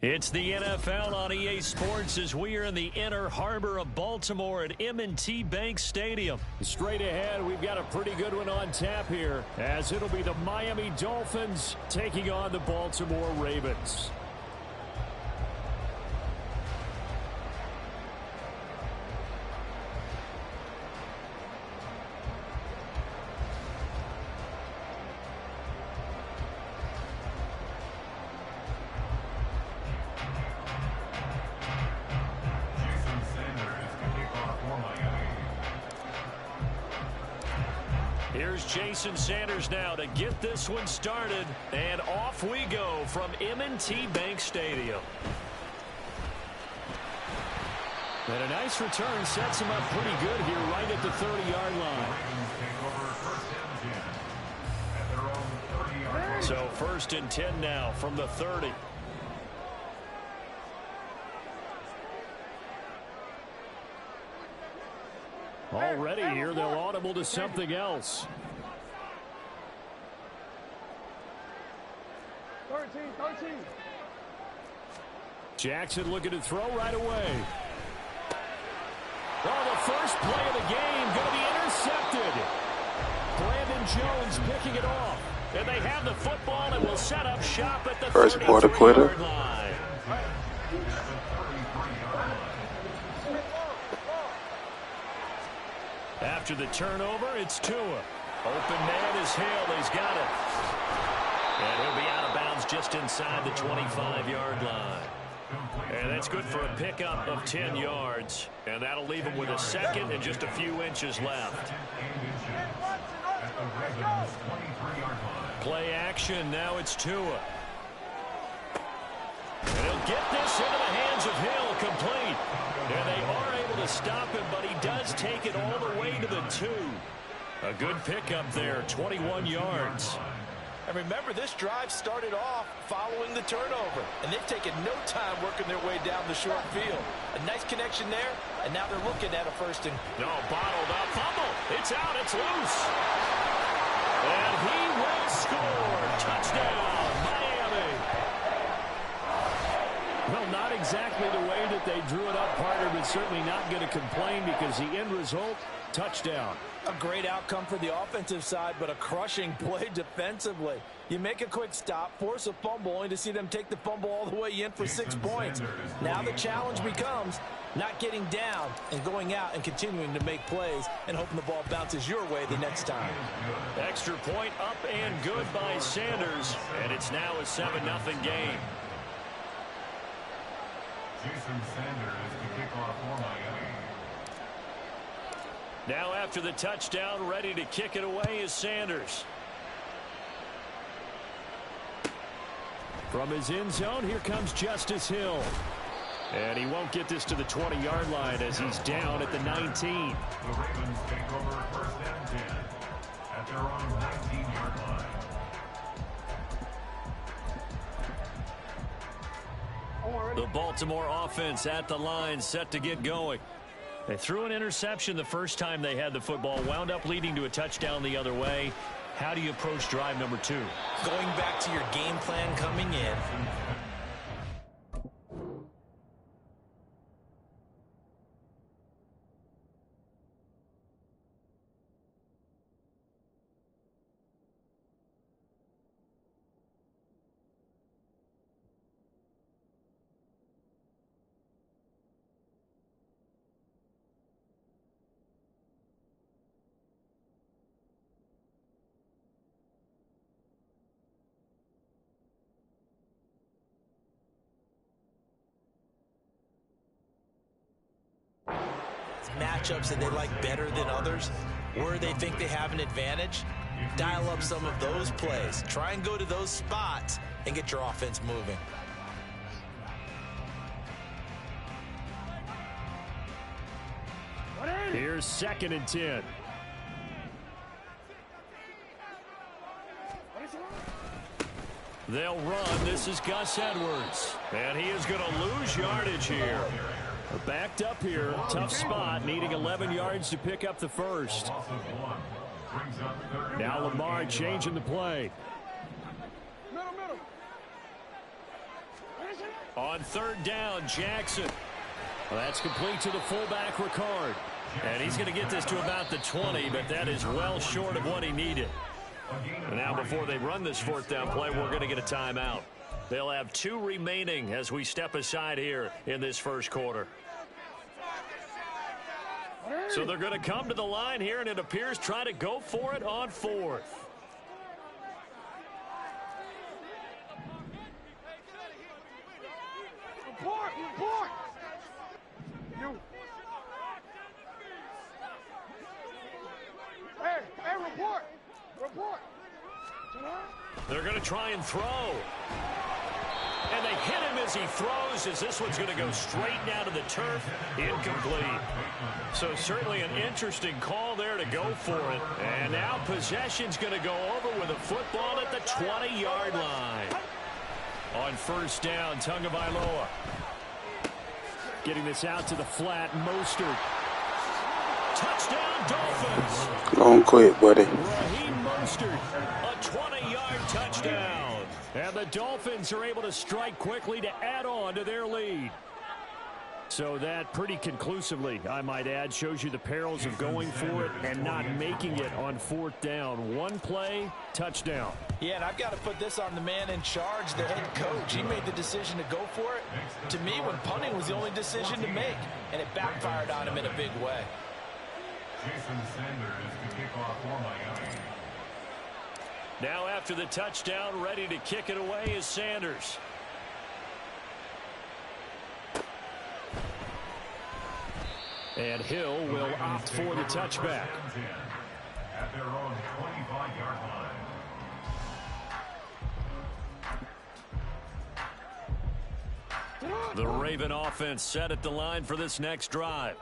It's the NFL on EA Sports as we are in the inner harbor of Baltimore at M&T Bank Stadium. Straight ahead, we've got a pretty good one on tap here, as it'll be the Miami Dolphins taking on the Baltimore Ravens. Here's Jason Sanders now to get this one started, and off we go from M&T Bank Stadium. And a nice return sets him up pretty good here right at the 30-yard line. So first and 10 now from the 30. Already here, they'll audible to something else. 13. Jackson looking to throw right away. Oh, the first play of the game going to be intercepted. Brandon Jones picking it off. And they have the football and will set up shop at the 33-yard line. After the turnover, it's Tua. Open man is Hill. He's got it. And he'll be out of bounds just inside the 25-yard line. And that's good for a pickup of 10 yards. And that'll leave him with a second and just a few inches left. Play action. Now it's Tua. And he'll get this into the hands of Hill, complete. And they are able to stop him, but he does take it all the way to the 2. A good pickup there, 21 yards. And remember, this drive started off following the turnover, and they've taken no time working their way down the short field. A nice connection there, and now they're looking at a first and... No, bottled up, fumble. It's out, it's loose. And he will score. Touchdown, Miami. Well, not exactly the way that they drew it up, partner, but certainly not going to complain because the end result, touchdown. A great outcome for the offensive side, but a crushing play defensively. You make a quick stop, force a fumble, only to see them take the fumble all the way in for 6 points. Now the challenge becomes not getting down and going out and continuing to make plays and hoping the ball bounces your way the next time. Extra point up and good by Sanders, and it's now a 7-0 game. Jason Sanders to kick off for Miami. Now after the touchdown, ready to kick it away is Sanders. From his end zone, here comes Justice Hill. And he won't get this to the 20-yard line as he's down at the 19. The Ravens take over first and 10 at their own 19-yard line. The Baltimore offense at the line, set to get going. They threw an interception the first time they had the football, wound up leading to a touchdown the other way. How do you approach drive number 2? Going back to your game plan coming in. Matchups that they like better than others, where they think they have an advantage, dial up some of those plays. Try and go to those spots and get your offense moving. Here's 2nd and 10. They'll run. This is Gus Edwards. And he is going to lose yardage here. Backed up here, tough spot, needing 11 yards to pick up the first. Now Lamar changing the play. Middle. On third down, Jackson. Well, that's complete to the fullback, Ricard. And he's going to get this to about the 20, but that is well short of what he needed. And now before they run this fourth down play, we're going to get a timeout. They'll have 2 remaining as we step aside here in this first quarter. So they're going to come to the line here, and it appears try to go for it on fourth. Report! You. Hey, report! They're going to try and throw. And they hit him as he throws, as this one's going to go straight down to the turf. Incomplete. So certainly an interesting call there to go for it. And now possession's going to go over with a football at the 20-yard line. On first down, Tagovailoa. Getting this out to the flat, Mostert. Touchdown, Dolphins. Go on quick, buddy. Raheem Mostert, a 20-yard touchdown. And the Dolphins are able to strike quickly to add on to their lead. So that pretty conclusively, I might add, shows you the perils of going for it and not making it on fourth down. One play, touchdown. Yeah, and I've got to put this on the man in charge, the head coach. He made the decision to go for it. To me, when punting was the only decision to make, and it backfired on him in a big way. Jason Sanders to kick off for Miami. Now after the touchdown, ready to kick it away is Sanders. And Hill will opt for the touchback. At their own 25-yard line. The Raven offense set at the line for this next drive.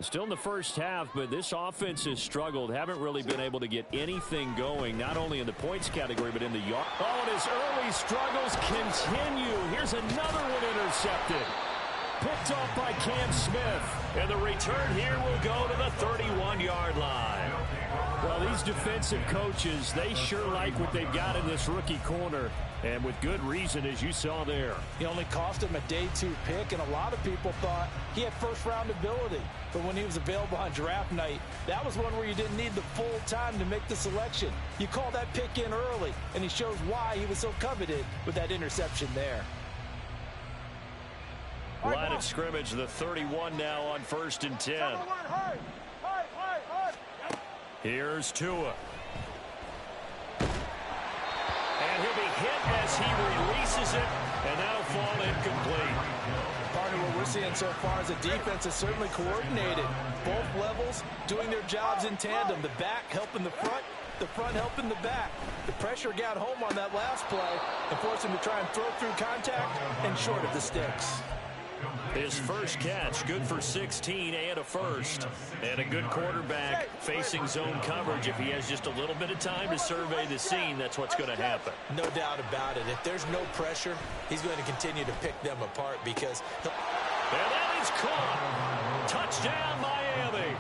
Still in the first half, but this offense has struggled. Haven't really been able to get anything going, not only in the points category, but in the yard. Oh, and his early struggles continue. Here's another one intercepted. Picked off by Cam Smith. And the return here will go to the 31-yard line. Well, these defensive coaches, they sure like what they've got in this rookie corner. And with good reason, as you saw there. He only cost him a day 2 pick, and a lot of people thought he had first-round ability. But when he was available on draft night, that was one where you didn't need the full time to make the selection. You call that pick in early, and he shows why he was so coveted with that interception there. Line of scrimmage, the 31 now on 1st and 10. Here's Tua. And he'll be hit as he releases it, and that'll fall incomplete. Part of what we're seeing so far is the defense is certainly coordinated. Both levels doing their jobs in tandem. The back helping the front helping the back. The pressure got home on that last play and forced him to try and throw through contact and short of the sticks. His first catch, good for 16 and a first. And a good quarterback facing zone coverage. If he has just a little bit of time to survey the scene, that's what's going to happen. No doubt about it. If there's no pressure, he's going to continue to pick them apart because... And that is caught. Touchdown, Miami.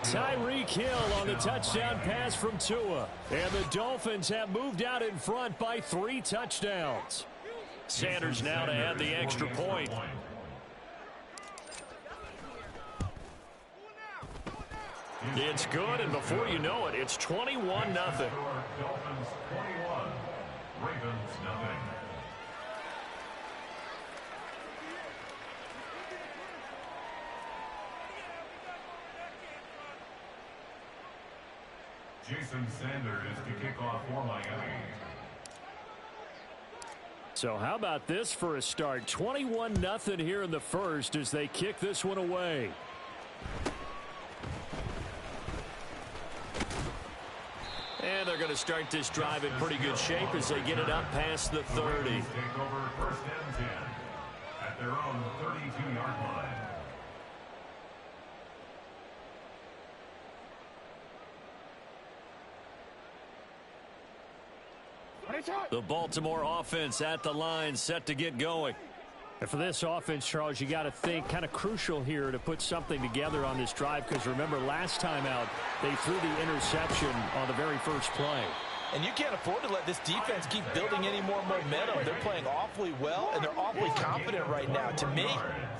Tyreek Hill on the touchdown pass from Tua. And the Dolphins have moved out in front by 3 touchdowns. Sanders now to add the extra point. It's good, and before you know it, it's 21-0. Dolphins 21, Ravens nothing. Jason Sanders to kick off for Miami. So how about this for a start? 21-0 here in the first as they kick this one away. And they're going to start this drive in pretty good shape as they get it up past the 30. Take over 1st and 10 at their own 32-yard line. The Baltimore offense at the line, set to get going. And for this offense, Charles, you got to think kind of crucial here to put something together on this drive, because remember last time out they threw the interception on the very first play. And you can't afford to let this defense keep building any more momentum. They're playing awfully well, and they're awfully confident right now. To me,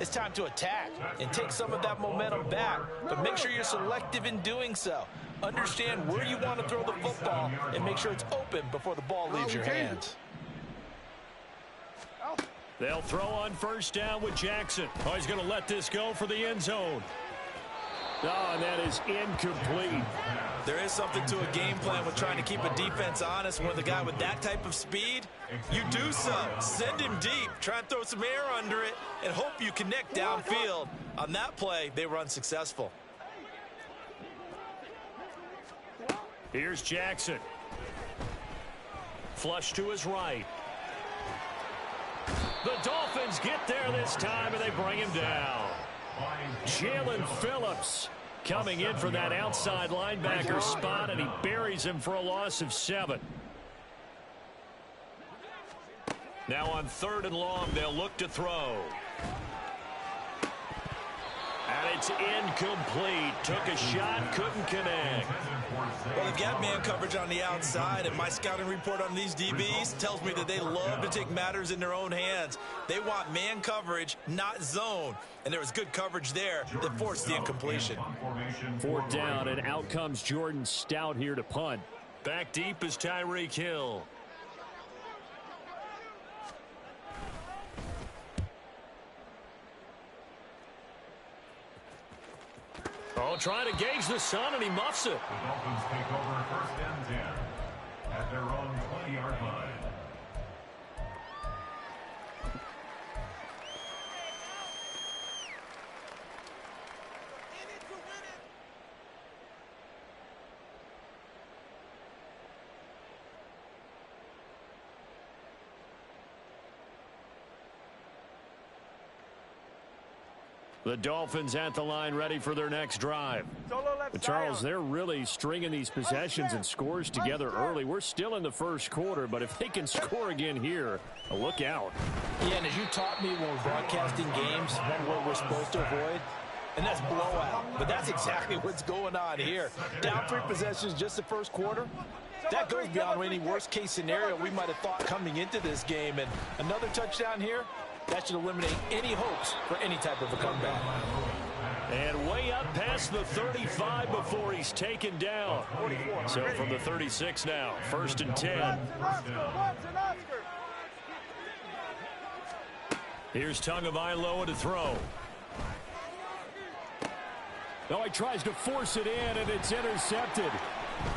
it's time to attack and take some of that momentum back, but make sure you're selective in doing so. Understand where you want to throw the football and make sure it's open before the ball leaves your hands. They'll throw on first down with Jackson. Oh, he's going to let this go for the end zone. Oh, and that is incomplete. There is something to a game plan with trying to keep a defense honest. When the guy with that type of speed, you do so. Send him deep. Try and throw some air under it and hope you connect downfield. On that play, they were unsuccessful. Here's Jackson. Flush to his right. The Dolphins get there this time, and they bring him down. Jalen Phillips coming in for that outside linebacker spot, and he buries him for a loss of 7. Now on 3rd and long, they'll look to throw. And it's incomplete. Took a shot, couldn't connect. Well, they've got man coverage on the outside, and my scouting report on these DBs tells me that they love to take matters in their own hands. They want man coverage, not zone. And there was good coverage there that forced the incompletion. 4th down, and out comes Jordan Stout here to punt. Back deep is Tyreek Hill. Oh, trying to gauge the sun, and he muffs it. The Dolphins take over 1st and 10 at their own 20-yard line. The Dolphins at the line ready for their next drive. But Charles, they're really stringing these possessions and scores together early. We're still in the first quarter, but if they can score again here, look out. Yeah, and as you taught me when we're broadcasting games, one word we're supposed to avoid, and that's blowout. But that's exactly what's going on here. Down 3 possessions just the first quarter. That goes beyond any worst-case scenario we might have thought coming into this game. And another touchdown here, that should eliminate any hopes for any type of a comeback. And way up past the 35 before he's taken down. So from the 36 now, 1st and 10. Here's Tagovailoa to throw. No, he tries to force it in, and it's intercepted.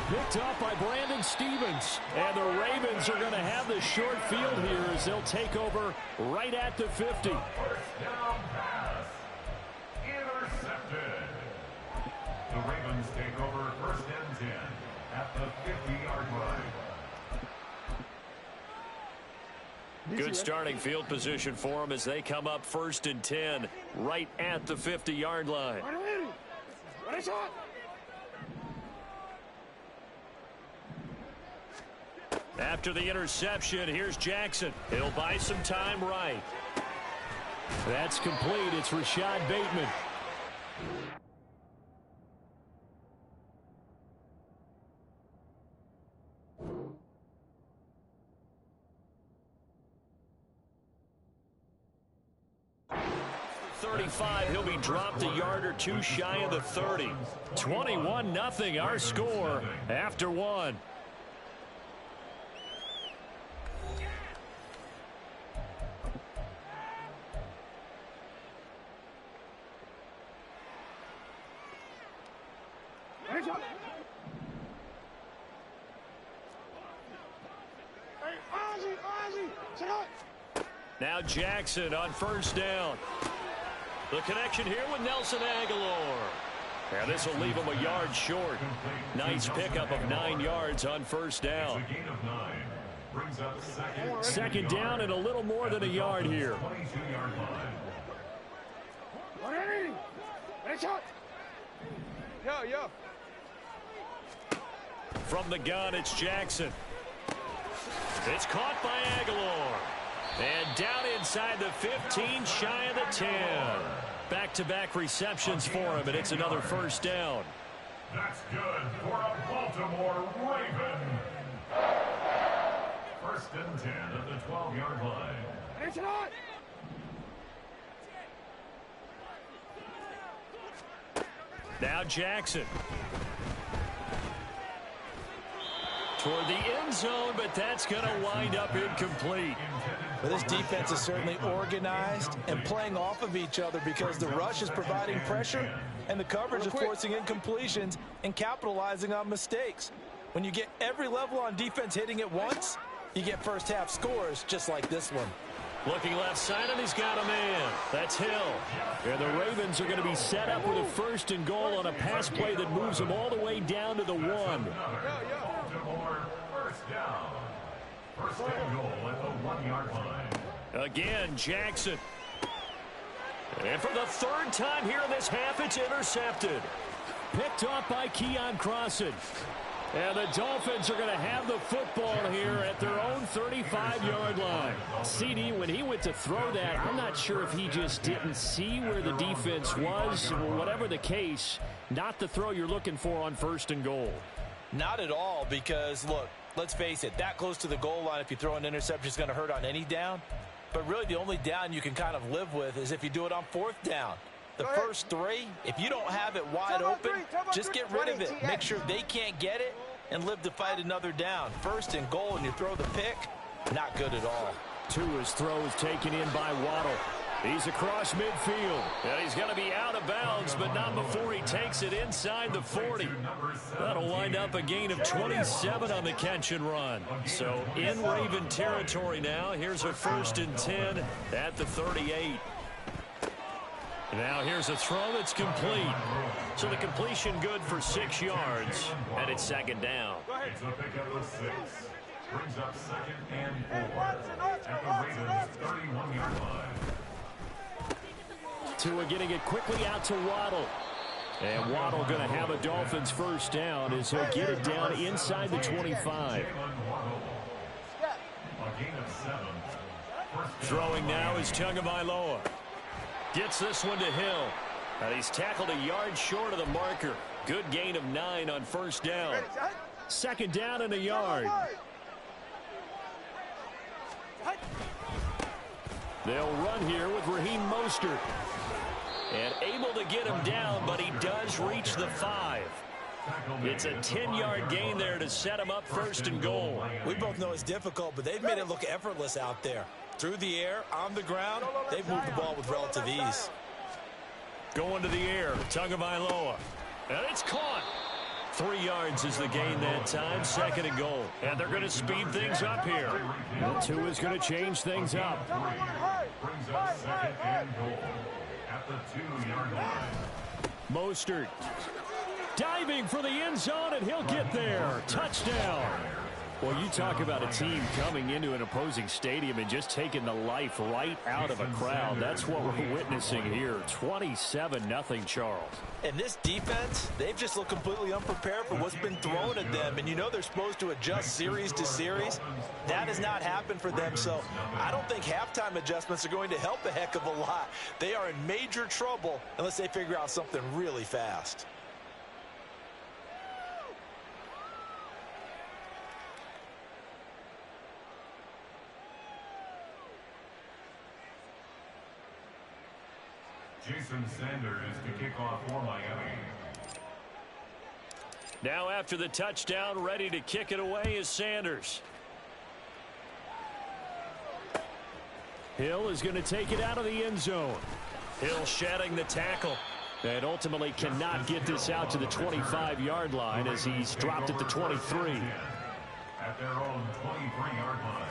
Picked up by Brandon Stevens. And the Ravens are going to have the short field here as they'll take over right at the 50. First down pass. Intercepted. The Ravens take over 1st and 10 at the 50-yard line. Good starting field position for them as they come up 1st and 10 right at the 50-yard line. After the interception, here's Jackson. He'll buy some time right. That's complete. It's Rashad Bateman. He'll be dropped a yard or two shy of the 30. 21-0 our score after 1. Now Jackson on 1st down. The connection here with Nelson Aguilar. And this will leave him a yard short. Nice pickup of 9 yards on 1st down. Second down and a little more than a yard here. From the gun, it's Jackson. It's caught by Aguilar. And down inside the 15, shy of the 10. Back-to-back receptions for him, and it's another 1st down. That's good for a Baltimore Raven. First and 10 at the 12-yard line. Finish it on. Now Jackson. Toward the end zone, but that's going to wind up incomplete. But this defense is certainly organized and playing off of each other because the rush is providing pressure and the coverage is forcing incompletions and capitalizing on mistakes. When you get every level on defense hitting at once, you get first half scores just like this one. Looking left side, and he's got a man. That's Hill. And the Ravens are going to be set up with a first and goal on a pass play that moves them all the way down to the 1. Baltimore, first down. First and goal at the 1-yard line. Again, Jackson. And for the third time here in this half, it's intercepted. Picked off by Keon Crossan. And the Dolphins are going to have the football here at their own 35-yard line. CD, when he went to throw that, I'm not sure if he just didn't see where the defense was. Whatever the case, not the throw you're looking for on first and goal. Not at all, because, look, let's face it, that close to the goal line, if you throw an interception, is going to hurt on any down. But really, the only down you can kind of live with is if you do it on fourth down. The first three, if you don't have it wide open, just get rid of it. Make sure they can't get it and live to fight another down. First and goal, and you throw the pick, not good at all. Tua's throw is taken in by Waddle. He's across midfield. And he's going to be out of bounds, but not before he takes it inside the 40. That'll wind up a gain of 27 on the catch and run. So in Raven territory now. Here's a first and 10 at the 38. Now here's a throw that's complete. So the completion good for 6 yards, and it's second down. It's a pickup of 6. Brings up second and 4 at the Ravens' 31-yard line. Tua getting it quickly out to Waddle. And Waddle going to have a Dolphins first down as he'll get it down inside the 25. A gain of 7. Throwing now is Tagovailoa. Gets this one to Hill. And he's tackled a yard short of the marker. Good gain of 9 on first down. Second down and a yard. They'll run here with Raheem Mostert. And able to get him down, but he does reach the 5. It's a 10-yard gain there to set him up first and goal. We both know it's difficult, but they've made it look effortless out there. Through the air, on the ground, they've moved the ball with relative ease. Going to the air, Tagovailoa. And it's caught. 3 yards is the gain that time, second and goal. And they're going to speed things up here. Tua's going to change things up. Brings up second and goal at the 2-yard line. Mostert diving for the end zone, and he'll get there. Touchdown. Well, you talk about a team coming into an opposing stadium and just taking the life right out of a crowd. That's what we're witnessing here. 27-0 Charles. And this defense, they've just looked completely unprepared for what's been thrown at them. And you know they're supposed to adjust series to series. That has not happened for them. So I don't think halftime adjustments are going to help a heck of a lot. They are in major trouble unless they figure out something really fast. Jason Sanders to kick off for Miami. Now after the touchdown, ready to kick it away is Sanders. Hill is going to take it out of the end zone. Hill shedding the tackle. And ultimately cannot get this out to the 25-yard line as he's dropped at the 23. At their own 23-yard line.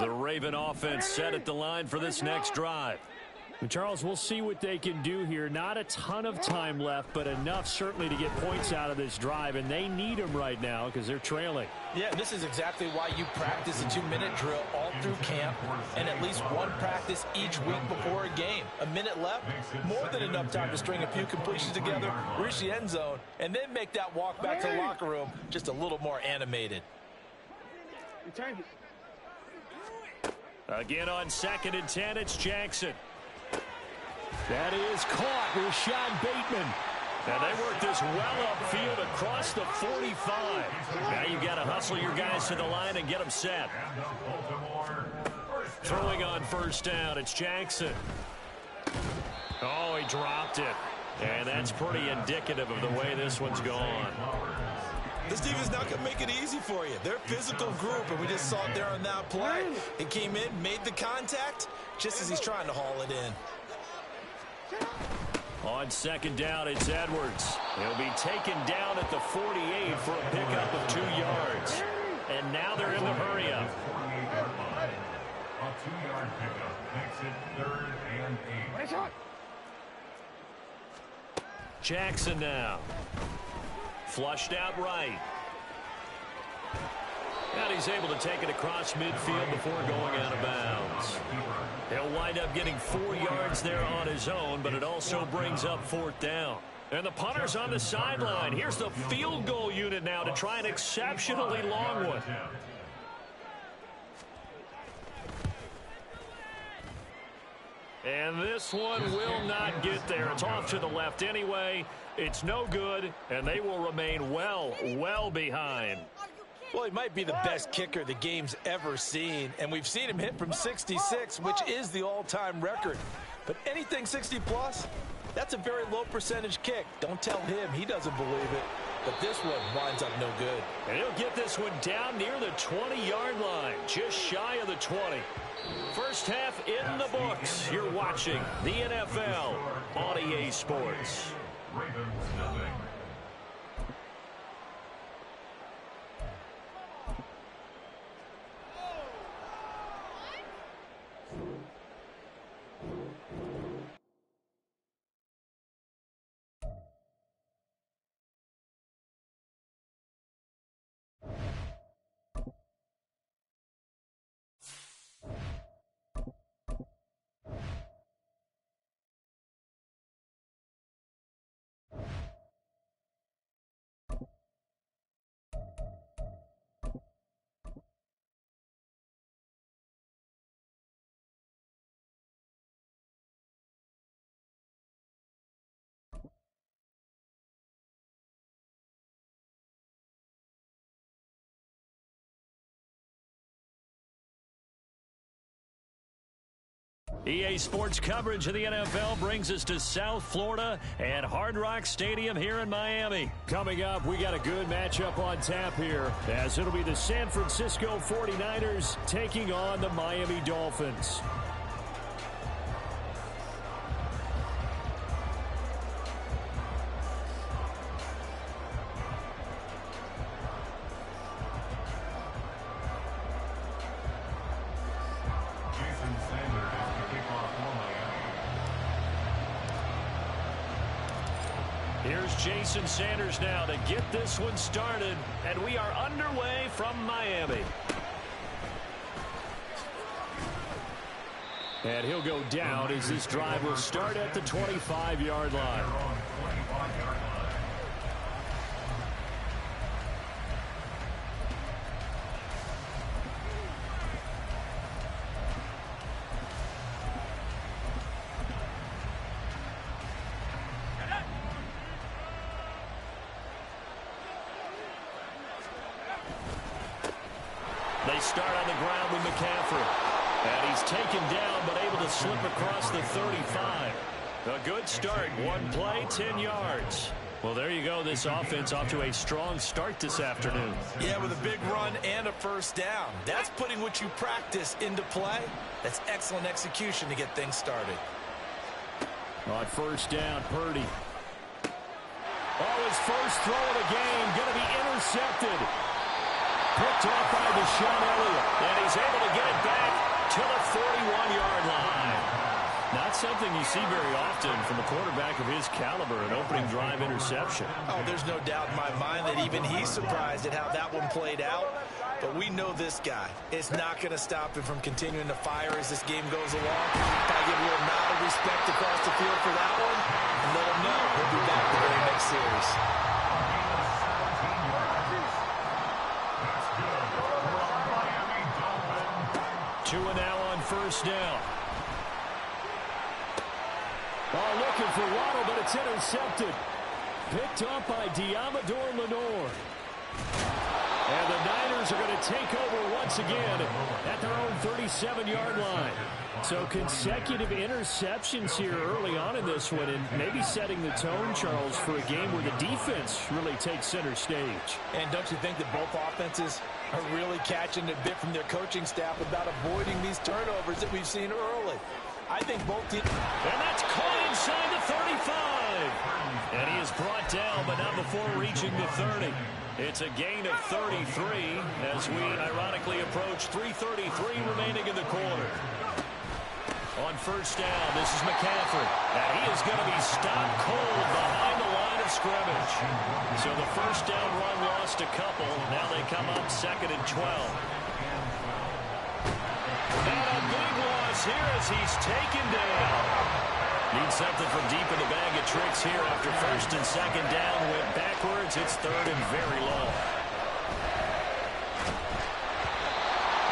The Raven offense set at the line for this next drive. Charles, we'll see what they can do here. Not a ton of time left, but enough certainly to get points out of this drive, and they need them right now because they're trailing. Yeah, this is exactly why you practice a 2-minute drill all through camp and at least one practice each week before a game. A minute left, more than enough time to string a few completions together, reach the end zone, and then make that walk back to the locker room just a little more animated. Again on 2nd and 10, it's Jackson. That is caught. Rashad Bateman. And they work this well upfield across the 45. Now you've got to hustle your guys to the line and get them set. Throwing on 1st down, it's Jackson. Oh, he dropped it. And that's pretty indicative of the way this one's gone. This defense not going to make it easy for you. They're a physical group, and we just saw it there on that play. He came in, made the contact, just as he's trying to haul it in. On 2nd down, it's Edwards. He'll be taken down at the 48 for a pickup of 2 yards. And now they're in the hurry-up. A 2-yard pickup makes it 3rd and 8. Jackson now. Flushed out right. And he's able to take it across midfield before going out of bounds. He'll wind up getting 4 yards there on his own, but it also brings up 4th down. And the punter's on the sideline. Here's the field goal unit now to try an exceptionally long one. And this one will not get there. It's off to the left anyway. It's no good, and they will remain well behind. Well, he might be the best kicker the game's ever seen, and we've seen him hit from 66, which is the all-time record. But anything 60-plus, that's a very low percentage kick. Don't tell him he doesn't believe it. But this one winds up no good. And he'll get this one down near the 20-yard line, just shy of the 20. First half in the books. You're watching the NFL on EA Sports. Ravens nothing. EA Sports coverage of the NFL brings us to South Florida and Hard Rock Stadium here in Miami. Coming up, we got a good matchup on tap here, as it'll be the San Francisco 49ers taking on the Miami Dolphins. Here's Jason Sanders now to get this one started, and we are underway from Miami. And he'll go down as this drive will start at the 25-yard line. They start on the ground with McCaffrey. And he's taken down, but able to slip across the 35. A good start. One play, 10 yards. Well, there you go. This offense off to a strong start this afternoon. Yeah, with a big run and a first down. That's putting what you practice into play. That's excellent execution to get things started. On first down, Purdy. Oh, his first throw of the game going to be intercepted. Picked off by Deshaun Elliott. And he's able to get it back to the 41-yard line. Not something you see very often from a quarterback of his caliber, an opening drive interception. Oh, there's no doubt in my mind that even he's surprised at how that one played out. But we know this guy is not going to stop him from continuing to fire as this game goes along. Got to give a little nod of respect across the field for that one. And let him know he'll be back the very next series. Tua now on first down. Oh, looking for Waddle, but it's intercepted. Picked up by Diamador Lenore. And the Niners are going to take over once again at their own 37-yard line. So consecutive interceptions here early on in this one, and maybe setting the tone, Charles, for a game where the defense really takes center stage. And don't you think that both offenses are really catching a bit from their coaching staff about avoiding these turnovers that we've seen early? I think both teams... And that's caught inside the 35. And he is brought down, but not before reaching the 30. It's a gain of 33 as we ironically approach 3:33 remaining in the quarter. On first down, this is McCaffrey. And he is going to be stopped cold behind the line of scrimmage. So the first down run lost a couple. Now they come up 2nd and 12. And a big loss here as he's taken down. Needs something from deep in the bag of tricks here after 1st and 2nd down. Went backwards. It's 3rd and very long.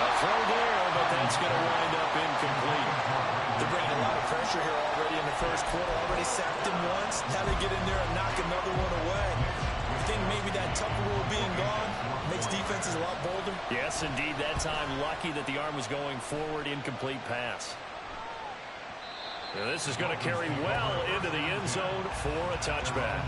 A throw there, but that's going to wind up incomplete. They're bringing a lot of pressure here already in the first quarter. Already sacked him once. Now they get in there and knock another one away. You think maybe that Tucker rule being gone makes defenses a lot bolder? Yes, indeed. That time, lucky that the arm was going forward. Incomplete pass. Now this is going to carry well into the end zone for a touchback.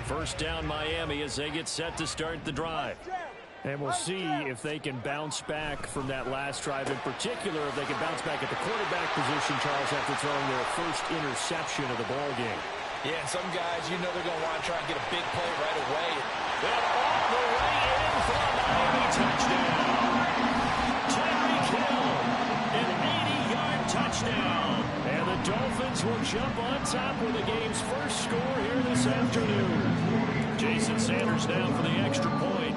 First down, Miami, as they get set to start the drive. And we'll see if they can bounce back from that last drive. In particular, if they can bounce back at the quarterback position, Charles, after throwing their first interception of the ball game. Yeah, and some guys, you know they're going to want to try and get a big play right away. And all the way in for a Miami touchdown. An 80-yard touchdown. And the Dolphins will jump on top with the game's first score here this afternoon. Jason Sanders down for the extra point.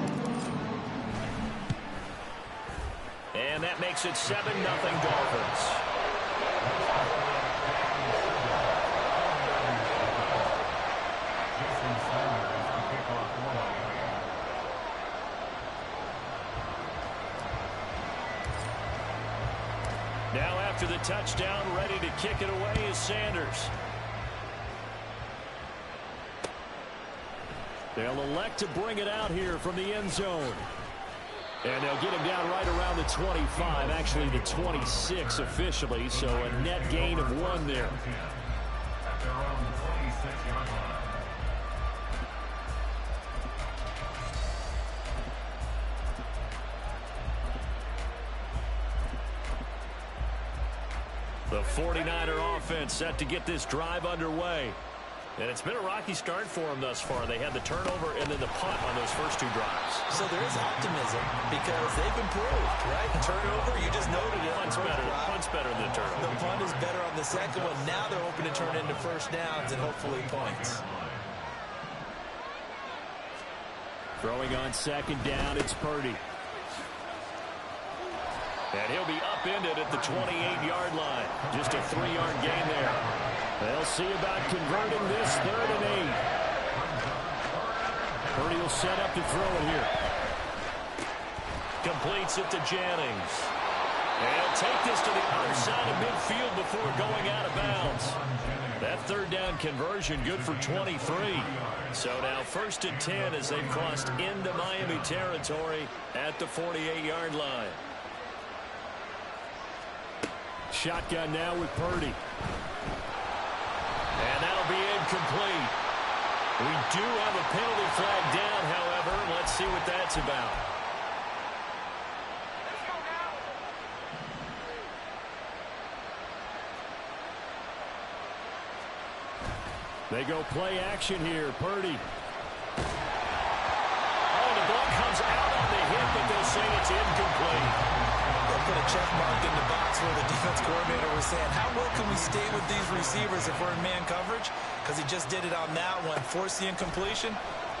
And that makes it 7-0 Dolphins. Now after the touchdown, ready to kick it away is Sanders. They'll elect to bring it out here from the end zone. And they'll get him down right around the 25, actually the 26 officially, so a net gain of 1 there. The 49er offense set to get this drive underway. And it's been a rocky start for them thus far. They had the turnover and then the punt on those first 2 drives. So there is optimism because they've improved, right? Turnover, you just noted it. Punt's better than the turnover. The punt is better on the second one. Now they're hoping to turn into first downs and hopefully points. Throwing on 2nd down, it's Purdy. And he'll be upended at the 28-yard line. Just a 3-yard gain there. They'll see about converting this 3rd and 8. Purdy will set up to throw it here. Completes it to Jennings. And take this to the other side of midfield before going out of bounds. That 3rd down conversion good for 23. So now 1st and 10 as they've crossed into Miami territory at the 48-yard line. Shotgun now with Purdy. And that'll be incomplete. We do have a penalty flag down, however. Let's see what that's about. They go play action here. Purdy. Oh, the ball comes out on the hip, and they'll say it's incomplete. They'll put a check mark in the box where the defense coordinator was saying, how well can we stay with these receivers if we're in man coverage? Because he just did it on that one, forced the incompletion.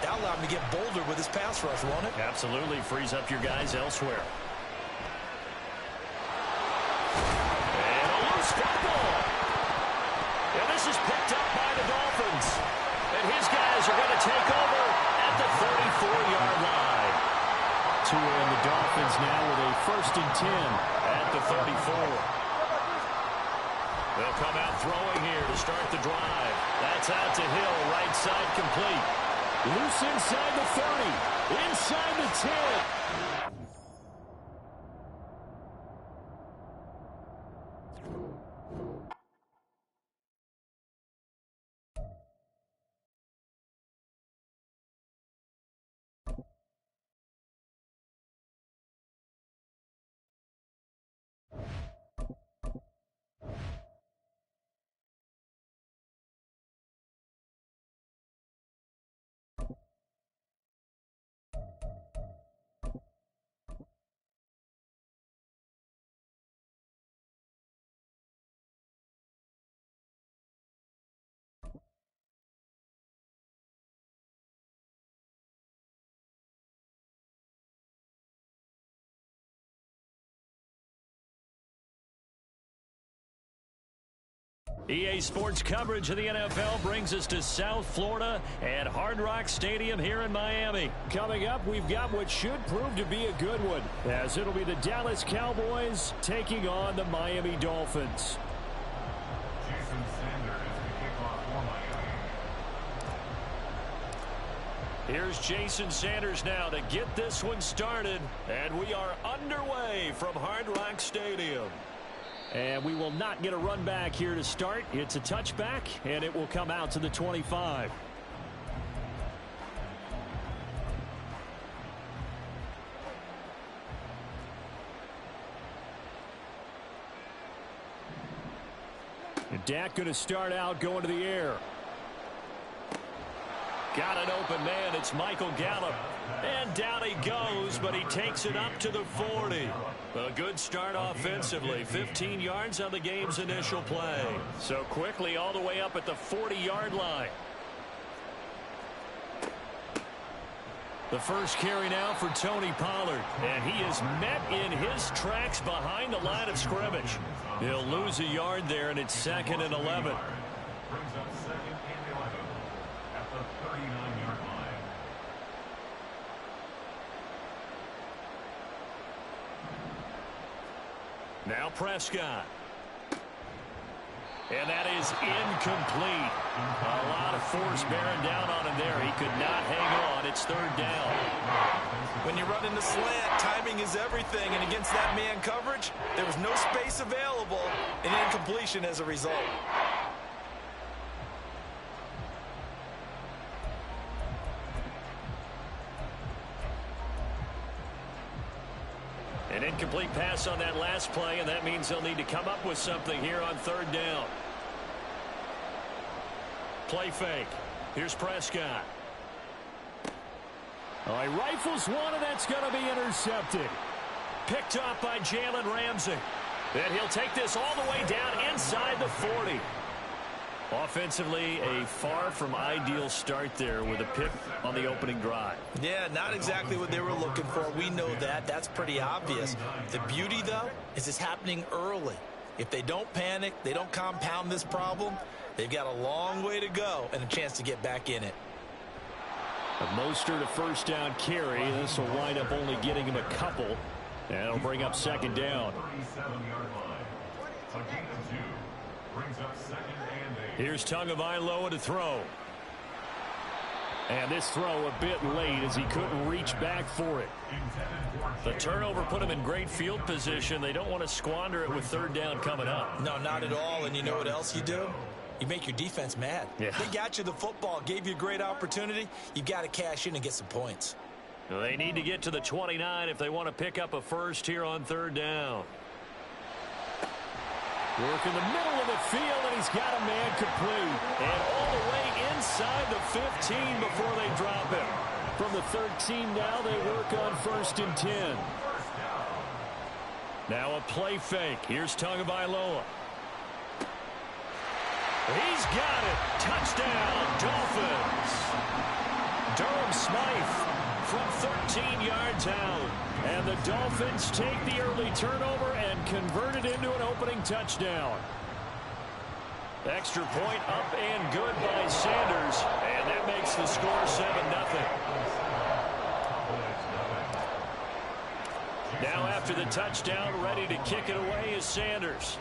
That allowed him to get bolder with his pass rush, won't it? Absolutely. Frees up your guys elsewhere. And a loose football. And this is picked up by the Dolphins. And his guys are going to take over at the 34-yard line. Tua and the Dolphins now with a 1st and 10 at the 34. They'll come out throwing here to start the drive. That's out to Hill, right side complete. Loose inside the 30, inside the 10. EA Sports coverage of the NFL brings us to South Florida at Hard Rock Stadium here in Miami. Coming up, we've got what should prove to be a good one, as it'll be the Dallas Cowboys taking on the Miami Dolphins. Jason Sanders is the kickoff for Miami. Here's Jason Sanders now to get this one started, and we are underway from Hard Rock Stadium. And we will not get a run back here to start. It's a touchback, and it will come out to the 25. And Dak going to start out going to the air. Got an open man. It's Michael Gallup. And down he goes, but he takes it up to the 40. A good start offensively. 15 yards on the game's initial play. So quickly all the way up at the 40-yard line. The first carry now for Tony Pollard. And he is met in his tracks behind the line of scrimmage. He'll lose a yard there, and it's 2nd and 11. Brings up 2nd and 11 at the 39-yard line. Now Prescott. And that is incomplete. A lot of force bearing down on him there. He could not hang on. It's 3rd down. When you run in the slant, timing is everything. And against that man coverage, there was no space available, and incompletion as a result. An incomplete pass on that last play, and that means they'll need to come up with something here on 3rd down. Play fake. Here's Prescott. Oh, he rifles one, and that's going to be intercepted. Picked up by Jalen Ramsey. Then he'll take this all the way down inside the 40. Offensively, a far from ideal start there with a pick on the opening drive. Yeah, not exactly what they were looking for. We know that. That's pretty obvious. The beauty, though, is it's happening early. If they don't panic, they don't compound this problem, they've got a long way to go and a chance to get back in it. A Mostert, a 1st down carry. This will wind up only getting him a couple. And it'll bring up 2nd down. 37-yard line. A gain of 2. Brings up 2nd and 8. Here's Tagovailoa to throw. And this throw a bit late as he couldn't reach back for it. The turnover put him in great field position. They don't want to squander it with 3rd down coming up. No, not at all. And you know what else you do? You make your defense mad. Yeah. They got you the football, gave you a great opportunity. You've got to cash in and get some points. They need to get to the 29 if they want to pick up a first here on 3rd down. Working the middle of the field, and he's got a man complete. And all the way inside the 15 before they drop him. From the 13 now, they work on 1st and 10. Now a play fake. Here's Tagovailoa. He's got it. Touchdown, Dolphins. Durham Smythe from 13 yards out. And the Dolphins take the early turnover and convert it into an opening touchdown. Extra point up and good by Sanders. And that makes the score 7-0. Now after the touchdown, ready to kick it away is Sanders.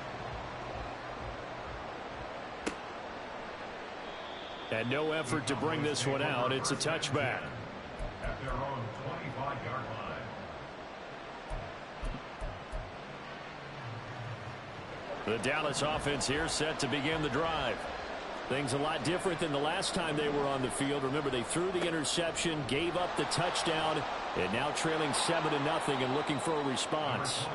And no effort to bring this one out. It's a touchback. At their own 25-yard line. The Dallas offense here set to begin the drive. Things a lot different than the last time they were on the field. Remember, they threw the interception, gave up the touchdown, and now trailing 7-0 and looking for a response.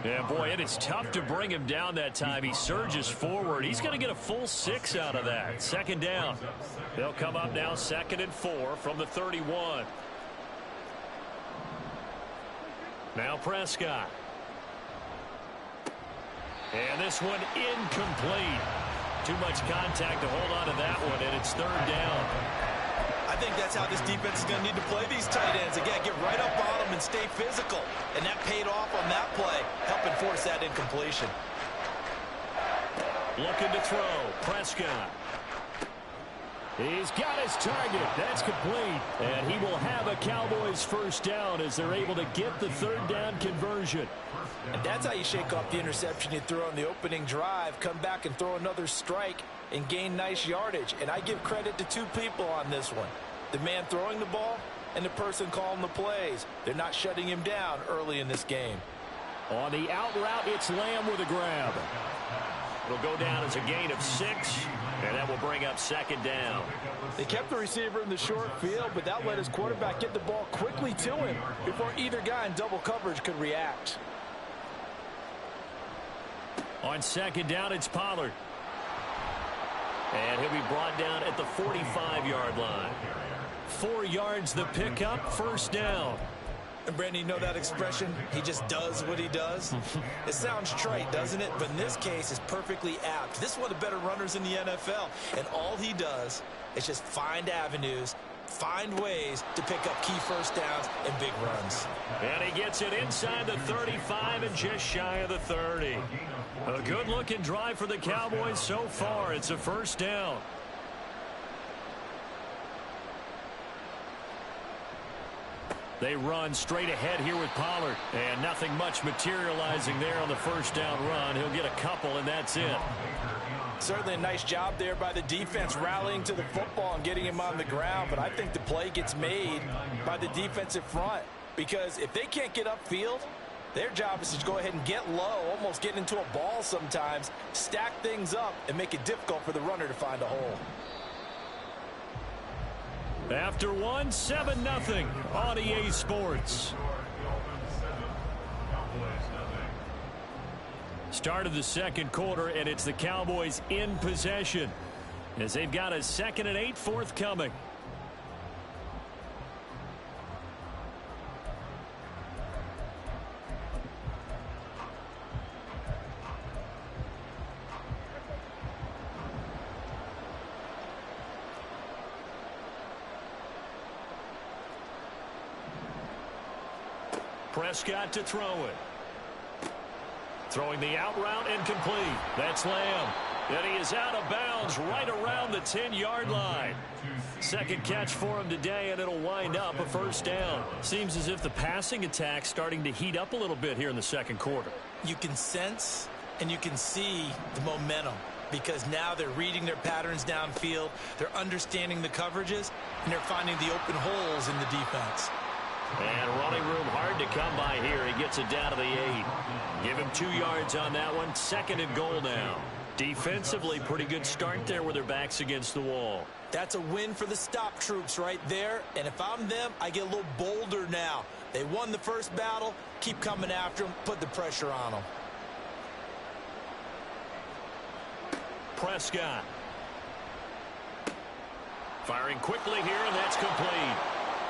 Yeah, boy, it is tough to bring him down that time. He surges forward. He's going to get a full 6 out of that. 2nd down. They'll come up now 2nd and 4 from the 31. Now Prescott. And this one incomplete. Too much contact to hold on to that one, and it's 3rd down. I think that's how this defense is going to need to play these tight ends. Again, get right up on them and stay physical. And that paid off on that play, helping force that incompletion. Looking to throw. Prescott. He's got his target. That's complete. And he will have a Cowboys 1st down as they're able to get the 3rd down conversion. And that's how you shake off the interception you threw on the opening drive, come back and throw another strike and gain nice yardage. And I give credit to 2 people on this one. The man throwing the ball and the person calling the plays. They're not shutting him down early in this game. On the out route, it's Lamb with a grab. It'll go down as a gain of 6, and that will bring up 2nd down. They kept the receiver in the short field, but that let his quarterback get the ball quickly to him before either guy in double coverage could react. On 2nd down, it's Pollard. And he'll be brought down at the 45-yard line. 4 yards the pickup, 1st down. And Brandon, you know that expression? He just does what he does. It sounds trite, doesn't it? But in this case, it's perfectly apt. This is one of the better runners in the NFL. And all he does is just find avenues, find ways to pick up key 1st downs and big runs. And he gets it inside the 35 and just shy of the 30. A good-looking drive for the Cowboys so far. It's a 1st down. They run straight ahead here with Pollard. And nothing much materializing there on the 1st down run. He'll get a couple, and that's it. Certainly a nice job there by the defense rallying to the football and getting him on the ground. But I think the play gets made by the defensive front. Because if they can't get upfield, their job is to go ahead and get low, almost get into a ball sometimes, stack things up, and make it difficult for the runner to find a hole. After 1, 7-0 on EA Sports. Start of the 2nd quarter, and it's the Cowboys in possession as they've got a 2nd and 8 forthcoming. Prescott to throw it. Throwing the out route and complete. That's Lamb. And he is out of bounds right around the 10-yard line. 2nd catch for him today, and it'll wind up a 1st down. Seems as if the passing attack's starting to heat up a little bit here in the 2nd quarter. You can sense and you can see the momentum because now they're reading their patterns downfield, they're understanding the coverages, and they're finding the open holes in the defense. And running room hard to come by here. He gets it down to the 8. Give him 2 yards on that one. 2nd and goal now. Defensively, pretty good start there with their backs against the wall. That's a win for the stop troops right there. And if I'm them, I get a little bolder now. They won the first battle. Keep coming after them. Put the pressure on them. Prescott. Firing quickly here, and that's complete.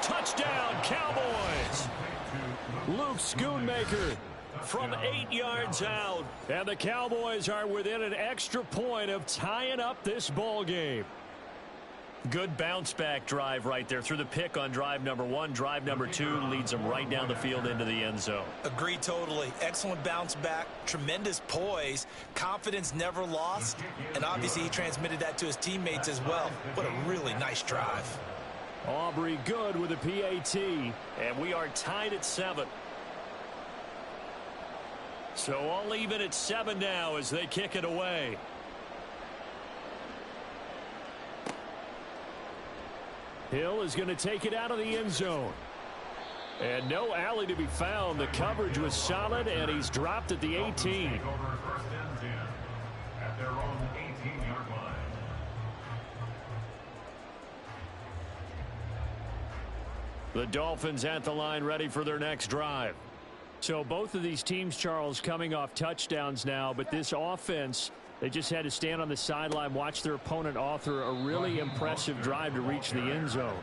Touchdown, Cowboys. Luke Schoonmaker from 8 yards out. And the Cowboys are within an extra point of tying up this ball game. Good bounce-back drive right there through the pick on drive number 1. Drive number 2 leads them right down the field into the end zone. Agree totally. Excellent bounce back, tremendous poise, confidence never lost, and obviously he transmitted that to his teammates as well. What a really nice drive. Aubrey good with a PAT. And we are tied at 7. So all even at 7 now as they kick it away. Hill is going to take it out of the end zone. And no alley to be found. The coverage was solid, and he's dropped at the 18. First and 10 at their own 18-yard line. The Dolphins at the line ready for their next drive. So both of these teams, Charles, coming off touchdowns now, but this offense, they just had to stand on the sideline, watch their opponent author a really impressive drive to reach the end zone.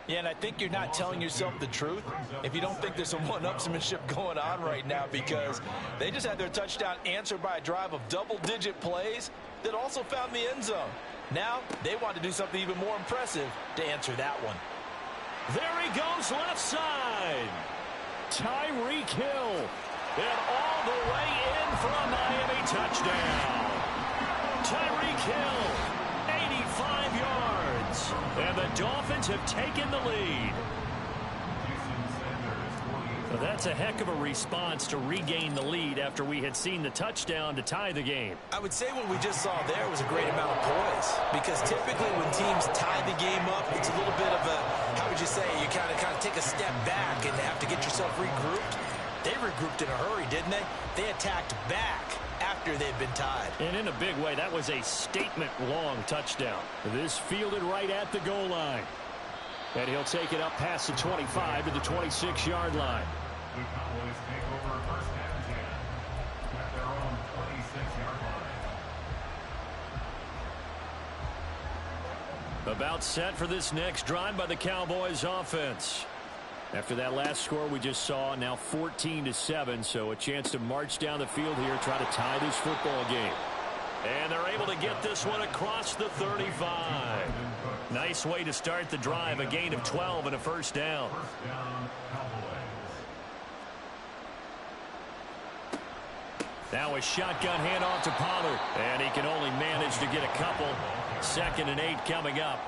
Yeah, and I think you're not telling yourself the truth if you don't think there's some one-upsmanship going on right now, because they just had their touchdown answered by a drive of double-digit plays that also found the end zone. Now they want to do something even more impressive to answer that one. There he goes left side. Tyreek Hill. And all the way in for a Miami touchdown. Tyreek Hill, 85 yards. And the Dolphins have taken the lead. Well, that's a heck of a response to regain the lead after we had seen the touchdown to tie the game. I would say what we just saw there was a great amount of poise, because typically when teams tie the game up, it's a little bit of a, how would you say, you kind of take a step back and have to get yourself regrouped. They regrouped in a hurry, didn't they? They attacked back after they'd been tied. And in a big way, that was a statement-long touchdown. This fielded right at the goal line. And he'll take it up past the 25 to the 26-yard line. The Cowboys take over first and 10 at their own 26-yard line. About set for this next drive by the Cowboys offense. After that last score we just saw, now 14-7, so a chance to march down the field here, try to tie this football game. And they're able to get this one across the 35. Nice way to start the drive, a gain of 12 and a first down. First down, Cowboys. Now a shotgun handoff to Pollard. And he can only manage to get a couple. 2nd and 8 coming up.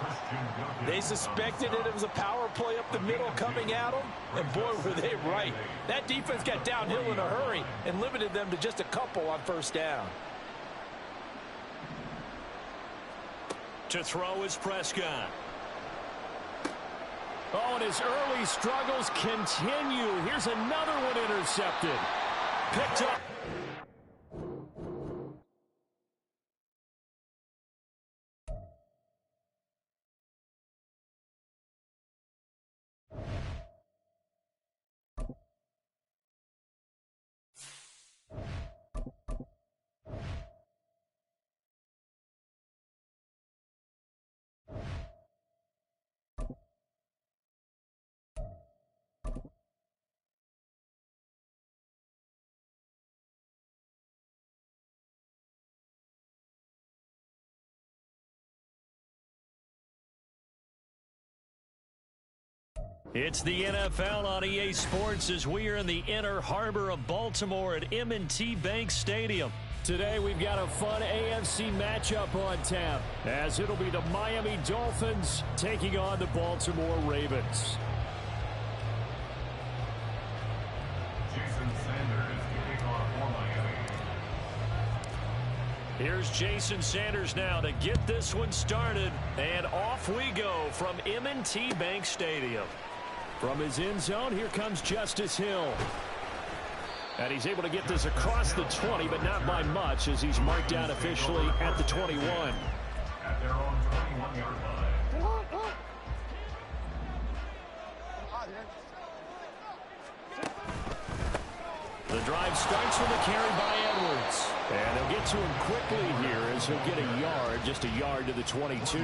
They suspected it was a power play up the middle coming at them, and boy, were they right. That defense got downhill in a hurry and limited them to just a couple on first down. To throw is Prescott. Oh, and his early struggles continue. Here's another one intercepted. Picked up. It's the NFL on EA Sports as we are in the inner harbor of Baltimore at M&T Bank Stadium. Today we've got a fun AFC matchup on tap, as it'll be the Miami Dolphins taking on the Baltimore Ravens. Jason Sanders kicking off for Miami. Here's Jason Sanders now to get this one started, and off we go from M&T Bank Stadium. From his end zone, here comes Justice Hill. And he's able to get this across the 20, but not by much, as he's marked down officially at the 21. At their own 21-yard line. The drive starts with a carry by Edwards. And they'll get to him quickly here as he'll get a yard, just a yard to the 22.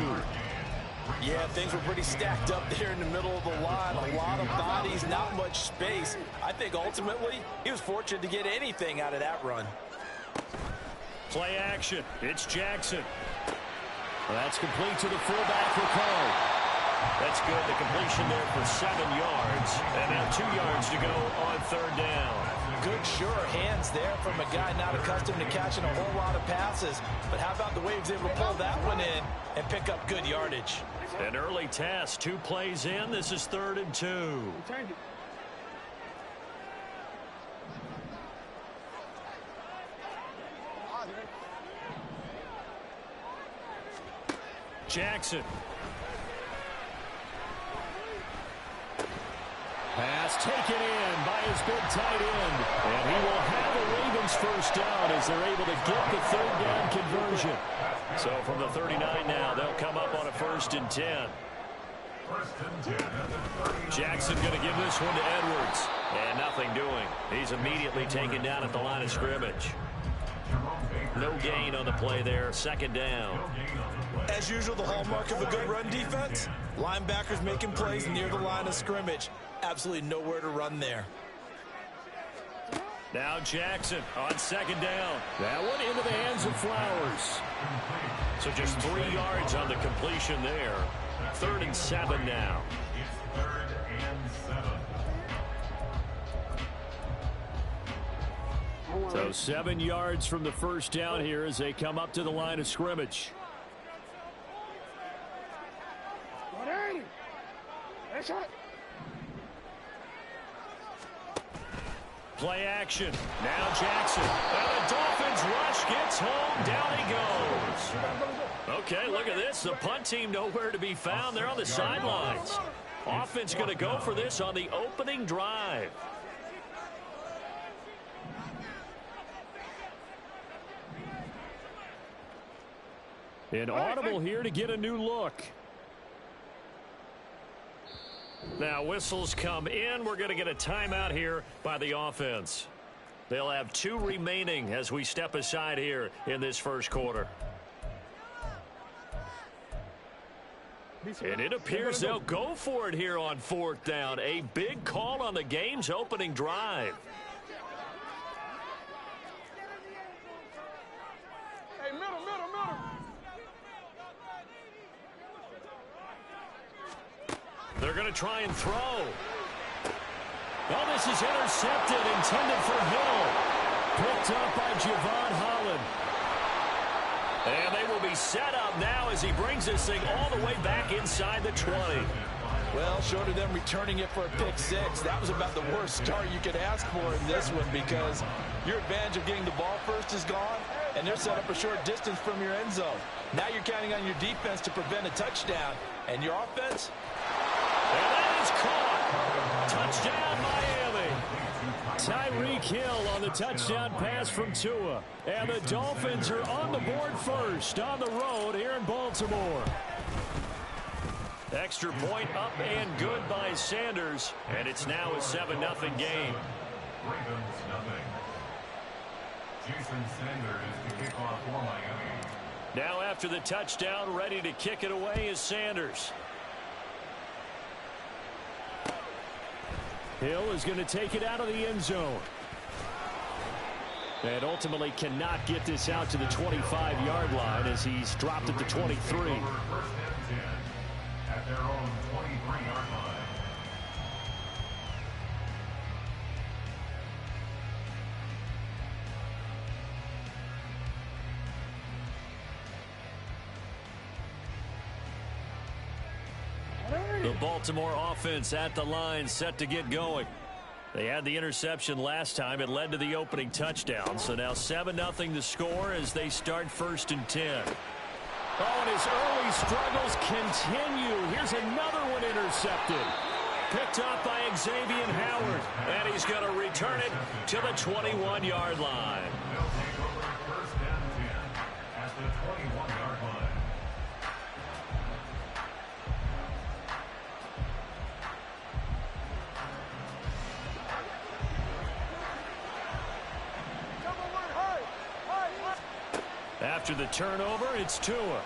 Yeah, things were pretty stacked up there in the middle of the line. A lot of bodies, not much space. I think ultimately he was fortunate to get anything out of that run. Play action. It's Jackson. Well, that's complete to the fullback, Ricard. That's good. The completion there for 7 yards. And now 2 yards to go on 3rd down. Good, sure hands there from a guy not accustomed to catching a whole lot of passes. But how about the way he was able to pull that one in and pick up good yardage? An early test. 2 plays in. This is 3rd and 2. Jackson. Pass taken in by his big tight end. And he will have the Ravens first down as they're able to get the 3rd down conversion. So from the 39 now, they'll come up on a 1st and 10. Jackson going to give this one to Edwards. And nothing doing. He's immediately taken down at the line of scrimmage. No gain on the play there. 2nd down. As usual, the hallmark of a good run defense, linebackers making plays near the line of scrimmage. Absolutely nowhere to run there. Now Jackson on 2nd down. That one into the hands of Flowers. So just 3 yards on the completion there. 3rd and 7 now. It's 3rd and 7. So 7 yards from the first down here as they come up to the line of scrimmage. Play action. Now Jackson. And the Dolphins rush gets home. Down he goes. Okay, look at this. The punt team nowhere to be found. They're on the sidelines. Offense going to go for this on the opening drive. An audible here to get a new look. Now whistles come in. We're going to get a timeout here by the offense. They'll have 2 remaining as we step aside here in this first quarter. And it appears they'll go for it here on 4th down. A big call on the game's opening drive. Hey, middle. They're going to try and throw. Oh, this is intercepted, intended for Hill. Picked up by Javon Holland. And they will be set up now as he brings this thing all the way back inside the 20. Well, short of them returning it for a pick 6, that was about the worst start you could ask for in this one because your advantage of getting the ball first is gone, and they're set up a short distance from your end zone. Now you're counting on your defense to prevent a touchdown, and your offense? And that is caught. Touchdown, Miami. Tyreek Hill on the touchdown pass from Tua. And the Dolphins are on the board first on the road here in Baltimore. Extra point up and good by Sanders. And it's now a 7-0 game. Ravens nothing. Jason Sanders to kick off for Miami. Now after the touchdown, ready to kick it away is Sanders. Hill is going to take it out of the end zone. And ultimately cannot get this out to the 25-yard line as he's dropped at the 23. First and 10 at their own 23-yard line. The Baltimore offense at the line, set to get going. They had the interception last time. It led to the opening touchdown. So now 7-0 the score as they start 1st and 10. Oh, and his early struggles continue. Here's another one intercepted. Picked up by Xavier Howard. And he's going to return it to the 21-yard line. They'll take over first and 10 at the 21-yard line. after the turnover, it's Tua.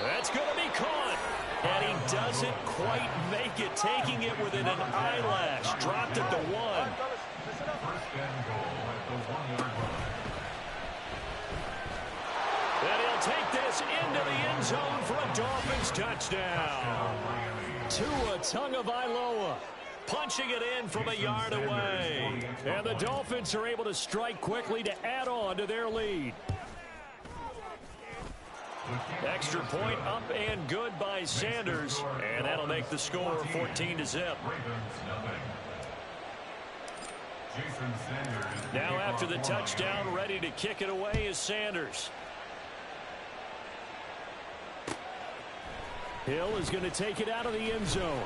That's going to be caught. And he doesn't quite make it, taking it within an eyelash. Dropped at the 1. First and goal at the 1-yard line. And he'll take this into the end zone for a Dolphins touchdown. Tua Tagovailoa punching it in from a yard away. And the Dolphins are able to strike quickly to add on to their lead. Extra point up and good by Sanders. And that'll make the score 14-0. Now after the touchdown, ready to kick it away is Sanders. Hill is going to take it out of the end zone.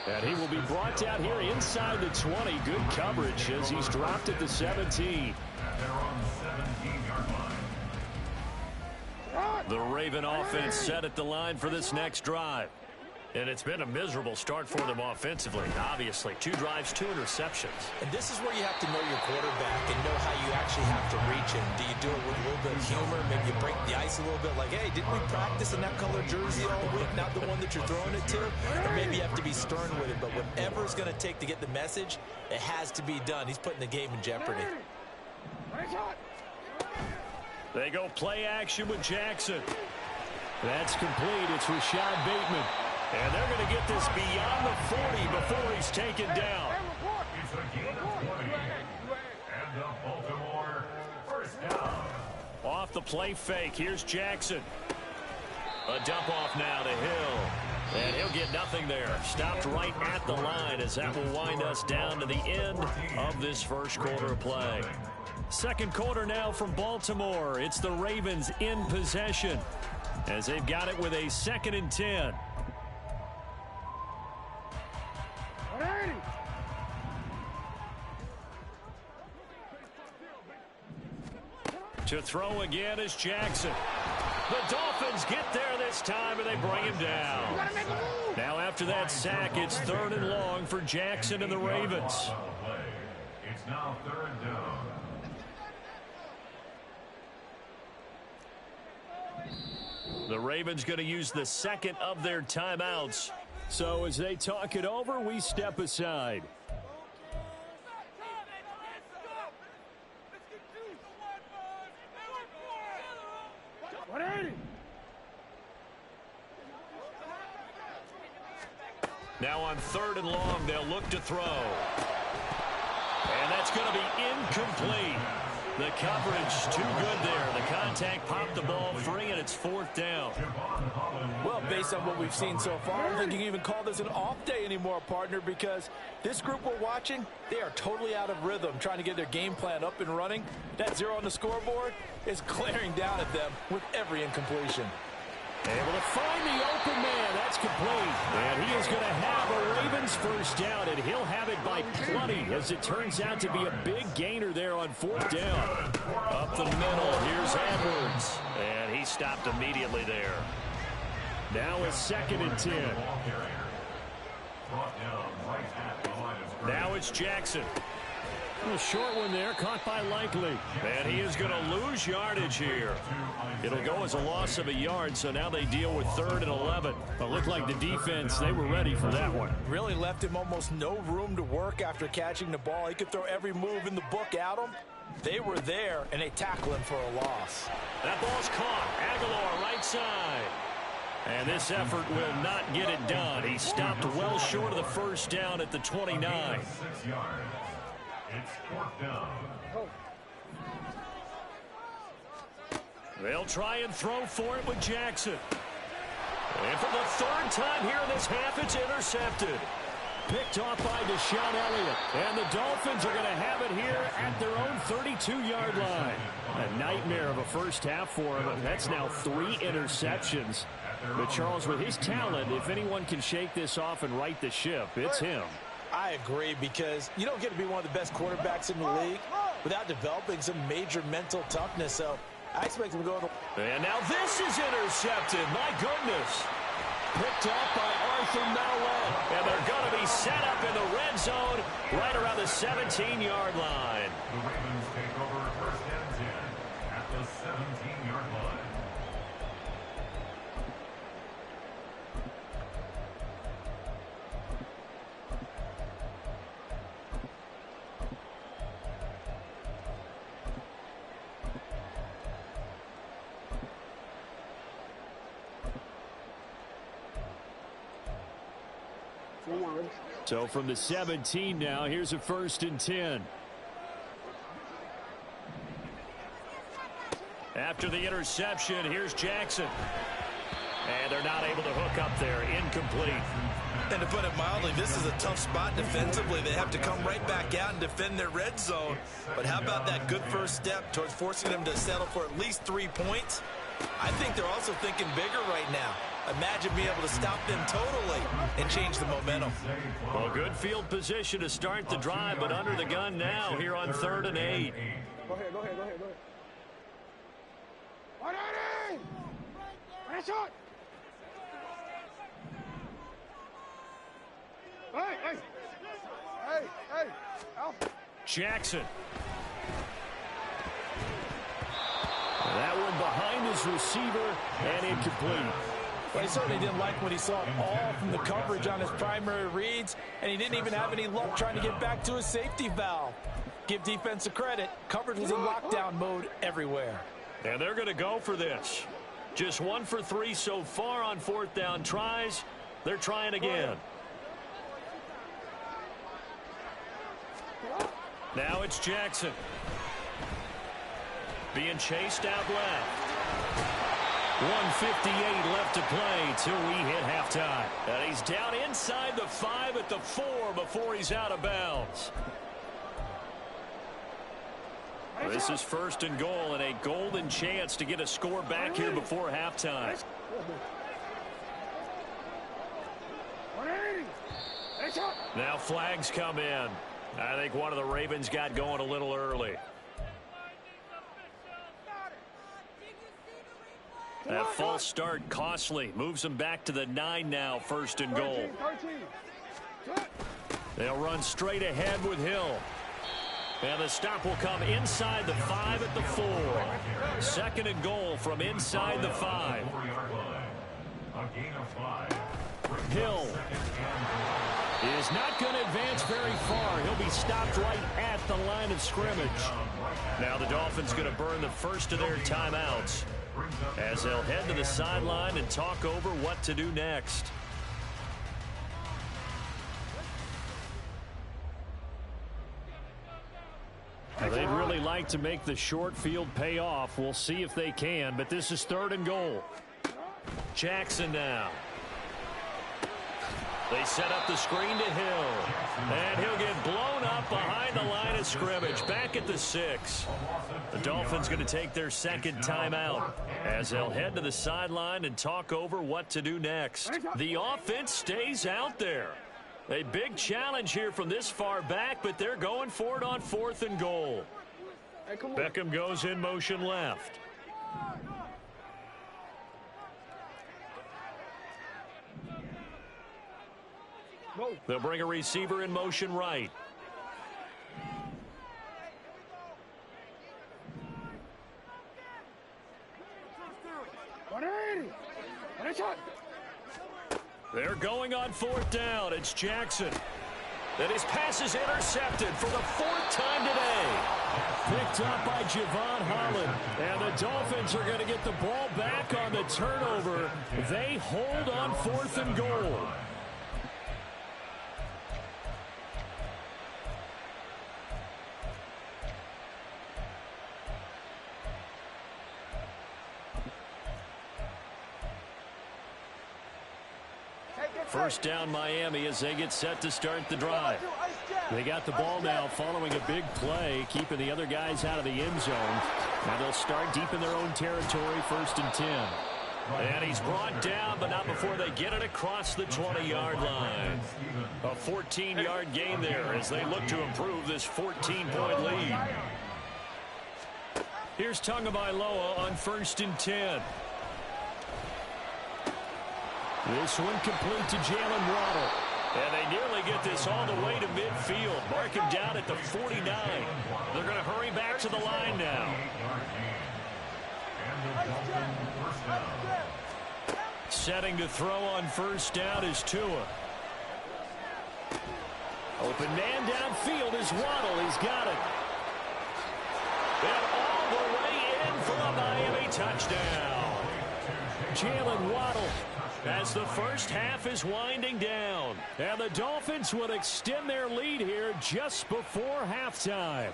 And he will be brought down here inside the 20. Good coverage as he's dropped at the 17. They're on the 17-yard line. The Raven offense set at the line for this next drive. And it's been a miserable start for them offensively. Obviously, 2 drives, 2 interceptions. And this is where you have to know your quarterback and know how you actually have to reach him. Do you do it with a little bit of humor? Maybe you break the ice a little bit like, hey, didn't we practice in that color jersey all week? Not the one that you're throwing it to? Or maybe you have to be stern with it. But whatever it's going to take to get the message, it has to be done. He's putting the game in jeopardy. They go play action with Jackson. That's complete. It's Rashad Bateman. And they're going to get this beyond the 40 before he's taken down. It's a gain of 20. And the Baltimore first down. Off the play fake. Here's Jackson. A dump off now to Hill. And he'll get nothing there. Stopped right at the line as that will wind us down to the end of this first quarter of play. Second quarter now from Baltimore. It's the Ravens in possession as they've got it with a 2nd and 10. To throw again is Jackson. The Dolphins get there this time, and they bring him down. Now after that sack, it's 3rd and long for Jackson and the Ravens. It's now 3rd down. The Ravens going to use the 2nd of their timeouts. So as they talk it over, we step aside. Now on 3rd and long, they'll look to throw. And that's going to be incomplete. The coverage too good there. The contact popped the ball free, and it's 4th down. Well, based on what we've seen so far, I don't think you can even call this an off day anymore, partner, because this group we're watching, they are totally out of rhythm, trying to get their game plan up and running. That 0 on the scoreboard is glaring down at them with every incompletion. Able to find the open man. That's complete. And he is going to have a Ravens first down, and he'll have it by plenty, as it turns out to be a big gainer there on 4th down. Up the middle, here's Edwards. And he stopped immediately there. Now a 2nd and 10. Now it's Jackson. A short one there, caught by Likely. And he is going to lose yardage here. It'll go as a loss of a yard, so now they deal with 3rd and 11. But looked like the defense, they were ready for that one. Really left him almost no room to work after catching the ball. He could throw every move in the book at him. They were there, and they tackle him for a loss. That ball's caught. Aguilar right side. And this effort will not get it done. He stopped well short of the first down at the 29. 6 yards. It's 4th down. They'll try and throw for it with Jackson. And for the 3rd time here in this half, it's intercepted. Picked off by Deshaun Elliott. And the Dolphins are going to have it here at their own 32-yard line. A nightmare of a first half for him. That's now 3 interceptions. But Charles, with his talent, if anyone can shake this off and right the ship, it's him. I agree, because you don't get to be one of the best quarterbacks in the league without developing some major mental toughness. So I expect him to go. And now this is intercepted. My goodness. Picked up by Arthur Mallett. And they're going to be set up in the red zone right around the 17-yard line. The Ravens take over 1st and 17-yard line. So from the 17 now, here's a 1st and 10. After the interception, here's Jackson. And they're not able to hook up there. Incomplete. And to put it mildly, this is a tough spot defensively. They have to come right back out and defend their red zone. But how about that good first step towards forcing them to settle for at least 3 points? I think they're also thinking bigger right now. Imagine being able to stop them totally and change the momentum. Well, good field position to start the drive, but under the gun now here on 3rd and 8. Go ahead. 180! Press on! Hey! Alpha. Jackson. That one behind his receiver and incomplete. Well, he certainly didn't like what he saw at all from the coverage on his primary reads, and he didn't even have any luck trying to get back to his safety valve. Give defense a credit. Coverage was in lockdown mode everywhere. And they're going to go for this. Just 1 for 3 so far on 4th down tries. They're trying again. Now it's Jackson. Being chased out left. 1:58 left to play till we hit halftime. And he's down inside the 5 at the 4 before he's out of bounds. This is 1st and goal and a golden chance to get a score back here before halftime. 180! Now flags come in. I think one of the Ravens got going a little early. That false start costly. Moves them back to the 9 now, 1st and goal. 13. They'll run straight ahead with Hill. And the stop will come inside the 5 at the 4. 2nd and goal from inside the 5. Hill is not going to advance very far. He'll be stopped right at the line of scrimmage. Now the Dolphins going to burn the first of their timeouts as they'll head to the sideline and talk over what to do next. Now they'd really like to make the short field pay off. We'll see if they can, but this is 3rd and goal. Jackson now. They set up the screen to Hill. And he'll get blown up behind the line of scrimmage. Back at the 6. The Dolphins going to take their 2nd timeout as they'll head to the sideline and talk over what to do next. The offense stays out there. A big challenge here from this far back, but they're going for it on 4th and goal. Beckham goes in motion left. They'll bring a receiver in motion right. They're going on 4th down. It's Jackson. And his pass is intercepted for the 4th time today. Picked up by Javon Holland. And the Dolphins are going to get the ball back on the turnover. They hold on 4th and goal. First down Miami as they get set to start the drive. They got the ball now following a big play, keeping the other guys out of the end zone. Now they'll start deep in their own territory, 1st and 10. And he's brought down, but not before they get it across the 20-yard line. A 14-yard gain there as they look to improve this 14-point lead. Here's Tagovailoa on 1st and 10. This one complete to Jalen Waddle. And they nearly get this all the way to midfield. Mark him down at the 49. They're going to hurry back to the line now. Setting to throw on first down is Tua. Open man downfield is Waddle. He's got it. And all the way in for a Miami touchdown. Jalen Waddle as the first half is winding down. And the Dolphins would extend their lead here just before halftime.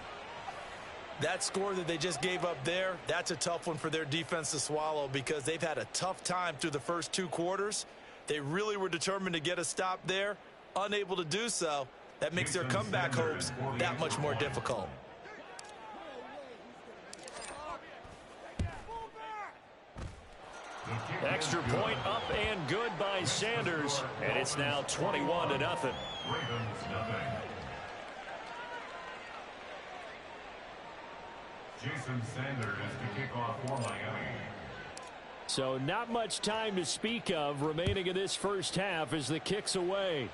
That score that they just gave up there, that's a tough one for their defense to swallow because they've had a tough time through the first 2 quarters. They really were determined to get a stop there, unable to do so. That makes their comeback hopes that much more difficult. Extra point up and good by Sanders, and it's now 21-0. Ravens nothing. Jason Sanders to kick off for Miami. So not much time to speak of remaining in this first half as the kick's away.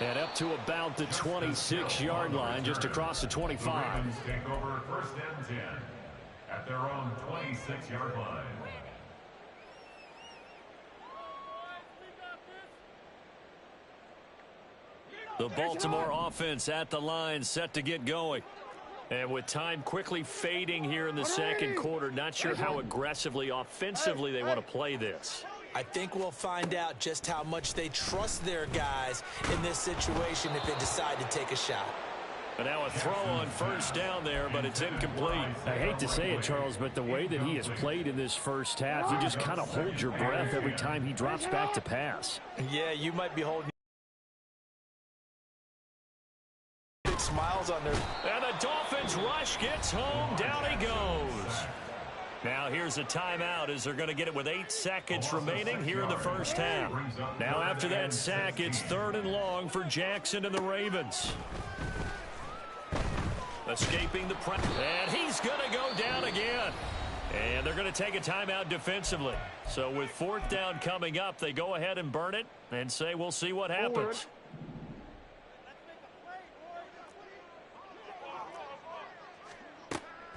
And up to about the 26-yard line, just across the 25. The Ravens take over 1st and 10 at their own 26-yard line. The Baltimore offense at the line, set to get going. And with time quickly fading here in the second quarter, not sure how aggressively, offensively they want to play this. I think we'll find out just how much they trust their guys in this situation if they decide to take a shot. And now a throw on first down there, but it's incomplete. I hate to say it, Charles, but the way that he has played in this first half, you just kind of hold your breath every time he drops back to pass. Yeah, you might be holding big smiles on their... And the Dolphins rush gets home. Down he goes. Now here's a timeout as they're going to get it with 8 seconds remaining here in the first half. Now after that sack, it's 3rd and long for Jackson and the Ravens. Escaping the press. And he's going to go down again. And they're going to take a timeout defensively. So with 4th down coming up, they go ahead and burn it and say we'll see what happens.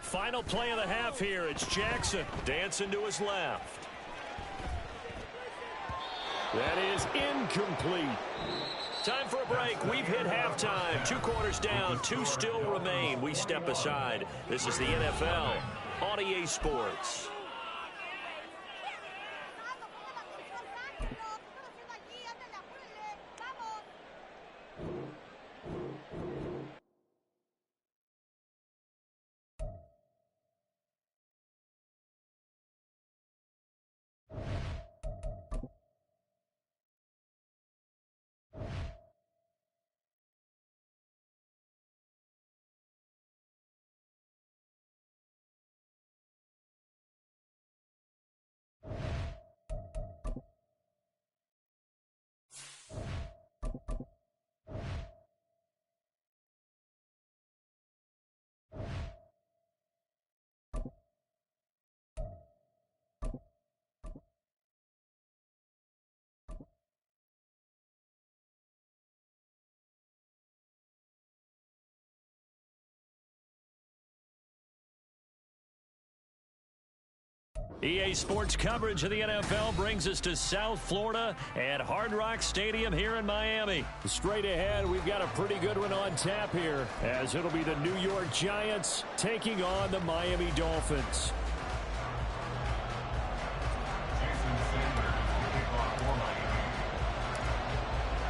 Final play of the half here. It's Jackson dancing to his left. That is incomplete. Time for a break. We've hit halftime. 2 quarters down. 2 still remain. We step aside. This is the NFL on EA Sports. EA Sports coverage of the NFL brings us to South Florida at Hard Rock Stadium here in Miami. Straight ahead, we've got a pretty good one on tap here, as it'll be the New York Giants taking on the Miami Dolphins.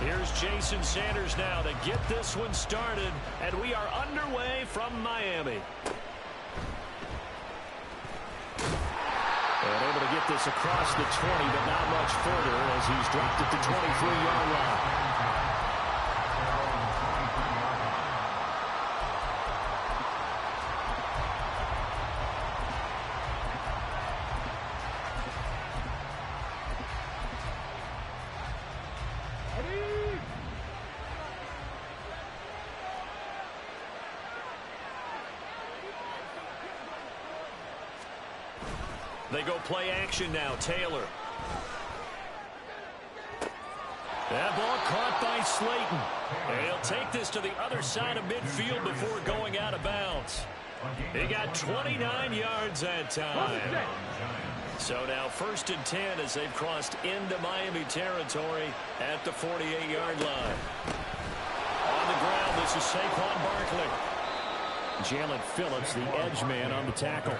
Here's Jason Sanders now to get this one started, and we are underway from Miami. And able to get this across the 20, but not much further as he's dropped it to 23-yard line. They go play action now. Taylor. That ball caught by Slayton. And he'll take this to the other side of midfield before going out of bounds. He got 29 yards that time. So now 1st and 10 as they've crossed into Miami territory at the 48-yard line. On the ground, this is Saquon Barkley. Jalen Phillips, the edge man on the tackle.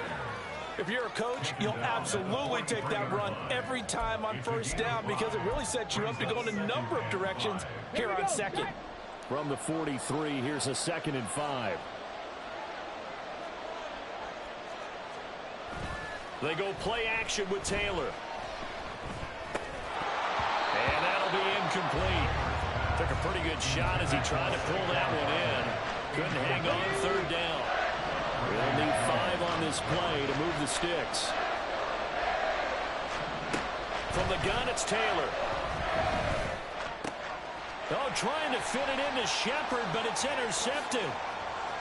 If you're a coach, you'll absolutely take that run every time on 1st down because it really sets you up to go in a number of directions here on 2nd. From the 43, here's a 2nd and 5. They go play action with Taylor. And that'll be incomplete. Took a pretty good shot as he tried to pull that one in. Couldn't hang on 3rd down. They'll need 5 on this play to move the sticks. From the gun, it's Taylor. Oh, trying to fit it into Shepard, but it's intercepted.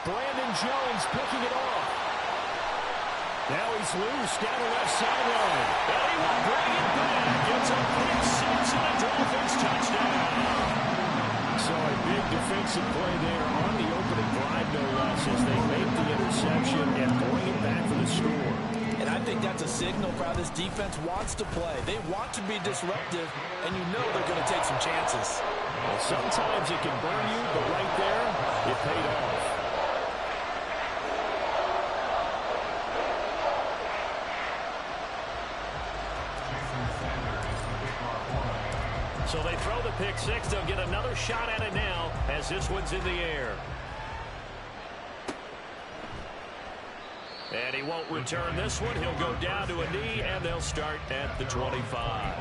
Brandon Jones picking it off. Now he's loose down the left sideline. And he will bring it back. It's a pick 6 and a Dolphins touchdown. So a big defensive play there on the opening drive, no less, as they make the interception and bring it back for the score. And I think that's a signal for how this defense wants to play. They want to be disruptive, and you know they're going to take some chances. Well, sometimes it can burn you, but right there, it paid off. So they throw the pick 6. They'll get another shot at it now as this one's in the air. And he won't return this one. He'll go down to a knee, and they'll start at the 25.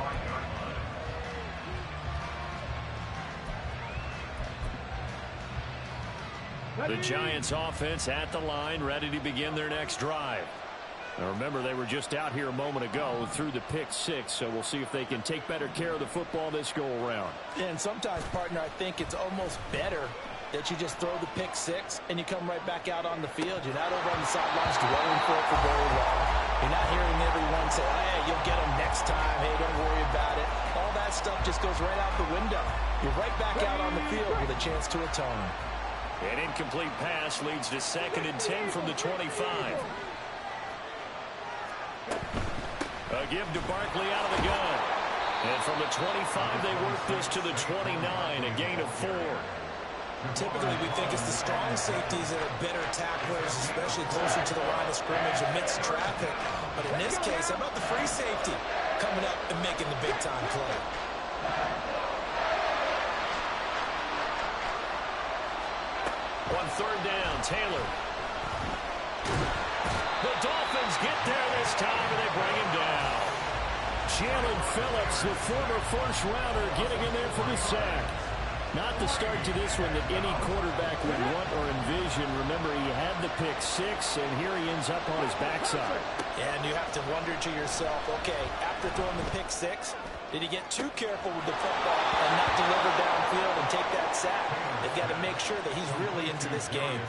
The Giants offense at the line, ready to begin their next drive. Now remember, they were just out here a moment ago through the pick 6, so we'll see if they can take better care of the football this go-around. And sometimes, partner, I think it's almost better that you just throw the pick 6 and you come right back out on the field. You're not over on the sidelines dwelling for it for very long. You're not hearing everyone say, oh, hey, you'll get them next time. Hey, don't worry about it. All that stuff just goes right out the window. You're right back out on the field with a chance to atone. An incomplete pass leads to 2nd and 10 from the 25. A give to Barkley out of the gun. And from the 25, they work this to the 29, a gain of 4. Typically, we think it's the strong safeties that are better tacklers, especially closer to the line of scrimmage amidst traffic. But in this case, how about the free safety coming up and making the big-time play? On 3rd down, Taylor. The Dolphins get there this time, and they bring him down. Jalen Phillips, the former first-rounder, getting in there for the sack. Not the start to this one that any quarterback would want or envision. Remember, he had the pick 6, and here he ends up on his backside. And you have to wonder to yourself, okay, after throwing the pick 6, did he get too careful with the football and not deliver downfield and take that sack? They've got to make sure that he's really into this game.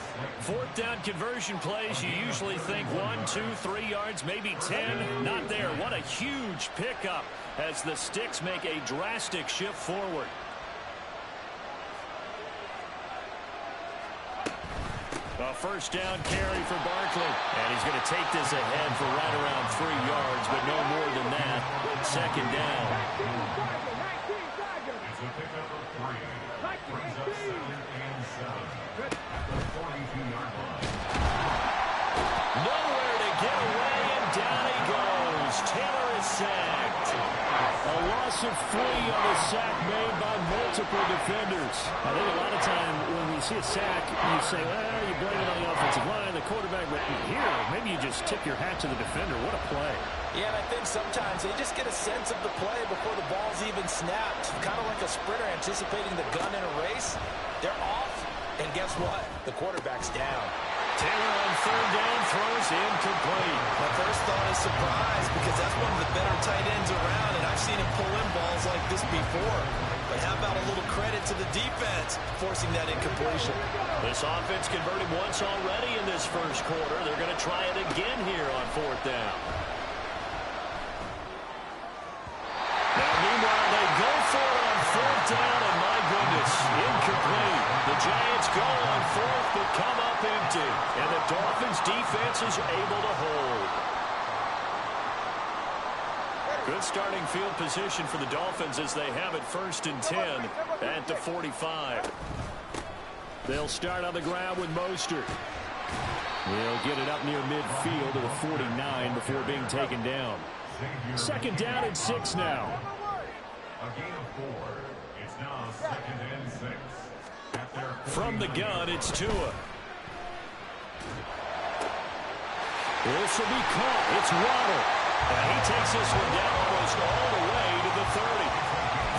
4th down conversion plays, you usually think 1, 2, 3 yards, maybe 10. Not there. What a huge pickup as the Sticks make a drastic shift forward. A 1st down carry for Barkley. And he's going to take this ahead for right around 3 yards, but no more than that. 2nd down. It's a pickup of 3. Brings up 2nd and 7. The 42-yard line. Nowhere to get away, and down he goes. Taylor is sacked. A loss of 3 on a sack made by multiple defenders. I think a lot of time when we see a sack, you say, well, you blame it on the offensive line, the quarterback, but here, maybe you just tip your hat to the defender. What a play. Yeah, and I think sometimes they just get a sense of the play before the ball's even snapped. Kind of like a sprinter anticipating the gun in a race. They're off, and guess what? The quarterback's down. Taylor on 3rd down throws incomplete. My first thought is surprise because that's one of the better tight ends around, and I've seen him pull in balls like this before. But how about a little credit to the defense forcing that incompletion? This offense converted once already in this first quarter. They're going to try it again here on 4th down. Now, meanwhile, they go for it on 4th down, and my goodness, incomplete. The Giants go on fourth, but come up empty. And the Dolphins' defense is able to hold. Good starting field position for the Dolphins as they have it 1st and 10 at the 45. They'll start on the ground with Mostert. He'll get it up near midfield to the 49 before being taken down. 2nd down and 6 now. A gain of 4. It's now 2nd and 6. From the gun, it's Tua. This will be caught. It's Waddle. And he takes this one down almost all the way to the 30.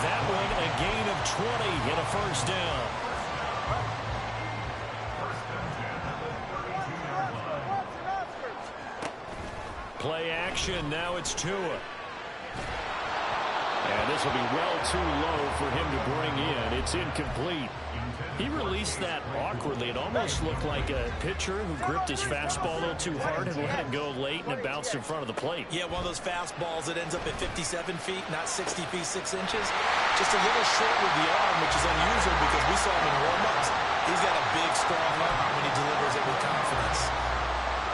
That one a gain of 20 and a 1st down. Play action. Now it's Tua. And this will be well too low for him to bring in. It's incomplete. He released that awkwardly. It almost looked like a pitcher who gripped his fastball a little too hard and let it go late, and it bounced in front of the plate. Yeah, one of those fastballs that ends up at 57 feet, not 60 feet, 6 inches. Just a little short with the arm, which is unusual because we saw him in warm-ups. He's got a big, strong arm when he delivers it with confidence.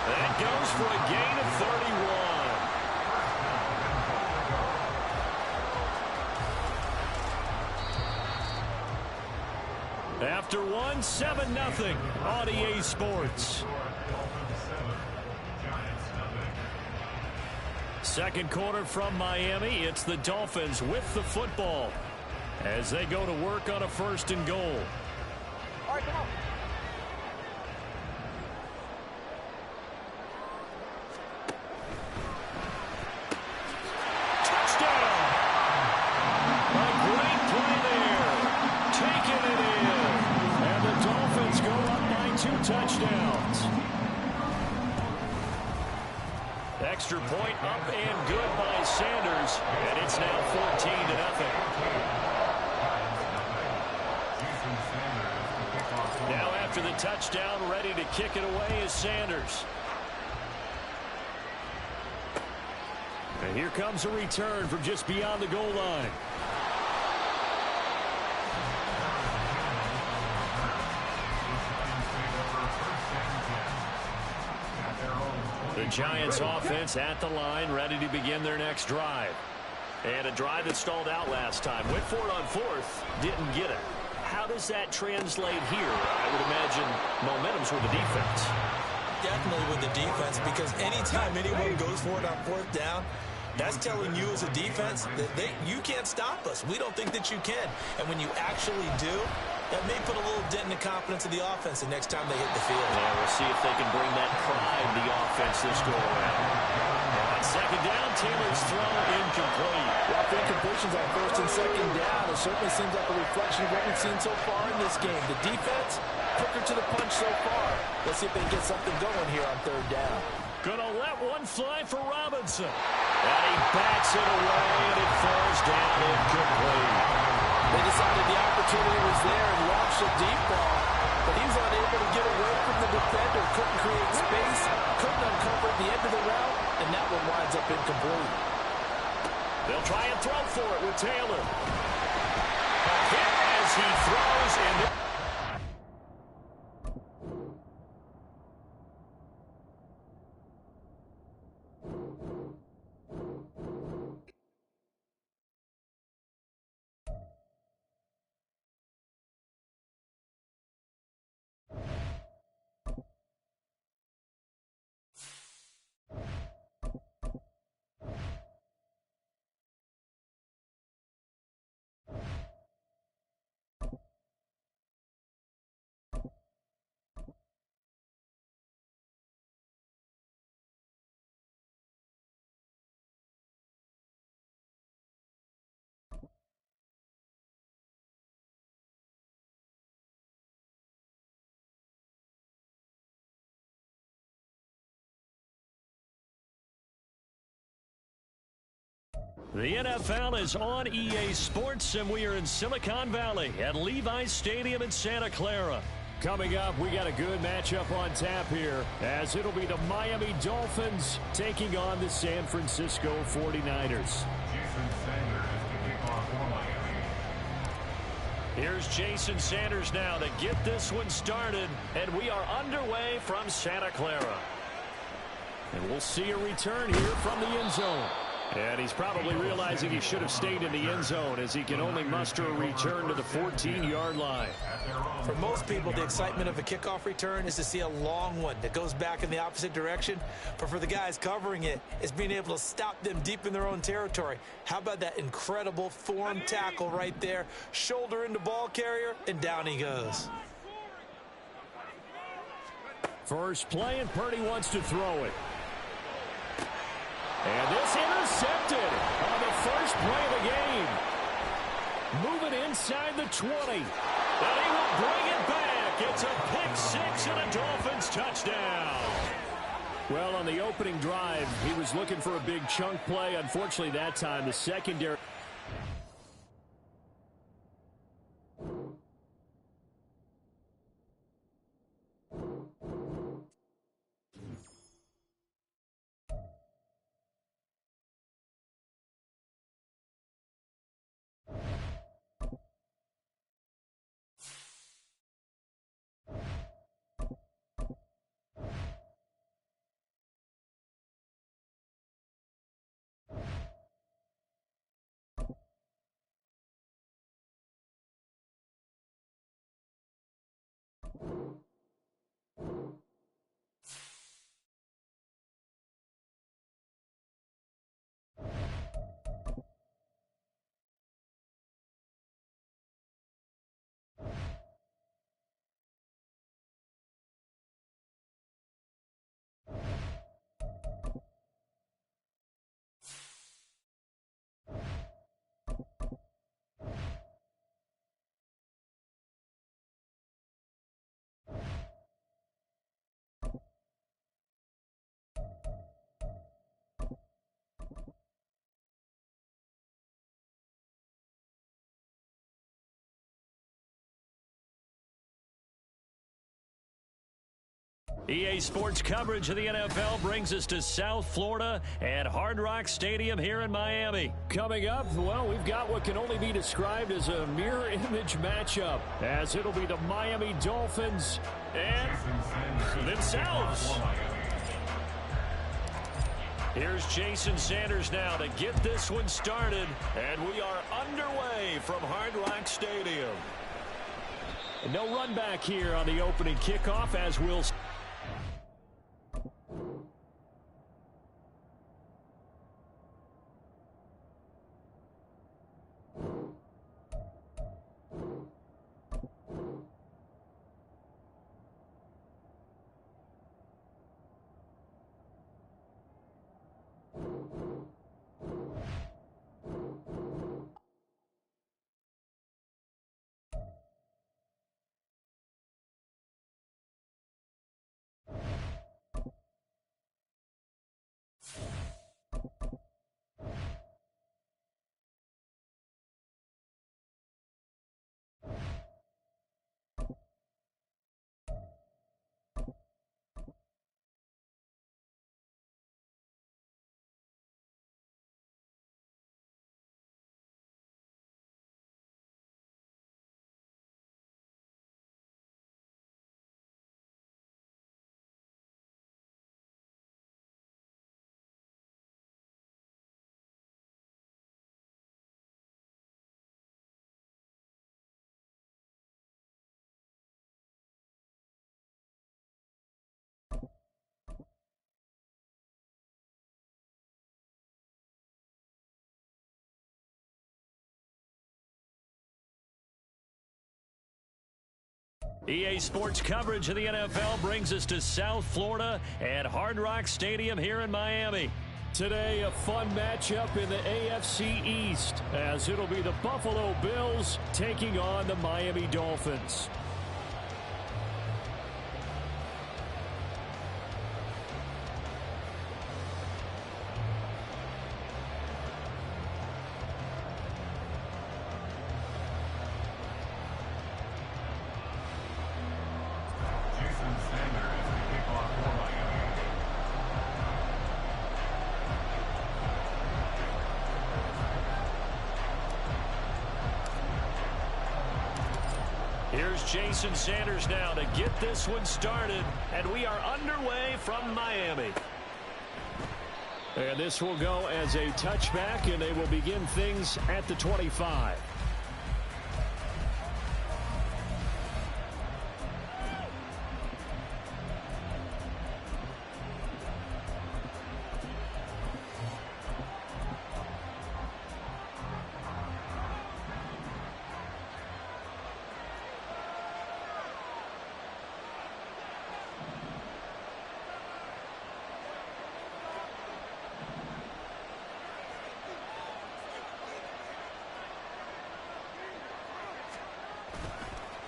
That goes for a gain of 31. After 1, 7-0 on EA Sports. 2nd quarter from Miami. It's the Dolphins with the football as they go to work on a 1st and goal. All right, come on. Touchdown! A great play there. Taking it in. And the Dolphins go up by 2 touchdowns. Extra point up and good by Sanders. And it's now 14-0. Now after the touchdown, ready to kick it away is Sanders. And here comes a return from just beyond the goal line. The Giants offense at the line, ready to begin their next drive. And a drive that stalled out last time. Went for it on 4th, didn't get it. How does that translate here? I would imagine momentum's with the defense. Definitely with the defense, because anytime anyone goes for it on 4th down, that's telling you as a defense that you can't stop us. We don't think that you can. And when you actually do, that may put a little dent in the confidence of the offense the next time they hit the field. Yeah, we'll see if they can bring that pride to the offense this go-around. On 2nd down, Taylor's throw incomplete. Well, I think completions on 1st and 2nd down, it certainly seems like a reflection of what we've seen so far in this game. The defense, quicker to the punch so far. Let's see if they can get something going here on 3rd down. Gonna let one fly for Robinson. And he bats it away, and it falls down incomplete. They decided the opportunity was there and launched a deep ball, but he was unable to get away from the defender, couldn't create space, couldn't uncover the end of the route, and that one winds up incomplete. They'll try and throw for it with Taylor. A hit as he throws, and the NFL is on EA Sports, and we are in Silicon Valley at Levi's Stadium in Santa Clara. Coming up, we got a good matchup on tap here, as it'll be the Miami Dolphins taking on the San Francisco 49ers. Here's Jason Sanders now to get this one started, and we are underway from Santa Clara. And we'll see a return here from the end zone. And he's probably realizing he should have stayed in the end zone as he can only muster a return to the 14-yard line. For most people, the excitement of a kickoff return is to see a long one that goes back in the opposite direction. But for the guys covering it, it's being able to stop them deep in their own territory. How about that incredible form tackle right there? Shoulder into ball carrier, and down he goes. First play, and Purdy wants to throw it. And this intercepted on the first play of the game. Moving inside the 20. And he will bring it back. It's a pick six and a Dolphins touchdown. Well, on the opening drive, he was looking for a big chunk play. Unfortunately, that time, the secondary... EA Sports coverage of the NFL brings us to South Florida at Hard Rock Stadium here in Miami. Coming up, well, we've got what can only be described as a mirror image matchup, as it'll be the Miami Dolphins and themselves. Here's Jason Sanders now to get this one started, and we are underway from Hard Rock Stadium. And no run back here on the opening kickoff, as we'll... EA Sports coverage of the NFL brings us to South Florida at Hard Rock Stadium here in Miami. Today, a fun matchup in the AFC East, as it'll be the Buffalo Bills taking on the Miami Dolphins. here's Jason Sanders now to get this one started. And we are underway from Miami. And this will go as a touchback, and they will begin things at the 25.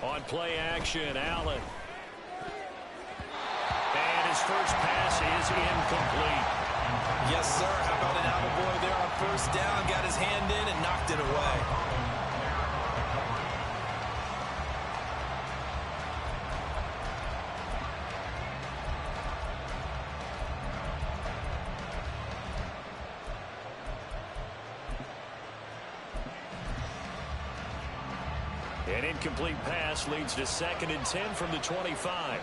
On play action, Allen. And his first pass is incomplete. Yes, sir. How about an attaboy there on first down? Got his hand in and knocked it away. An incomplete pass leads to 2nd and 10 from the 25.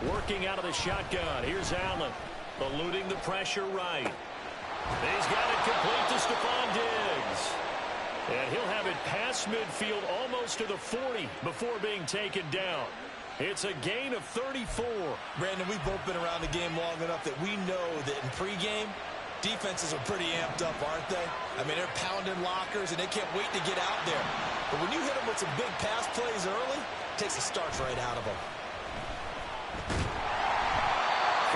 Working out of the shotgun. Here's Allen. Eluding the pressure right. He's got it complete to Stephon Diggs. And he'll have it past midfield almost to the 40 before being taken down. It's a gain of 34. Brandon, we've both been around the game long enough that we know that in pregame, defenses are pretty amped up, aren't they? I mean, they're pounding lockers, and they can't wait to get out there. But when you hit them with some big pass plays early, it takes the starch right out of them.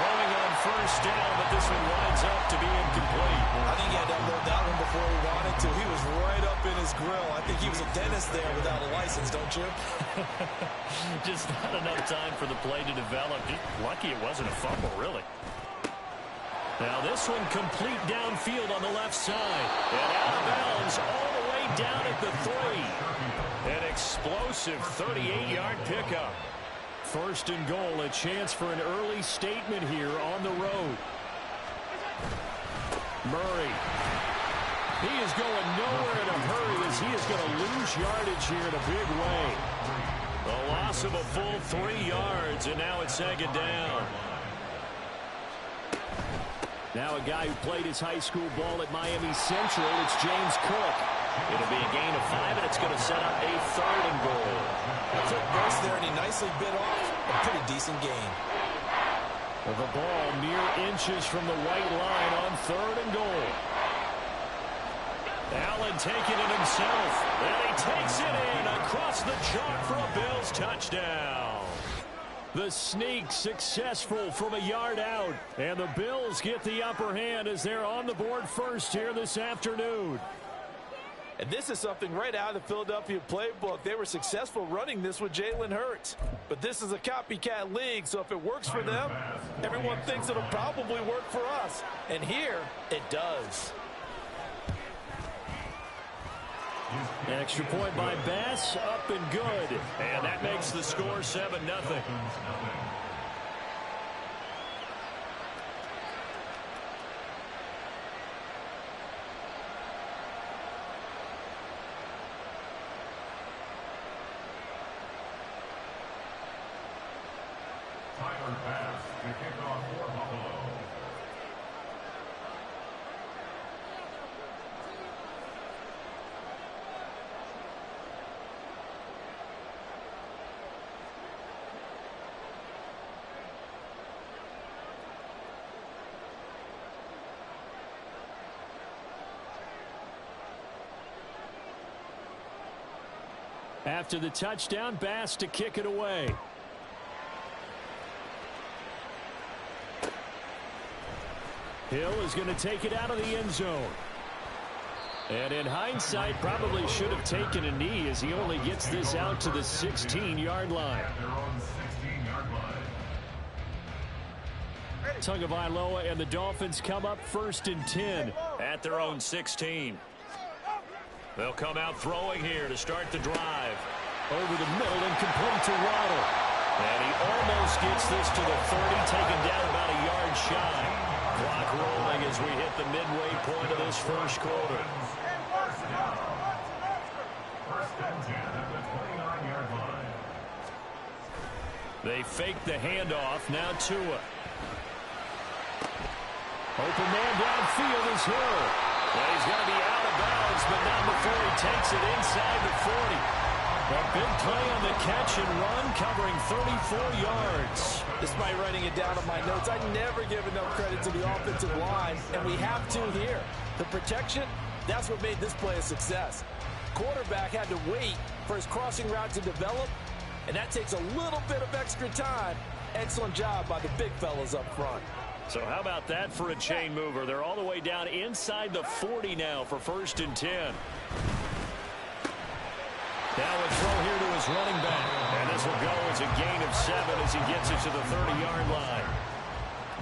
Throwing on first down, but this one winds up to be incomplete. I think he had to unload that one before he wanted to. He was right up in his grill. I think he was a dentist there without a license, don't you? Just not enough time for the play to develop. Just lucky it wasn't a fumble, really. Now this one complete downfield on the left side. And out of bounds all the way down at the 3. An explosive 38-yard pickup. First and goal, a chance for an early statement here on the road. Murray. He is going nowhere in a hurry as he is going to lose yardage here in a big way. A loss of a full 3 yards, and now it's 2nd down. Now a guy who played his high school ball at Miami Central, it's James Cook. It'll be a gain of 5, and it's going to set up a 3rd and goal. Quick burst there, and he nicely bit off a pretty decent gain. The ball mere inches from the white line on 3rd and goal. Allen taking it himself, and he takes it in across the chalk for a Bills touchdown. The sneak successful from a yard out, and the Bills get the upper hand as they're on the board first here this afternoon. And this is something right out of the Philadelphia playbook. They were successful running this with Jalen Hurts. But this is a copycat league, so if it works for them, everyone thinks it'll probably work for us. And here, it does. An extra point by Bass, up and good. And that makes the score 7-0. Tyler Bass to kick off for Buffalo. After the touchdown, Bass to kick it away. Hill is going to take it out of the end zone. And in hindsight, probably should have taken a knee as he only gets this out to the 16-yard line. Tagovailoa and the Dolphins come up 1st and 10 at their own 16. They'll come out throwing here to start the drive. Over the middle and complete to Waddle. And he almost gets this to the 30, taken down about a yard shy. Clock rolling as we hit the midway point of this first quarter. First and 10 at the 29-yard line. They fake the handoff. Now Tua. Open man downfield is Hill. Well, he's going to be out of bounds, but not before he takes it inside the 40. A big play on the catch and run, covering 34 yards. Despite writing it down on my notes, I never give enough credit to the offensive line, and we have to here. The protection, that's what made this play a success. Quarterback had to wait for his crossing route to develop, and that takes a little bit of extra time. Excellent job by the big fellas up front. So how about that for a chain mover? They're all the way down inside the 40 now for first and 10. Now a throw here to his running back. And this will go as a gain of 7 as he gets it to the 30-yard line.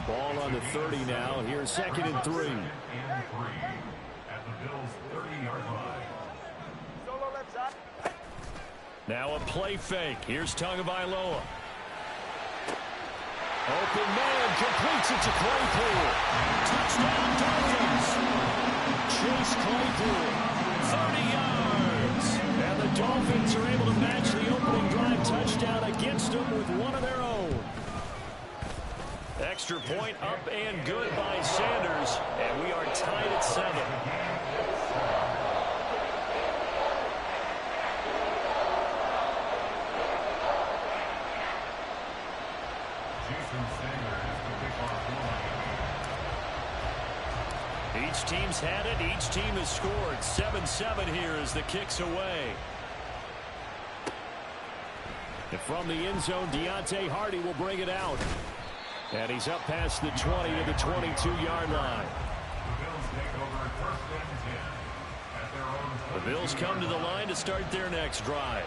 Ball on the 30 now. Here's second and 3. Second and 3 at the Bills' 30-yard line. Solo left side. Now a play fake. Here's Tagovailoa. Open man completes it to Claypool. Touchdown Dolphins. Chase Claypool. 30 yards. And the Dolphins are able to match the opening drive touchdown against them with one of their own. Extra point up and good by Sanders. And we are tied at 7. Each team's had it. Each team has scored. 7-7 here as the kick's away. And from the end zone, Deontay Hardy will bring it out. And he's up past the 20 to the 22-yard line. The Bills come to the line to start their next drive.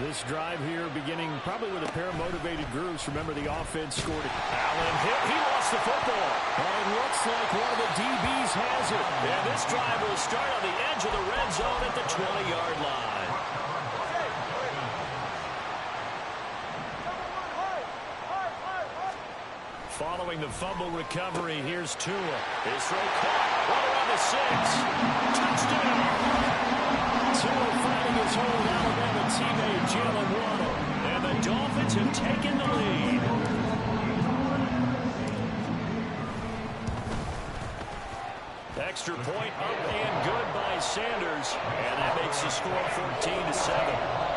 This drive here beginning probably with a pair of motivated groups. Remember, the offense scored it. Allen hit. He lost the football. But it looks like one of the DBs has it. And this drive will start on the edge of the red zone at the 20-yard line. Following the fumble recovery, here's Tua. His throw caught. Runner on the 6. Touchdown. Tua finding his old Alabama teammate Jalen Waddle. And the Dolphins have taken the lead. Extra point up and good by Sanders. And that makes the score 14-7.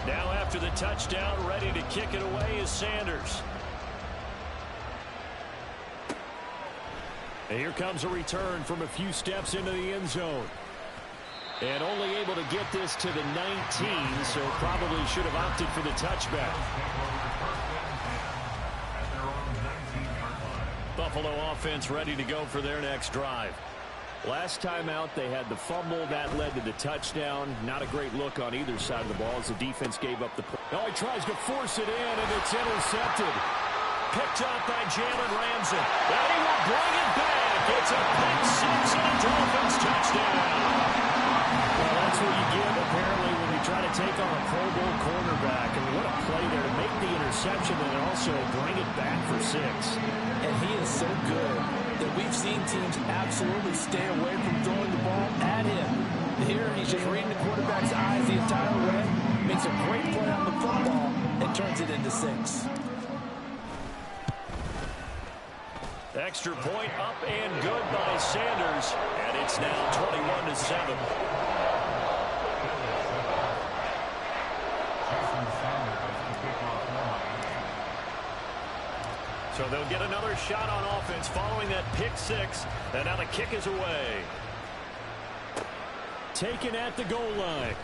Now after the touchdown, ready to kick it away is Sanders. And here comes a return from a few steps into the end zone. And only able to get this to the 19, so probably should have opted for the touchback. Buffalo offense ready to go for their next drive. Last time out, they had the fumble. That led to the touchdown. Not a great look on either side of the ball as the defense gave up the play. Oh, he tries to force it in, and it's intercepted. Picked up by Jalen Ramsey. And he will bring it back. It's a pick six and a Dolphins touchdown. Well, that's what you get, apparently, when you try to take on a Pro Bowl cornerback. I mean, what a play there to make the interception and also bring it back for 6. And he is so good that we've seen teams absolutely stay away from throwing the ball at him. Here, he's just reading the quarterback's eyes the entire way, makes a great play on the football, and turns it into 6. Extra point up and good by Sanders, and it's now 21-7. So they'll get another shot on offense following that pick 6, and now the kick is away. Taken at the goal line.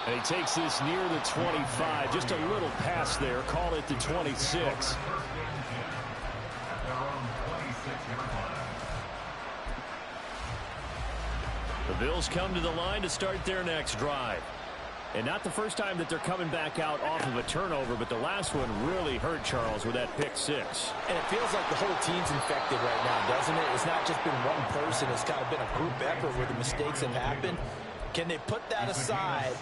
And he takes this near the 25. Just a little pass there. Call it the 26. The Bills come to the line to start their next drive. And not the first time that they're coming back out off of a turnover, but the last one really hurt Charles with that pick six. And it feels like the whole team's infected right now, doesn't it? It's not just been one person. It's kind of been a group effort where the mistakes have happened. Can they put that aside,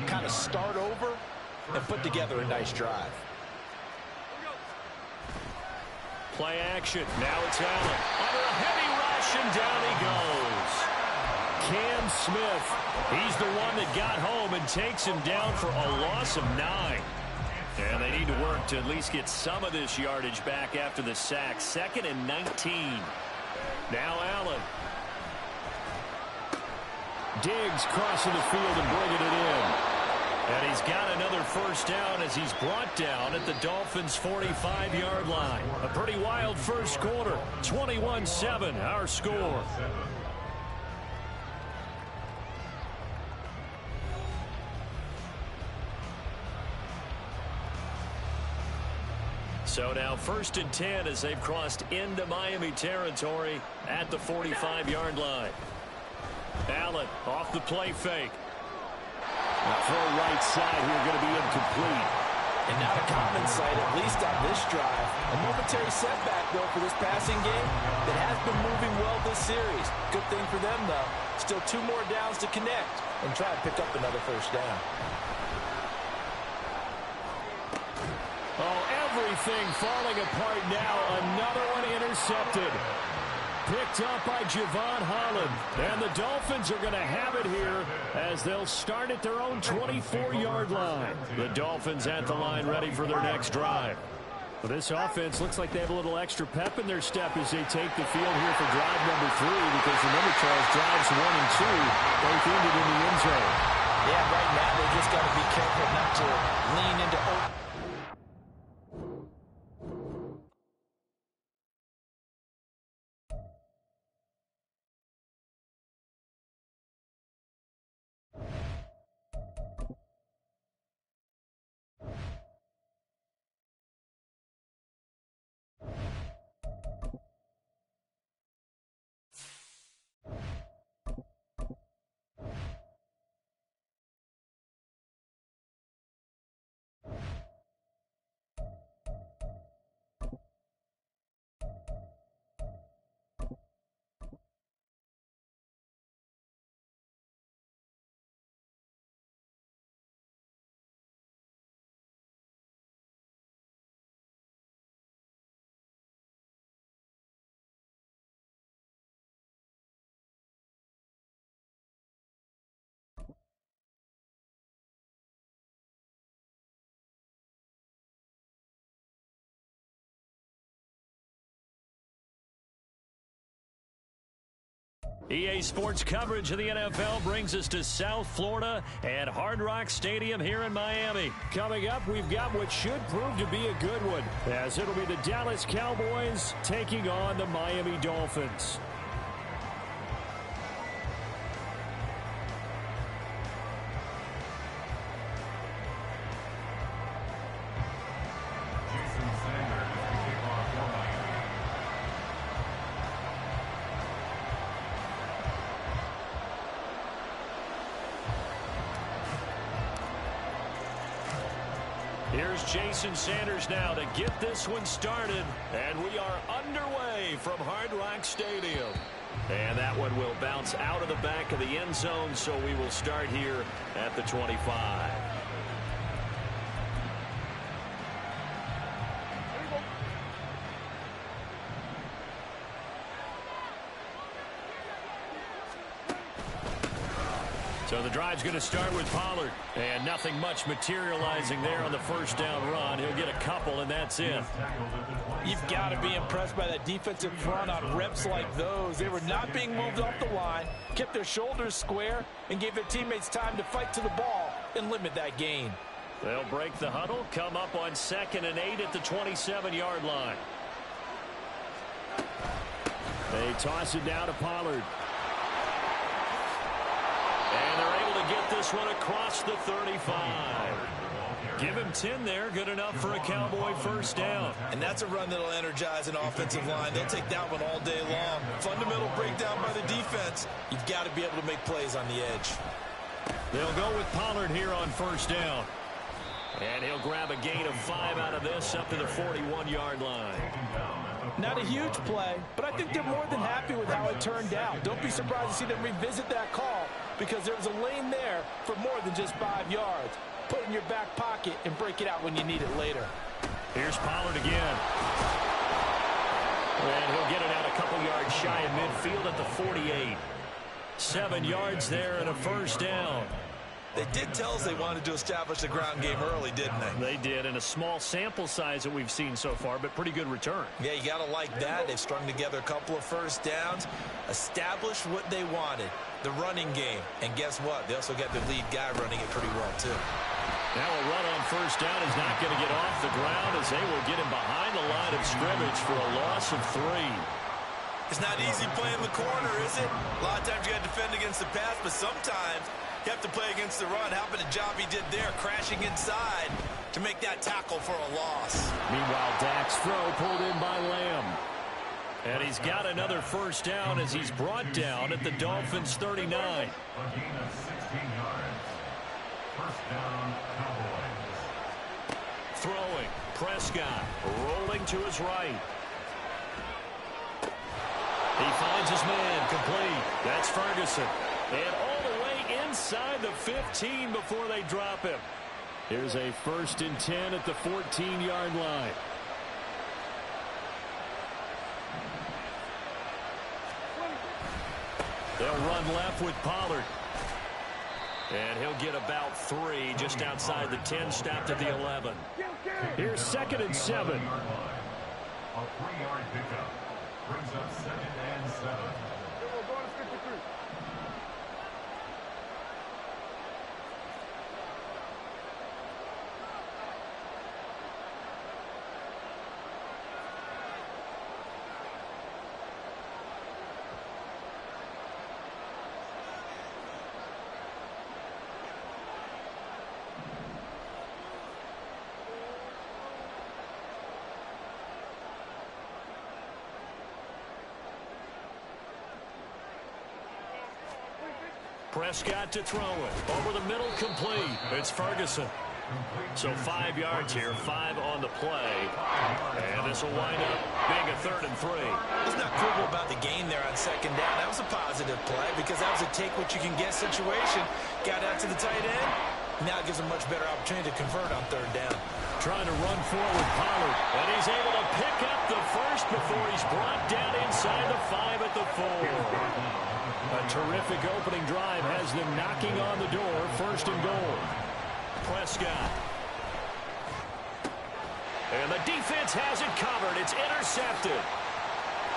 kind of start over, and put together a nice drive? Play action. Now it's Allen. Under a heavy rush, and down he goes. Cam Smith, he's the one that got home and takes him down for a loss of 9. And they need to work to at least get some of this yardage back after the sack. 2nd and 19. Now Allen. Diggs crossing the field and bringing it in. And he's got another first down as he's brought down at the Dolphins' 45-yard line. A pretty wild first quarter. 21-7, our score. So now 1st and 10 as they've crossed into Miami territory at the 45-yard line. Allen off the play fake. Throw right side here going to be incomplete. And not a common sight, at least on this drive. A momentary setback, though, for this passing game that has been moving well this series. Good thing for them, though. Still 2 more downs to connect and try to pick up another first down. Oh, everything falling apart now. Another one intercepted. Picked up by Javon Holland. And the Dolphins are going to have it here as they'll start at their own 24-yard line. The Dolphins at the line ready for their next drive. Well, this offense looks like they have a little extra pep in their step as they take the field here for drive number 3 because remember, Charles, drives 1 and 2 both ended in the end zone. Yeah, right now they just got to be careful not to lean into EA Sports coverage of the NFL brings us to South Florida and Hard Rock Stadium here in Miami. Coming up, we've got what should prove to be a good one, as it'll be the Dallas Cowboys taking on the Miami Dolphins. Here's Jason Sanders now to get this one started. And we are underway from Hard Rock Stadium. And that one will bounce out of the back of the end zone, so we will start here at the 25. So the drive's going to start with Pollard. And nothing much materializing there on the first down run. He'll get a couple, and that's it. You've got to be impressed by that defensive front on reps like those. They were not being moved off the line, kept their shoulders square, and gave their teammates time to fight to the ball and limit that gain. They'll break the huddle, come up on 2nd and 8 at the 27-yard line. They toss it down to Pollard. And they're able to get this one across the 35. Give him 10 there. Good enough for a Cowboy first down. And that's a run that'll energize an offensive line. They'll take that one all day long. Fundamental breakdown by the defense. You've got to be able to make plays on the edge. They'll go with Pollard here on first down. And he'll grab a gain of 5 out of this up to the 41-yard line. Not a huge play, but I think they're more than happy with how it turned out. Don't be surprised to see them revisit that call because there's a lane there for more than just 5 yards. Put it in your back pocket and break it out when you need it later. Here's Pollard again. And he'll get it out a couple yards shy of midfield at the 48. 7 yards there and a first down. They did tell us they wanted to establish the ground game early, didn't they? They did, and a small sample size that we've seen so far, but pretty good return. Yeah, you got to like that. They've strung together a couple of first downs, established what they wanted, the running game. And guess what? They also got the lead guy running it pretty well, too. Now a run on first down is not going to get off the ground as they will get him behind the line of scrimmage for a loss of 3. It's not easy playing the corner, is it? A lot of times you got to defend against the pass, but sometimes you have to play against the run. How about the job he did there, crashing inside to make that tackle for a loss. Meanwhile, Dak's throw pulled in by Lamb. And he's got another first down as he's brought down at the Dolphins' 39. A gain of 16 yards. First down, Cowboys. Throwing, Prescott rolling to his right. He finds his man, complete. That's Ferguson. And all the way inside the 15 before they drop him. Here's a 1st and 10 at the 14-yard line. They'll run left with Pollard. And he'll get about 3 just outside the 10, stopped at the 11. Here's 2nd and 7. A 3-yard pickup brings up 2nd and 7. Prescott to throw it. Over the middle, complete. It's Ferguson. So 5 yards here, 5 on the play. And this will wind up being a 3rd and 3. It's not cool about the gain there on 2nd down. That was a positive play because that was a take-what-you-can-get situation. Got out to the tight end. Now it gives them much better opportunity to convert on 3rd down. Trying to run forward, Pollard. And he's able to pick up the first before he's brought down inside the 5 at the 4. A terrific opening drive has them knocking on the door. 1st and goal. Prescott. And the defense has it covered. It's intercepted.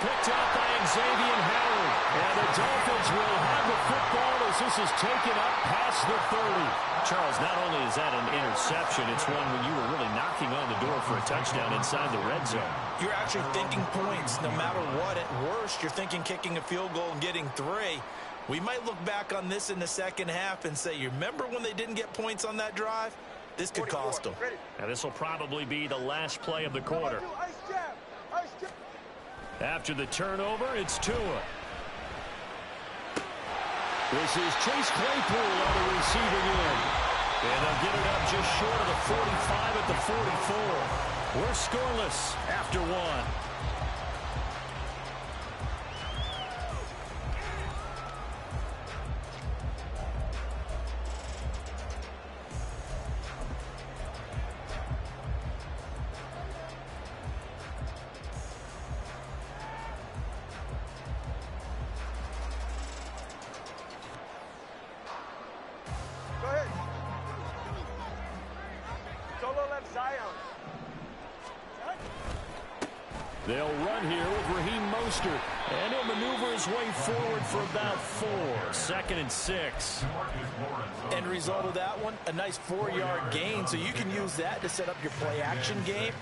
Picked up by Xavier Howard. And the Dolphins will have the football as this is taken up past the 30. Charles, not only is that an interception, it's one when you were really knocking on the door for a touchdown inside the red zone. You're actually thinking points no matter what. At worst, you're thinking kicking a field goal and getting 3. We might look back on this in the 2nd half and say, you remember when they didn't get points on that drive? This could cost them. Now this will probably be the last play of the quarter. After the turnover, it's Tua. This is Chase Claypool on the receiving end. And they'll get it up just short of the 45 at the 44. We're scoreless after 1. They'll run here with Raheem Mostert, and he'll maneuver his way forward for about 4. 2nd and 6. End result of that one, a nice 4-yard gain, so you can use that to set up your play-action game,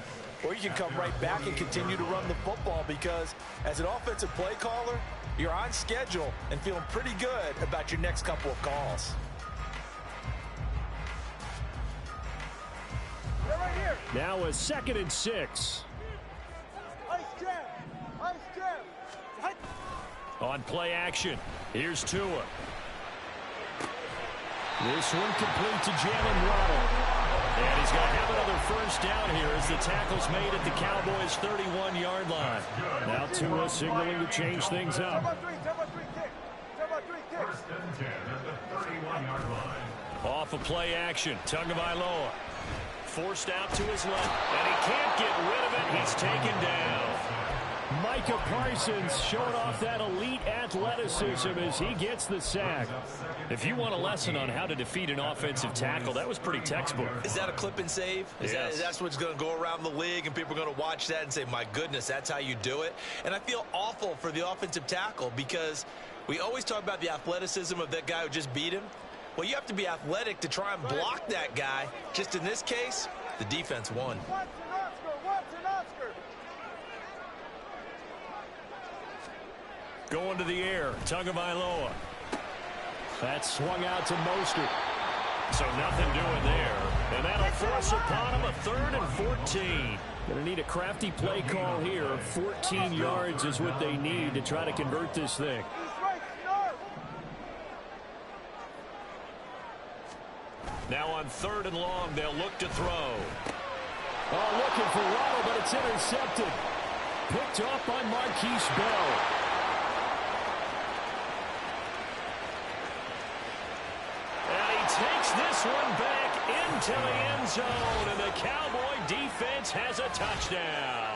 or you can come right back and continue to run the football because as an offensive play caller, you're on schedule and feeling pretty good about your next couple of calls. Now a 2nd and 6. On play action, here's Tua. This one complete to Jalen Waddle. And he's going to have another first down here as the tackle's made at the Cowboys' 31-yard line. Now Tua signaling to change things up. First and 10 at the 31-yard line. Off a play action, Tagovailoa. Forced out to his left, and he can't get rid of it. He's taken down. Micah Parsons showing off that elite athleticism as he gets the sack. If you want a lesson on how to defeat an offensive tackle, that was pretty textbook. Is that a clip and save? Yes. That's what's going to go around the league, and people are going to watch that and say, my goodness, that's how you do it? And I feel awful for the offensive tackle because we always talk about the athleticism of that guy who just beat him. Well, you have to be athletic to try and block that guy. Just in this case, the defense won. Going to the air, Tagovailoa. That swung out to Mostert. So nothing doing there. And that'll force upon him a 3rd and 14. Going to need a crafty play call here. 14 yards is what they need to try to convert this thing. Now on 3rd and long, they'll look to throw. Oh, looking for Waddle, but it's intercepted. Picked off by Marquise Bell. And he takes this one back into the end zone, and the Cowboy defense has a touchdown.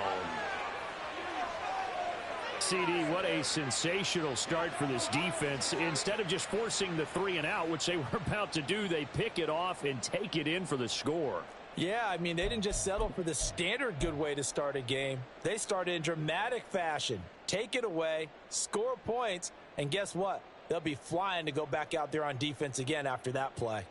CD, what a sensational start for this defense. Instead of just forcing the 3 and out, which they were about to do, they pick it off and take it in for the score. Yeah, I mean, they didn't just settle for the standard good way to start a game. They started in dramatic fashion. Take it away, score points, and guess what? They'll be flying to go back out there on defense again after that play.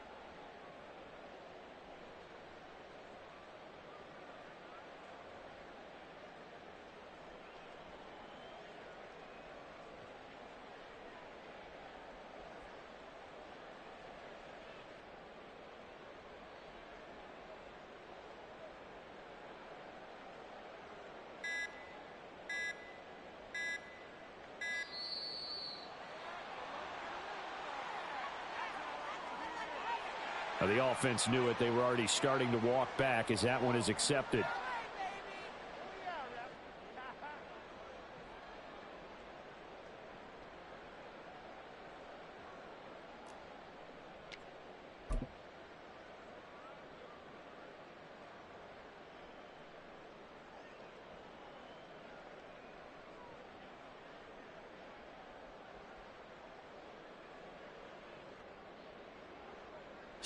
The offense knew it. They were already starting to walk back as that one is accepted.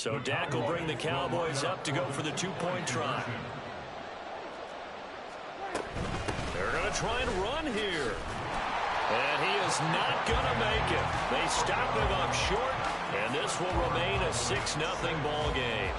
So Dak will bring the Cowboys up to go for the 2-point try. They're going to try and run here. And he is not going to make it. They stop him up short, and this will remain a 6-0 ball game.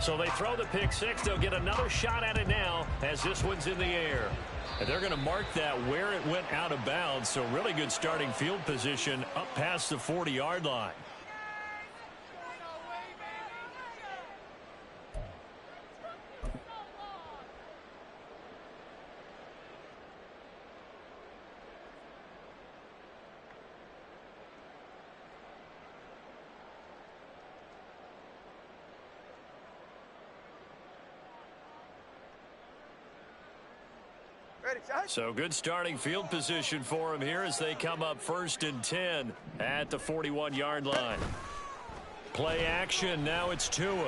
So they throw the pick six. They'll get another shot at it now as this one's in the air. And they're going to mark that where it went out of bounds. So really good starting field position up past the 40-yard line. So good starting field position for him here as they come up 1st and 10 at the 41-yard line. Play action. Now it's Tua. And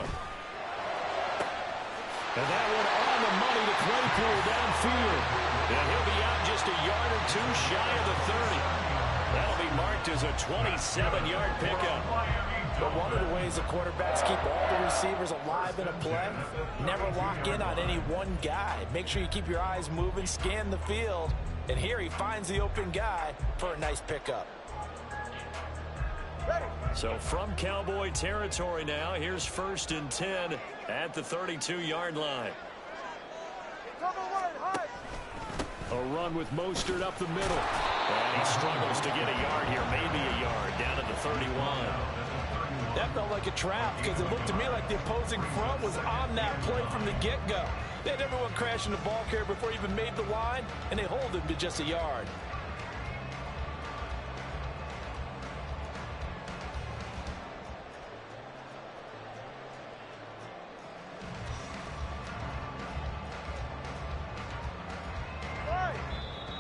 that one on the money to Claypool downfield. And he'll be out just a yard or two shy of the 30. That'll be marked as a 27-yard pickup. But one of the ways the quarterbacks keep all the receivers alive in a play, never lock in on any one guy. Make sure you keep your eyes moving, scan the field. And here he finds the open guy for a nice pickup. So from Cowboy territory now, here's 1st and 10 at the 32-yard line. A run with Mostert up the middle. And he struggles to get a yard here, maybe a yard, down at the 31. That felt like a trap because it looked to me like the opposing front was on that play from the get-go. They had everyone crashing the ball carrier before he even made the line, and they hold him to just a yard.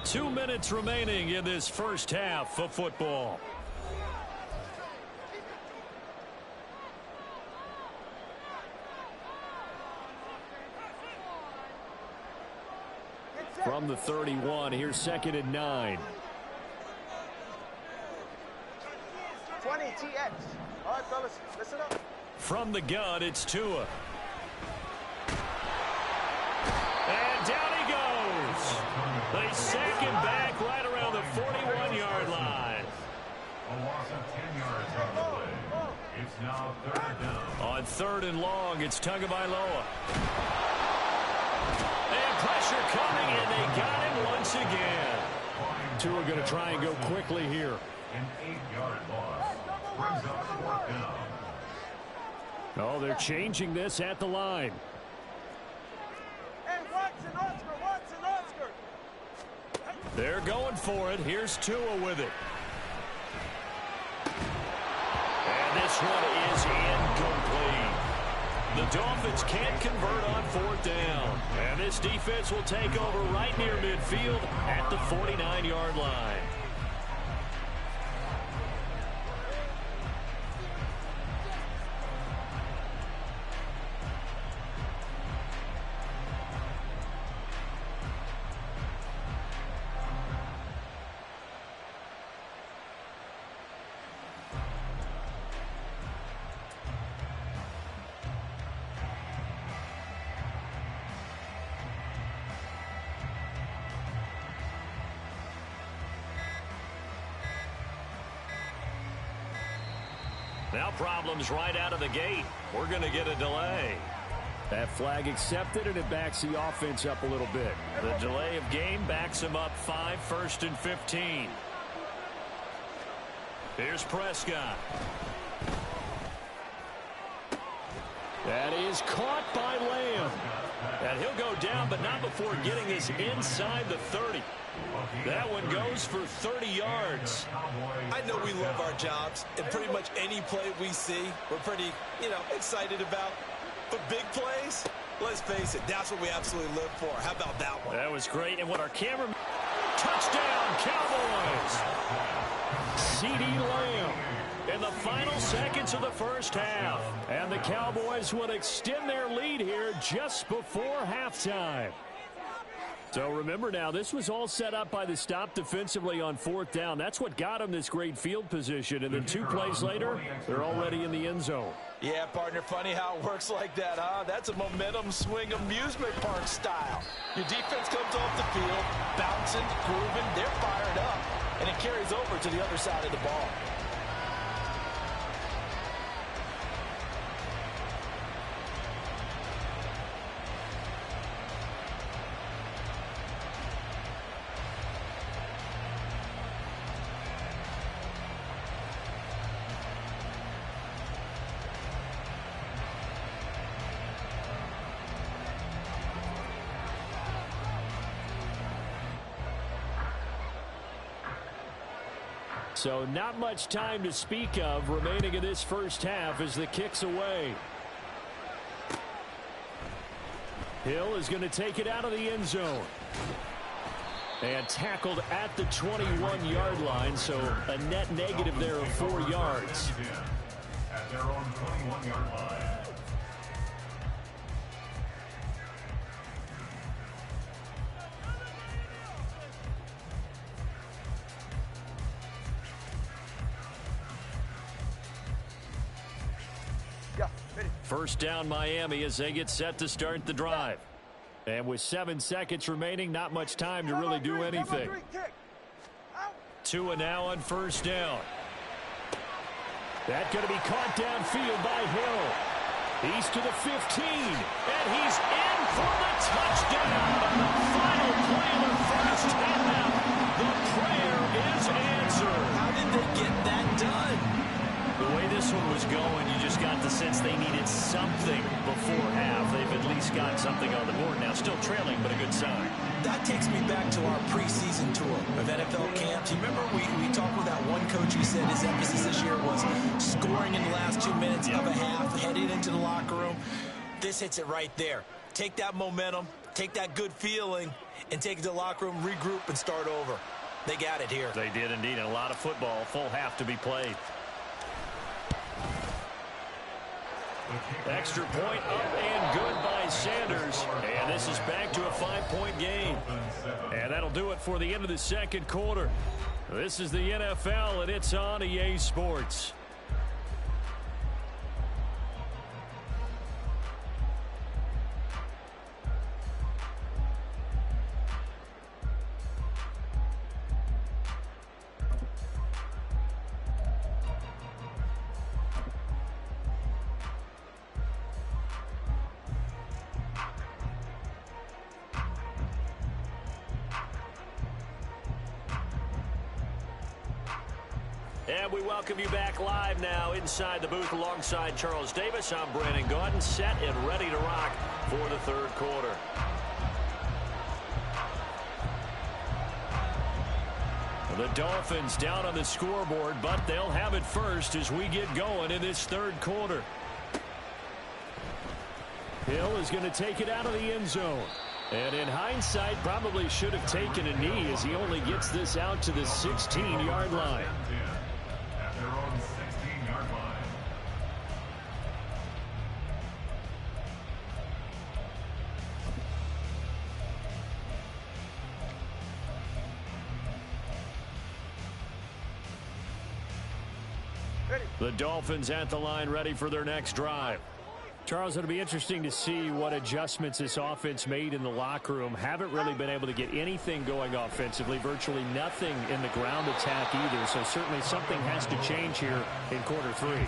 Two minutes remaining in this first half of football. From the 31, here's 2nd and 9. 20 TX. All right, fellas, listen up. From the gun, it's Tua. And down he goes. They sack him back right around the 41-yard line. A loss of 10 yards on the play. It's now 3rd down. On 3rd and long, it's Tagovailoa. And pressure coming, and they got him once again. Tua going to try and go quickly here. An 8-yard loss. Brings up 4th down. Oh, they're changing this at the line. Hey, Watson, Oscar. They're going for it. Here's Tua with it. And this one is incomplete. The Dolphins can't convert on 4th down. And this defense will take over right near midfield at the 49-yard line. Now problems right out of the gate. We're going to get a delay. That flag accepted, and it backs the offense up a little bit. The delay of game backs him up 5, 1st and 15. Here's Prescott. That is caught by Lamb. And he'll go down, but not before getting this inside the 30. That one goes for 30 yards. I know we love our jobs, and pretty much any play we see, we're pretty, excited about. But big plays, let's face it, that's what we absolutely live for. How about that one? That was great. And what our camera... Touchdown, Cowboys! CeeDee Lamb in the final seconds of the first half. And the Cowboys would extend their lead here just before halftime. So remember now, this was all set up by the stop defensively on 4th down. That's what got them this great field position. And then 2 plays later, they're already in the end zone. Yeah, partner, funny how it works like that, huh? That's a momentum swing amusement park style. Your defense comes off the field, bouncing, grooving, they're fired up, and it carries over to the other side of the ball. So not much time to speak of remaining in this first half as the kick's away. Hill is going to take it out of the end zone. And tackled at the 21-yard line, so a net negative there of 4 yards. At their own 21-yard line. First down Miami as they get set to start the drive. And with 7 seconds remaining, not much time to really do anything. Tua now on first down. That's going to be caught downfield by Hill. He's to the 15, and he's in for the touchdown. The final play of the first half. The prayer is answered. How did they get that done? The way this one was going, you just got the sense they needed something before half. They've at least got something on the board now. Still trailing, but a good sign. That takes me back to our preseason tour of NFL camps. You remember we talked with that one coach who said his emphasis this year was scoring in the last 2 minutes of a half, heading into the locker room. This hits it right there. Take that momentum, take that good feeling, and take it to the locker room, regroup, and start over. They got it here. They did indeed. And a lot of football, full half to be played. Extra point up and good by Sanders. And this is back to a 5-point game. And that'll do it for the end of the second quarter. This is the NFL, and it's on EA Sports. And we welcome you back live now inside the booth alongside Charles Davis. I'm Brandon Gaudin, set and ready to rock for the third quarter. The Dolphins down on the scoreboard, but they'll have it first as we get going in this third quarter. Hill is going to take it out of the end zone. And in hindsight, probably should have taken a knee as he only gets this out to the 16-yard line. At their own 16-yard line. The Dolphins at the line, ready for their next drive. Charles, it'll be interesting to see what adjustments this offense made in the locker room. Haven't really been able to get anything going offensively, virtually nothing in the ground attack either. So certainly something has to change here in quarter three.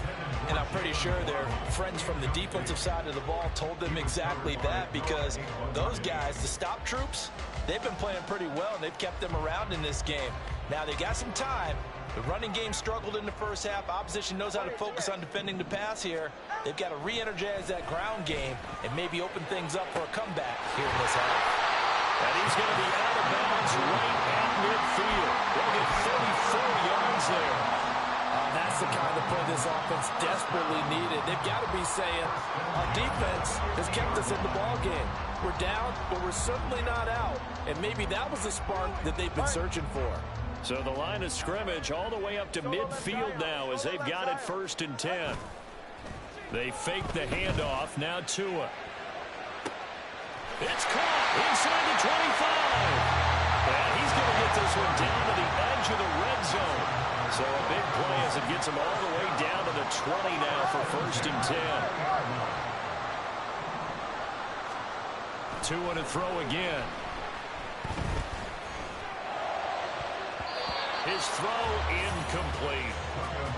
And I'm pretty sure their friends from the defensive side of the ball told them exactly that, because those guys, the stop troops, they've been playing pretty well, and they've kept them around in this game. Now they got some time. The running game struggled in the first half. Opposition knows how to focus on defending the pass here. They've got to re-energize that ground game and maybe open things up for a comeback here in this half. And he's going to be out of bounds right at midfield. They'll get 34 yards there. That's the kind of play this offense desperately needed. They've got to be saying, our defense has kept us in the ball game. We're down, but we're certainly not out. And maybe that was the spark that they've been searching for. So the line of scrimmage all the way up to midfield now as they've got it 1st and 10. They fake the handoff. Now Tua. It's caught inside the 25. And he's going to get this one down to the edge of the red zone. So a big play as it gets him all the way down to the 20 now for 1st and 10. Tua to throw again. His throw incomplete.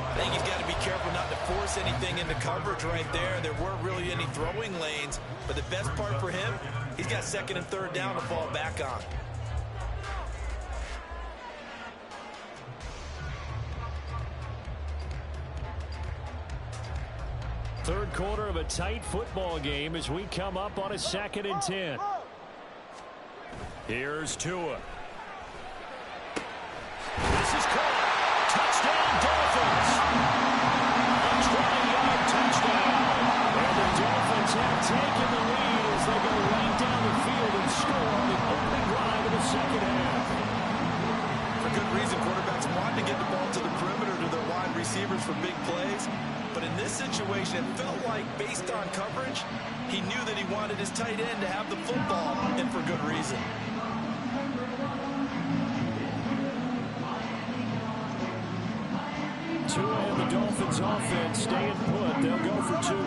I think he's got to be careful not to force anything into coverage right there. There weren't really any throwing lanes, but the best part for him, he's got 2nd and 3rd down to fall back on. Third quarter of a tight football game as we come up on a 2nd and 10. Here's Tua. This is caught. Touchdown, Dolphins. A 20-yard touchdown. And the Dolphins have taken the lead as they go right down the field and score on the opening drive of the second half. For good reason, quarterbacks want to get the ball to the perimeter to their wide receivers for big plays. But in this situation, it felt like, based on coverage, he knew that he wanted his tight end to have the football, and for good reason. Tua and the Dolphins offense staying put. They'll go for 2.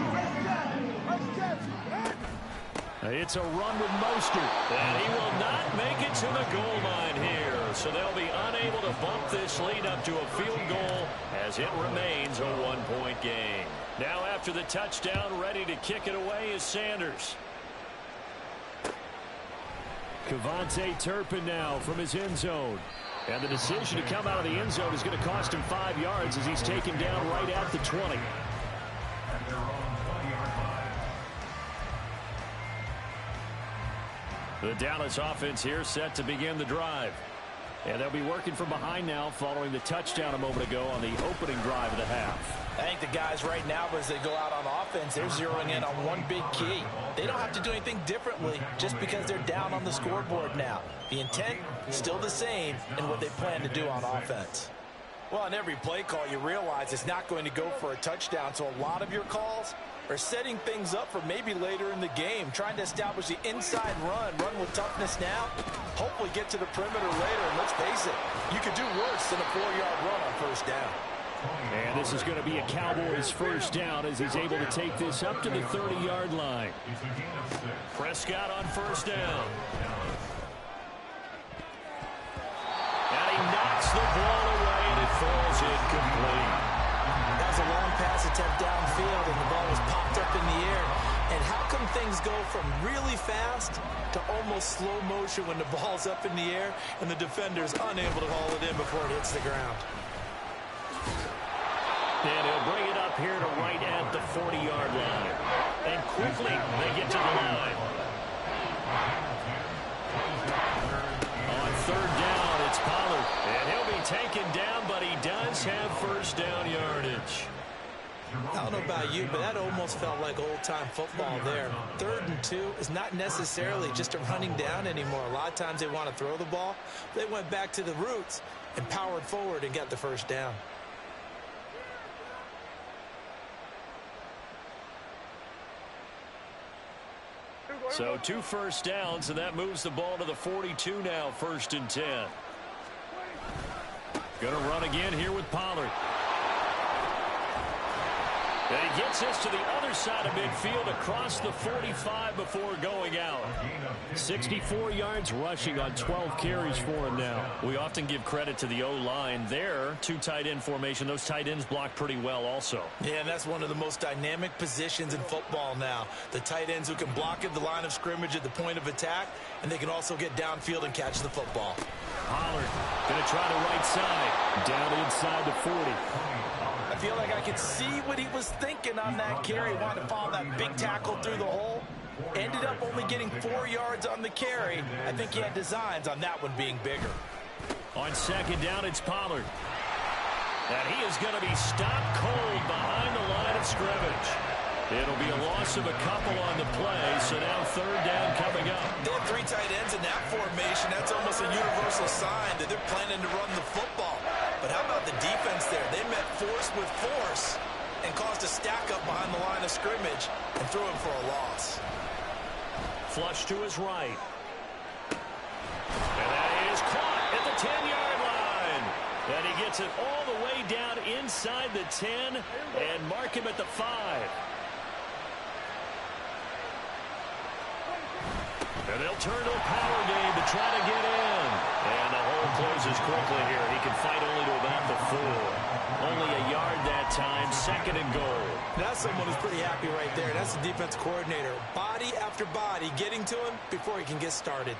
It's a run with Mostert. And he will not make it to the goal line here. So they'll be unable to bump this lead up to a field goal as it remains a one-point game. Now after the touchdown, ready to kick it away is Sanders. Kevontae Turpin now from his end zone. And the decision to come out of the end zone is going to cost him 5 yards as he's taken down right at the 20. The Dallas offense here set to begin the drive. And they'll be working from behind now following the touchdown a moment ago on the opening drive of the half. I think the guys right now, as they go out on offense, they're zeroing in on one big key. They don't have to do anything differently just because they're down on the scoreboard now. The intent is still the same in what they plan to do on offense. Well, on every play call, you realize it's not going to go for a touchdown, so a lot of your calls are setting things up for maybe later in the game, trying to establish the inside run with toughness now, hopefully get to the perimeter later, and let's face it, you could do worse than a 4-yard run on first down. And this is going to be a Cowboys first down as he's able to take this up to the 30-yard line. Prescott on first down. And he knocks the ball away, and it falls incomplete. That was a long pass attempt downfield, and the ball was popped up in the air. And how come things go from really fast to almost slow motion when the ball's up in the air and the defender's unable to haul it in before it hits the ground? And he'll bring it up here to right at the 40-yard line. And quickly, they get to the line. On third down, it's Pollard. And he'll be taken down, but he does have first down yardage. I don't know about you, but that almost felt like old-time football there. 3rd and 2 is not necessarily just a running down anymore. A lot of times they want to throw the ball. They went back to the roots and powered forward and got the first down. So 2 first downs, and that moves the ball to the 42 now, 1st and 10. Going to run again here with Pollard. And he gets us to the other side of midfield across the 45 before going out. 64 yards rushing on 12 carries for him now. We often give credit to the O-line there. 2 tight end formation. Those tight ends block pretty well also. Yeah, and that's one of the most dynamic positions in football now. The tight ends who can block at the line of scrimmage at the point of attack, and they can also get downfield and catch the football. Pollard going to try the right side. Down inside the 40. I feel like I could see what he was thinking on that carry. Wanted to follow that big tackle through the hole. Ended up only getting 4 yards on the carry. I think he had designs on that one being bigger. On second down, it's Pollard. And he is going to be stopped cold behind the line of scrimmage. It'll be a loss of a couple on the play, so now 3rd down coming up. They have 3 tight ends in that formation. That's almost a universal sign that they're planning to run the football. But how about the defense there? They met force with force and caused a stack up behind the line of scrimmage and threw him for a loss. Flush to his right. And that is caught at the 10-yard line. And he gets it all the way down inside the 10 and mark him at the 5. And they'll turn to a power game to try to get in. And the hole closes quickly here. He can fight only to about the 4. Only a yard that time, 2nd and goal. That's someone who's pretty happy right there. That's the defense coordinator. Body after body getting to him before he can get started.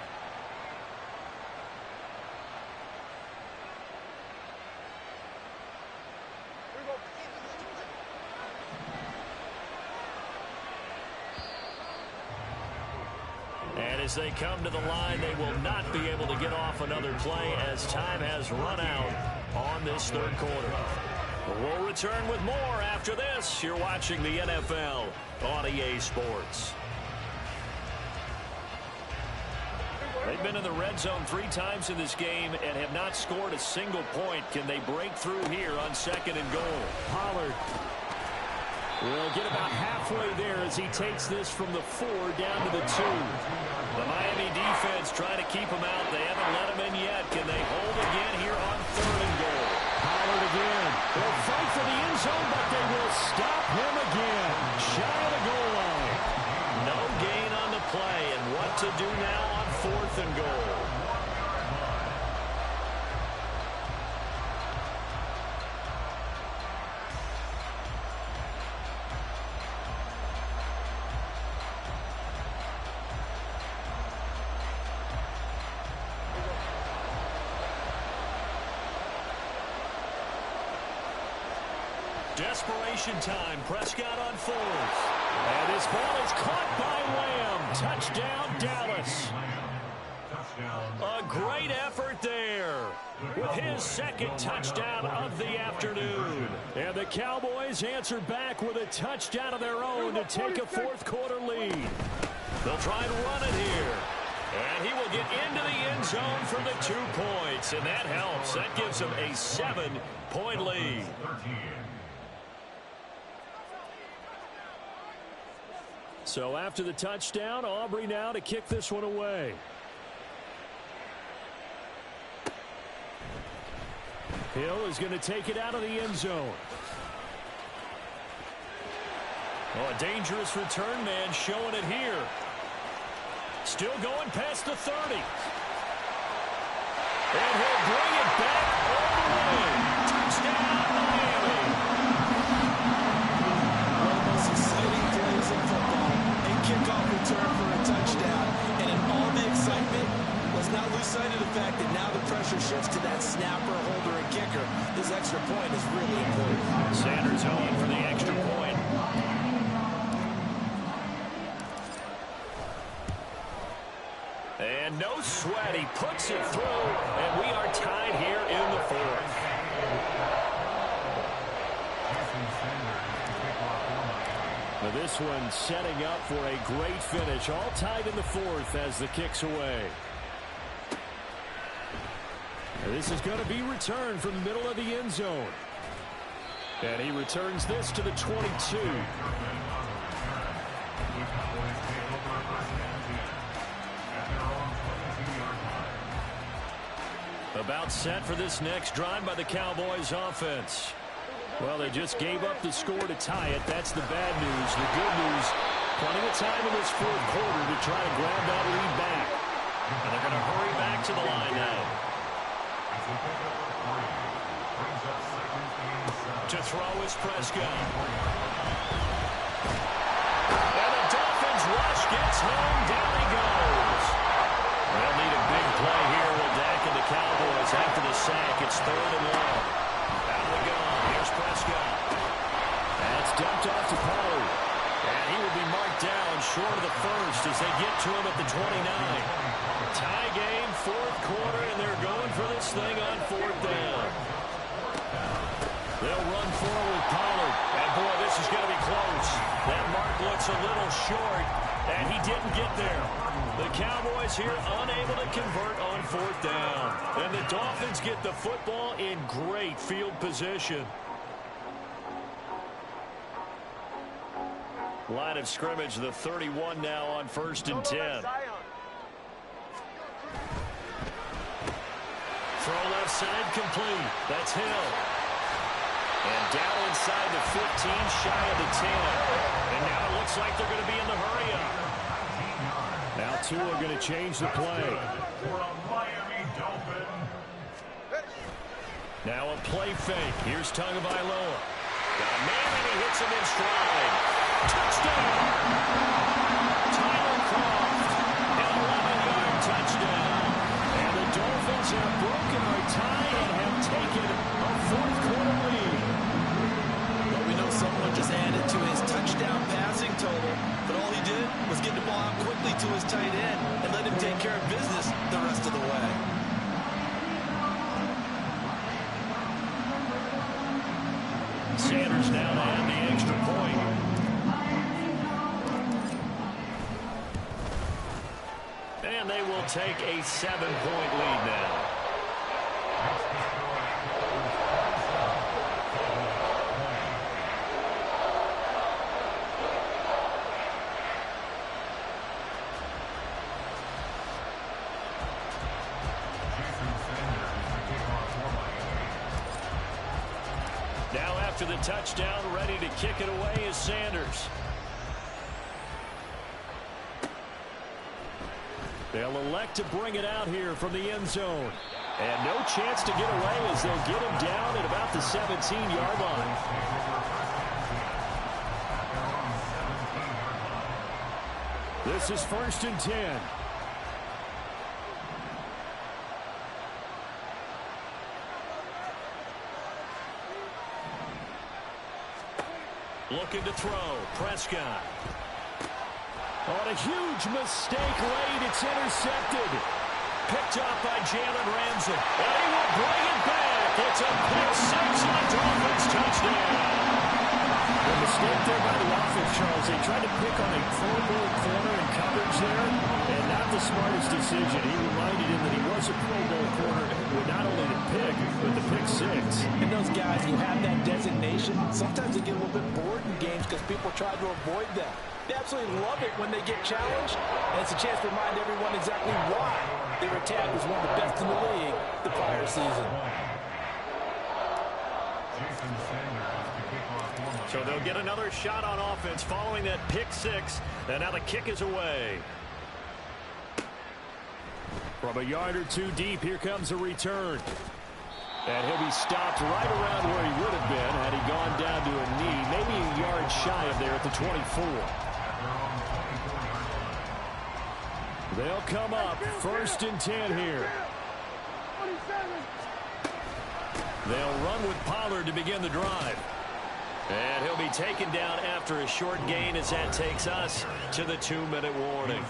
And as they come to the line, they will not be able to get off another play as time has run out on this 3rd quarter. We'll return with more after this. You're watching the NFL on EA Sports. They've been in the red zone 3 times in this game and have not scored a single point. Can they break through here on 2nd and goal? Pollard will get about halfway there as he takes this from the 4 down to the 2. The Miami defense trying to keep him out. They haven't let him in yet. Can they hold again here on 3rd and goal? Pollard again. They'll fight for the end zone, but they will stop him again. Shy of the goal line. No gain on the play. to do now on 4th and goal. Desperation time. Prescott on 4th. And his ball is caught by Lamb. Touchdown, Dallas. A great effort there with his second touchdown of the afternoon. And the Cowboys answer back with a touchdown of their own to take a 4th quarter lead. They'll try and run it here. And he will get into the end zone for the 2 points. And that helps. That gives him a 7-point lead. So after the touchdown, Aubrey now to kick this one away. Hill is going to take it out of the end zone. Oh, a dangerous return man showing it here. Still going past the 30. And he'll bring it back all the way. Touchdown, Miami. One of the most exciting plays in football. A kickoff return for a touchdown. And in all the excitement, let's not lose sight of the fact that now the pressure shifts to that snapper, holder, and kicker. This extra point is really important. Sanders going for the extra point. And no sweat. He puts it through, and we are tied here in the 4th. Now this one setting up for a great finish. All tied in the 4th as the kick's away. Now this is going to be returned from the middle of the end zone. And he returns this to the 22. About set for this next drive by the Cowboys offense. Well, they just gave up the score to tie it. That's the bad news. The good news, plenty of time in this 4th quarter to try to grab that lead back. And they're going to hurry back to the line now. To throw is Prescott. And the Dolphins rush gets home. Down he goes. They'll need a big play here with Dak and the Cowboys after the sack. It's 3rd and long. Out we go. Here's Prescott. That's dumped off to Pollard. And he will be marked down short of the first as they get to him at the 29. Tie game, 4th quarter, and they're going for this thing on 4th down. They'll run forward with Pollard. And, boy, this is going to be close. That mark looks a little short, and he didn't get there. The Cowboys here unable to convert on 4th down. And the Dolphins get the football in great field position. Line of scrimmage, the 31 now on 1st and 10. Throw left side complete. That's Hill. And down inside the 15, shy of the 10. And now it looks like they're going to be in the hurry-up. Now Tua going to change the play. Now a play fake. Here's Tagovailoa. Got a man and he hits him in stride. Touchdown! Tyler Croft. An 11-yard touchdown. And the Dolphins have broken our tie and have taken a 4th quarter lead. Well, we know someone just added to his touchdown passing total, but all he did was get the ball out quickly to his tight end and let him take care of business the rest of the way. Sanders now to add the extra point. And they will take a 7-point lead now. Now after the touchdown, ready to kick it away is Sanders. They'll elect to bring it out here from the end zone. And no chance to get away as they'll get him down at about the 17-yard line. This is 1st and 10. Looking to throw. Prescott. On a huge mistake late. It's intercepted. Picked up by Jalen Ramsey. And he will bring it back. It's a pick six and a Dolphins touchdown. The mistake there by the offense, Charles. They tried to pick on a Pro Bowl corner in coverage there, and not the smartest decision. He reminded him that he was a Pro Bowl corner with not only the pick, but the pick six. And those guys who have that designation, sometimes they get a little bit bored in games because people try to avoid them. They absolutely love it when they get challenged, and it's a chance to remind everyone exactly why they were tagged as one of the best in the league the prior season. So they'll get another shot on offense following that pick six, and now the kick is away. From a yard or two deep, here comes a return. And he'll be stopped right around where he would have been had he gone down to a knee, maybe a yard shy of there at the 24. They'll come up 1st and 10 here. They'll run with Pollard to begin the drive. And he'll be taken down after a short gain as that takes us to the 2-minute warning.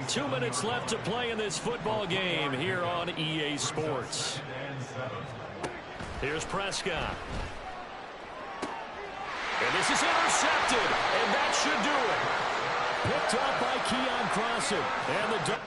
2 minutes left to play in this football game here on EA Sports. Here's Prescott. And this is intercepted, and that should do it. Picked up by Keon Crossen. And the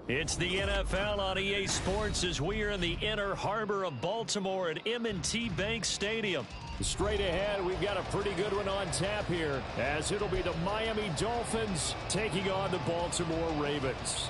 It's the NFL on EA Sports as we are in the inner harbor of Baltimore at M&T Bank Stadium. straight ahead, we've got a pretty good one on tap here, as it'll be the Miami Dolphins taking on the Baltimore Ravens.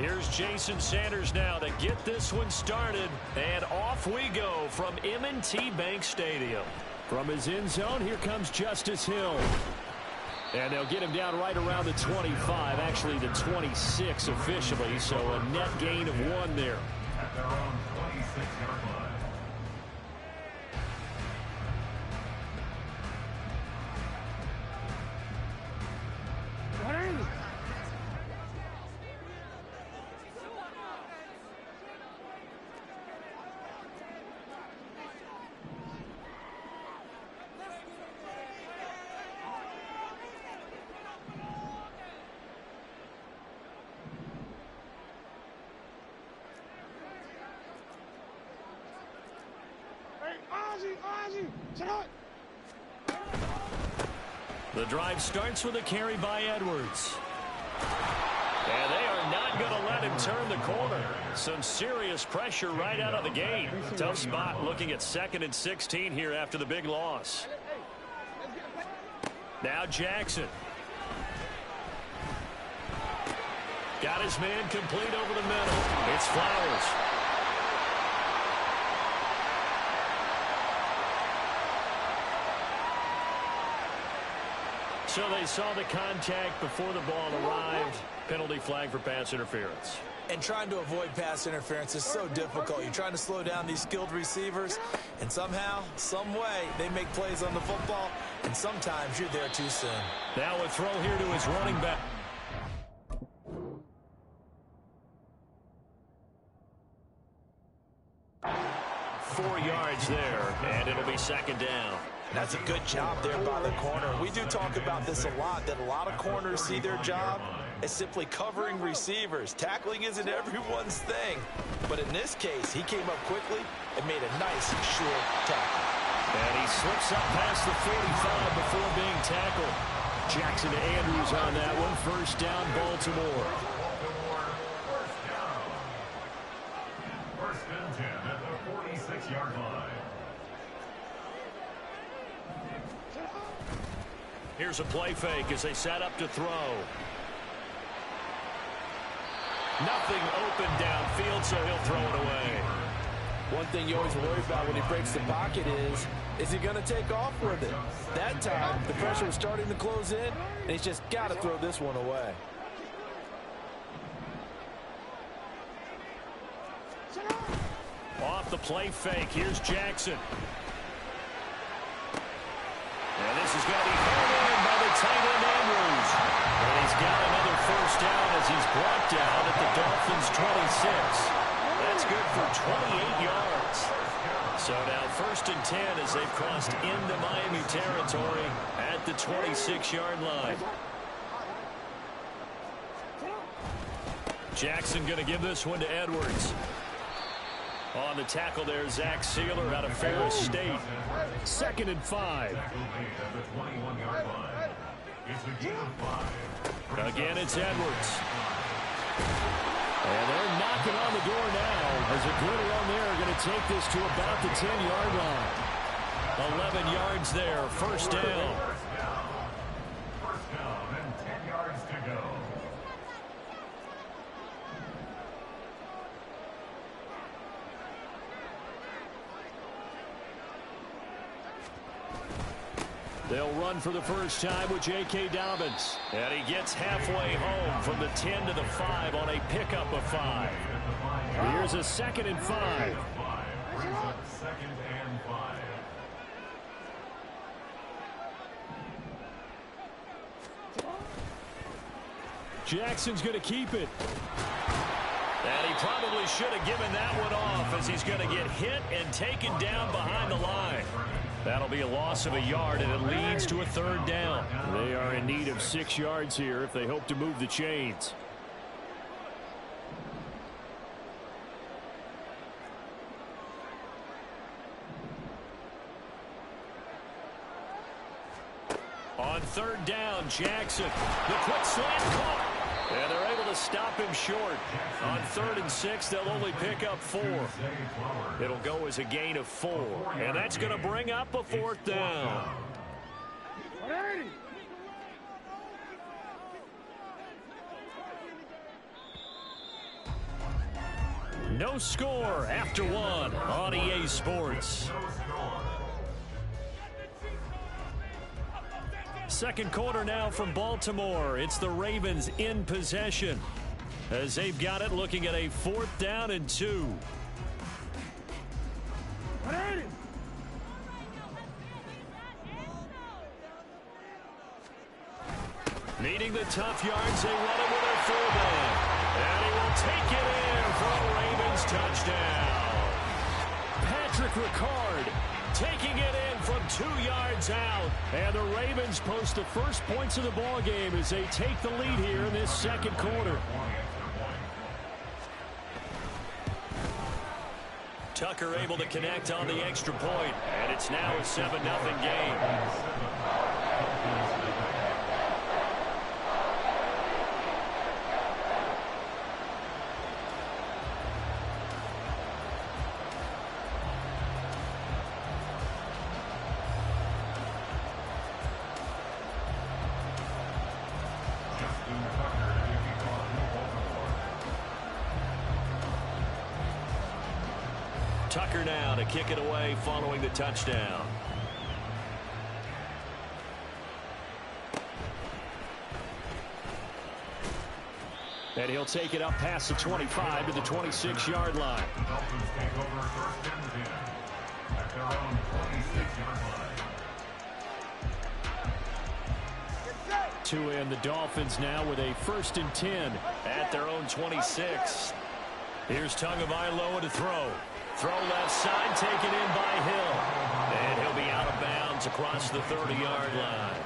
Here's Jason Sanders now to get this one started, and off we go from M&T Bank Stadium. From his end zone, here comes Justice Hill. And they'll get him down right around the 25, actually the 26 officially, so a net gain of 1 there. At their own 26-yard line. The drive starts with a carry by Edwards. And they are not going to let him turn the corner. Some serious pressure right out of the gate. Tough spot looking at 2nd and 16 here after the big loss. Now Jackson. Got his man complete over the middle. It's Flowers. So they saw the contact before the ball arrived. Penalty flag for pass interference. And trying to avoid pass interference is so difficult. You're trying to slow down these skilled receivers, and somehow, some way, they make plays on the football, and sometimes you're there too soon. Now a throw here to his running back. Four yards there, and it'll be 2nd down. That's a good job there by the corner. We do talk about this a lot, that a lot of corners see their job as simply covering receivers. Tackling isn't everyone's thing. But in this case, he came up quickly and made a nice, short tackle. And he slips up past the 45 before being tackled. Jackson to Andrews on that one. 1st down, Baltimore. 1st and 10 at the 46-yard line. Here's a play fake as they set up to throw. Nothing open downfield, so he'll throw it away. One thing you always worry about when he breaks the pocket is he going to take off with it? That time, the pressure was starting to close in, and he's just got to throw this one away. Off the play fake, here's Jackson. And this is going to be held in by the tight end Andrews. And he's got another 1st down as he's brought down at the Dolphins' 26. That's good for 28 yards. So now 1st and 10 as they've crossed into Miami territory at the 26-yard line. Jackson going to give this one to Edwards. On the tackle there, Zach Sealer out of Ferris State. 2nd and 5. Again, it's Edwards. And they're knocking on the door now as a good run there going to take this to about the 10-yard line. 11 yards there, 1st down. 1st down and 10 yards to go. They'll run for the 1st time with J.K. Dobbins. And he gets halfway home from the 10 to the 5 on a pickup of 5. Here's a 2nd and 5. Brings up 2nd and 5. Jackson's going to keep it. And he probably should have given that one off as he's going to get hit and taken down behind the line. That'll be a loss of a yard, and it leads to a 3rd down. They are in need of 6 yards here if they hope to move the chains. On 3rd down, Jackson. The quick slant caught. And they're able to stop him short. On 3rd and 6, they'll only pick up 4. It'll go as a gain of 4. And that's going to bring up a 4th down. No score after 1 on EA Sports. 2nd quarter now from Baltimore. It's the Ravens in possession as they've got it looking at a 4th down and 2. Needing the tough yards, they run it with a fullback. And he will take it in for a Ravens touchdown. Patrick Ricard taking it in from 2 yards out. And the Ravens post the first points of the ball game as they take the lead here in this 2nd quarter. Tucker able to connect on the extra point, and it's now a 7-0 game. Tucker now to kick it away following the touchdown. And he'll take it up past the 25 to the 26-yard line. Dolphins take over 1st and 10 at their own 26-yard line. Two in, the Dolphins now with a 1st and 10 at their own 26. Here's Tagovailoa to throw. Throw left side, taken in by Hill. And he'll be out of bounds across the 30-yard line.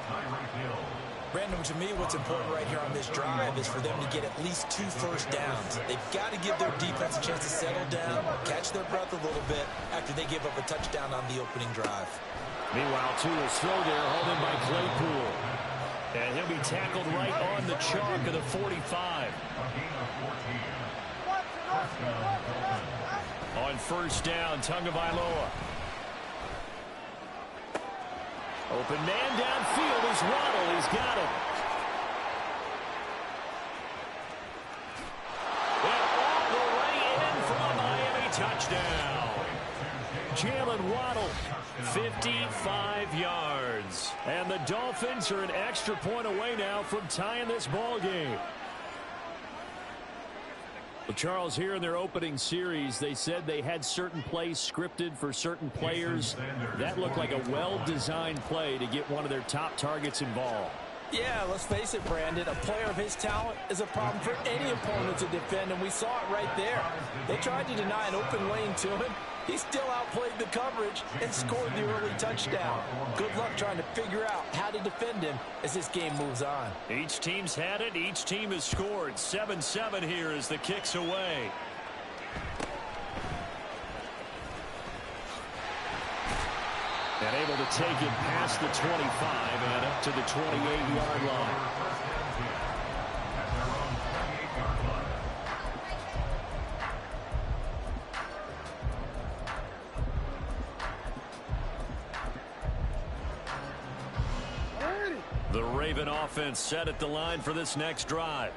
Brandon, to me, what's important right here on this drive is for them to get at least 2 first downs. They've got to give their defense a chance to settle down, catch their breath a little bit after they give up a touchdown on the opening drive. Meanwhile, Tua's throw there, hauled in by Claypool. And he'll be tackled right on the chalk of the 45. On 1st down, Tagovailoa. Open man downfield is Waddle. He's got it. And all the way in for a Miami touchdown. Jalen Waddle, 55 yards. And the Dolphins are an extra point away now from tying this ball game. Well, Charles, here in their opening series, they said they had certain plays scripted for certain players. That looked like a well-designed play to get one of their top targets involved. Yeah, let's face it, Brandon. A player of his talent is a problem for any opponent to defend, and we saw it right there. They tried to deny an open lane to him. He still outplayed the coverage and scored the early touchdown. Good luck trying to figure out how to defend him as this game moves on. Each team's had it. Each team has scored. 7-7 here as the kick's away. And able to take it past the 25 and up to the 28-yard line. The Raven offense set at the line for this next drive.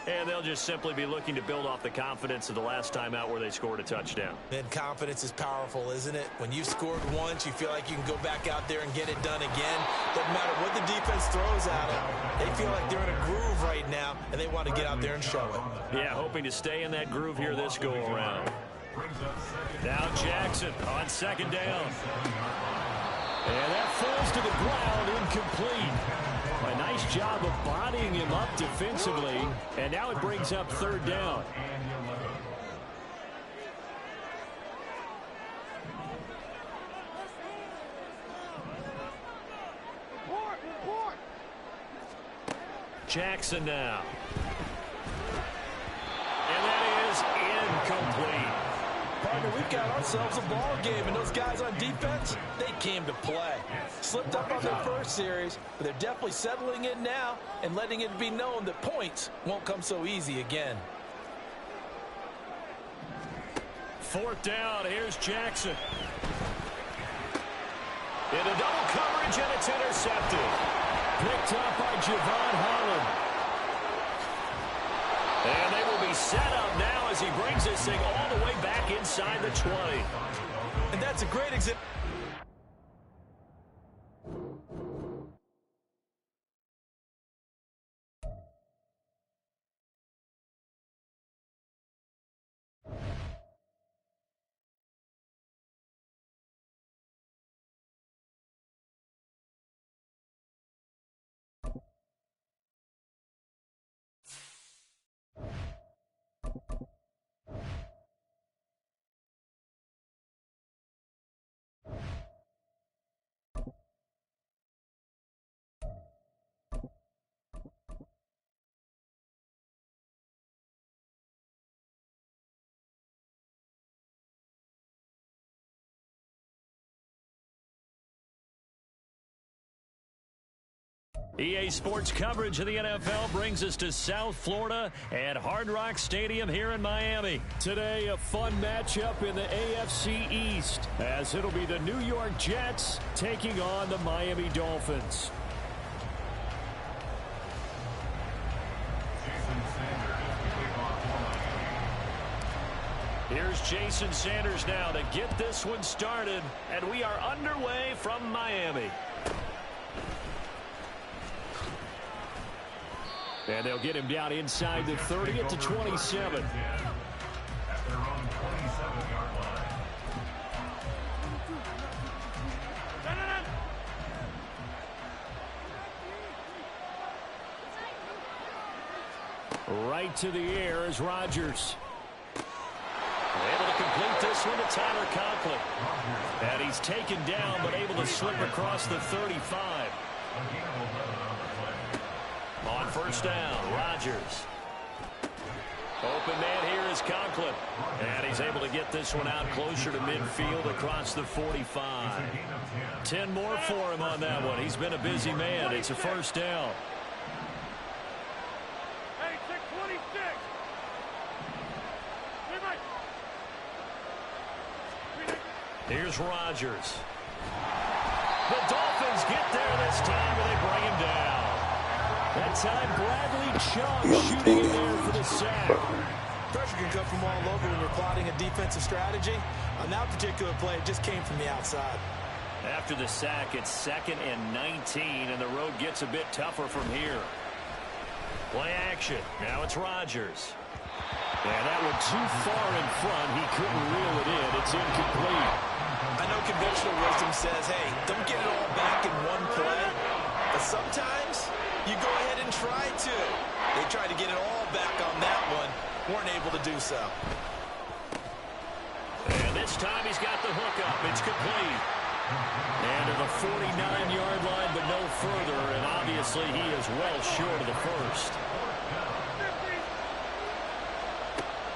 And they'll just simply be looking to build off the confidence of the last time out where they scored a touchdown. And confidence is powerful, isn't it? When you've scored once, you feel like you can go back out there and get it done again. Doesn't matter what the defense throws at them. They feel like they're in a groove right now, and they want to get out there and show it. Yeah, hoping to stay in that groove here this go-around. Now Jackson on 2nd down. And that falls to the ground, incomplete. A nice job of bodying him up defensively, and now it brings up 3rd down. Jackson now. And that is incomplete. Partner, we've got ourselves a ball game, and those guys on defense, they came to play. Slipped up on their first series, but they're definitely settling in now and letting it be known that points won't come so easy again. 4th down, here's Jackson. Into double coverage, and it's intercepted. Picked up by Javon Holland. And they will be set up now as he brings this thing all the way back inside the 20. And that's a great example. EA Sports coverage of the NFL brings us to South Florida at Hard Rock Stadium here in Miami. Today, a fun matchup in the AFC East, as it'll be the New York Jets taking on the Miami Dolphins. Here's Jason Sanders now to get this one started, and we are underway from Miami. And they'll get him down inside the 30 at the 27. At their own 27-yard line. Right to the air is Rodgers. Able to complete this one to Tyler Conklin. And he's taken down, but able to slip across the 35. On first down, Rodgers. Open man here is Conklin. And he's able to get this one out closer to midfield across the 45. 10 more for him on that one. He's been a busy man. It's a first down. Here's Rodgers. The Dolphins get there this time, and they bring him down. That time, Bradley Chubb shooting in there for the sack. Pressure can come from all over when you're plotting a defensive strategy. On that particular play, it just came from the outside. After the sack, it's 2nd and 19, and the road gets a bit tougher from here. Play action. Now it's Rodgers. And that one too far in front. He couldn't reel it in. It's incomplete. I know conventional wisdom says, hey, don't get it all back in one play. But sometimes you go ahead and try to. They tried to get it all back on that one. Weren't able to do so. And this time he's got the hook up. It's complete. And to the 49-yard line, but no further. And obviously he is well short of the first.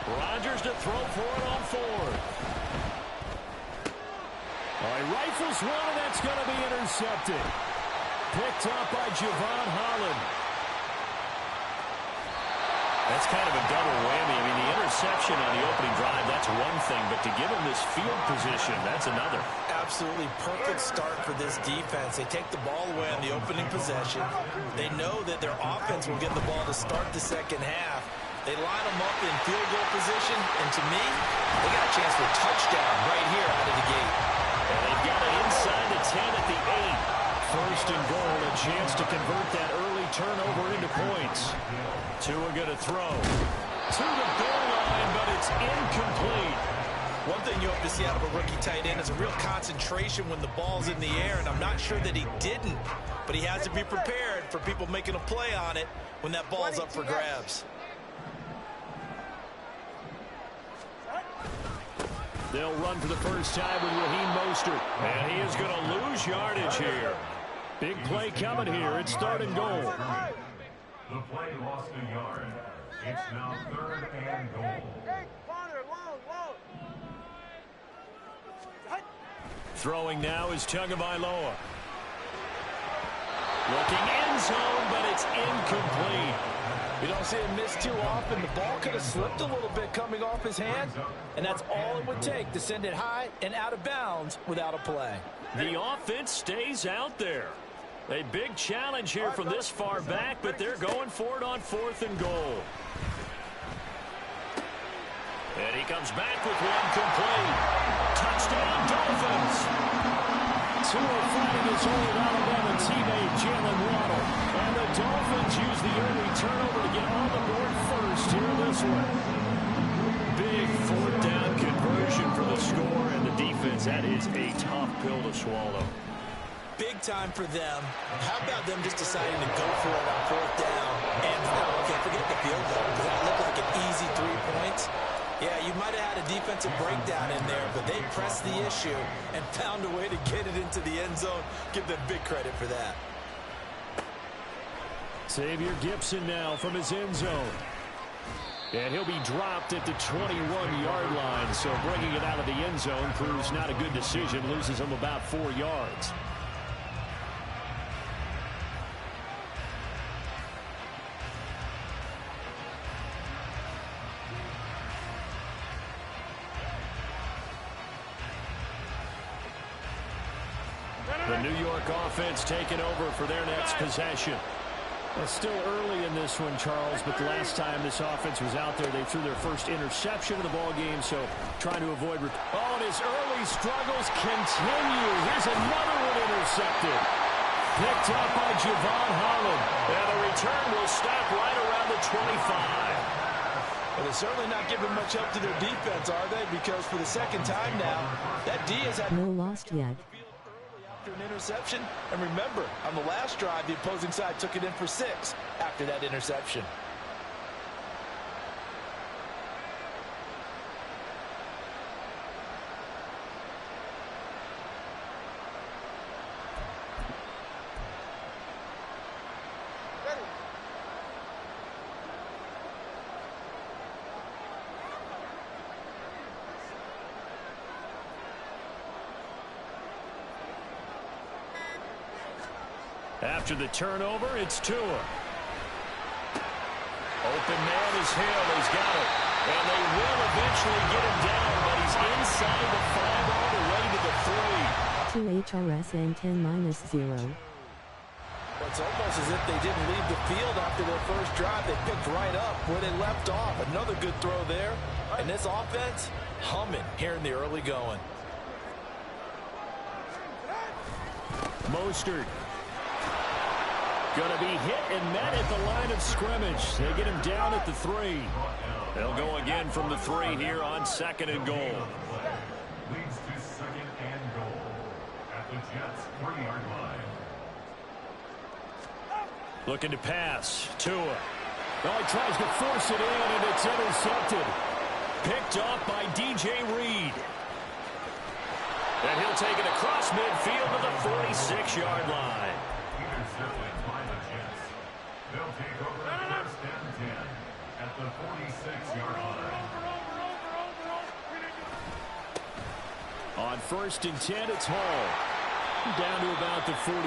Rodgers to throw for it on 4th. He rifles one, and that's going to be intercepted. Picked up by Javon Holland. That's kind of a double whammy. I mean, the interception on the opening drive, that's one thing. But to give him this field position, that's another. Absolutely perfect start for this defense. They take the ball away on the opening possession. They know that their offense will get the ball to start the second half. They line them up in field goal position, and to me, they got a chance for a touchdown right here out of the gate. And they've got it inside the 10 at the 8. First and goal, a chance to convert that early turnover into points. Tua going to throw to the goal line, but it's incomplete. One thing you hope to see out of a rookie tight end is a real concentration when the ball's in the air, and I'm not sure that he didn't, but he has to be prepared for people making a play on it when that ball's up for grabs. They'll run for the first time with Raheem Mostert. And he is going to lose yardage here. Big play coming here. It's 3rd and goal. The play lost a yard. It's now 3rd and goal. Throwing now is Tagovailoa. Looking end zone, but it's incomplete. You don't see him miss too often. The ball could have slipped a little bit coming off his hand, and that's all it would take to send it high and out of bounds without a play. The offense stays out there. A big challenge here from this far back, but they're going for it on 4th and goal. And he comes back with one complete. Touchdown, Dolphins. Tua finding his old Alabama teammate, Jalen Waddle. And the Dolphins use the early turnover to get on the board first here in this one. Big 4th down conversion for the score, and the defense, that is a tough pill to swallow. Big time for them. How about them just deciding to go for it on 4th down? And can't forget the field goal. Does that look like an easy 3 points? Yeah, you might have had a defensive breakdown in there, but they pressed the issue and found a way to get it into the end zone. Give them big credit for that. Xavier Gibson now from his end zone. And he'll be dropped at the 21-yard line, so bringing it out of the end zone proves not a good decision, loses him about 4 yards. The New York offense taking over for their next possession. It's still early in this one, Charles, but the last time this offense was out there, they threw their first interception of the ball game, so trying to avoid... Oh, and his early struggles continue. Here's another one intercepted. Picked up by Javon Holland. And the return will stop right around the 25. Well, they're certainly not giving much help to their defense, are they? Because for the second time now, that D has had no lost yet. After an interception. And remember, on the last drive, the opposing side took it in for 6 after that interception. After the turnover, it's Tua. Open man is Hill. He's got it. And they will eventually get him down, but he's inside the 5 all the way to the 3. 2 HRSN 10-0. It's almost as if they didn't leave the field after their first drive. They picked right up where they left off. Another good throw there. And this offense, humming here in the early going. Mostert. Going to be hit and met at the line of scrimmage. They get him down at the 3. They'll go again from the 3 here on 2nd and goal. Leads to 2nd and goal at the Jets' 3-yard line. Looking to pass. Tua. Oh, he tries to force it in, and it's intercepted. Picked off by DJ Reed. And he'll take it across midfield to the 46-yard line. Intercepted by the Jets. They'll take over 1st and 10 at the 46-yard line. On 1st and 10, it's Hall. Down to about the 45.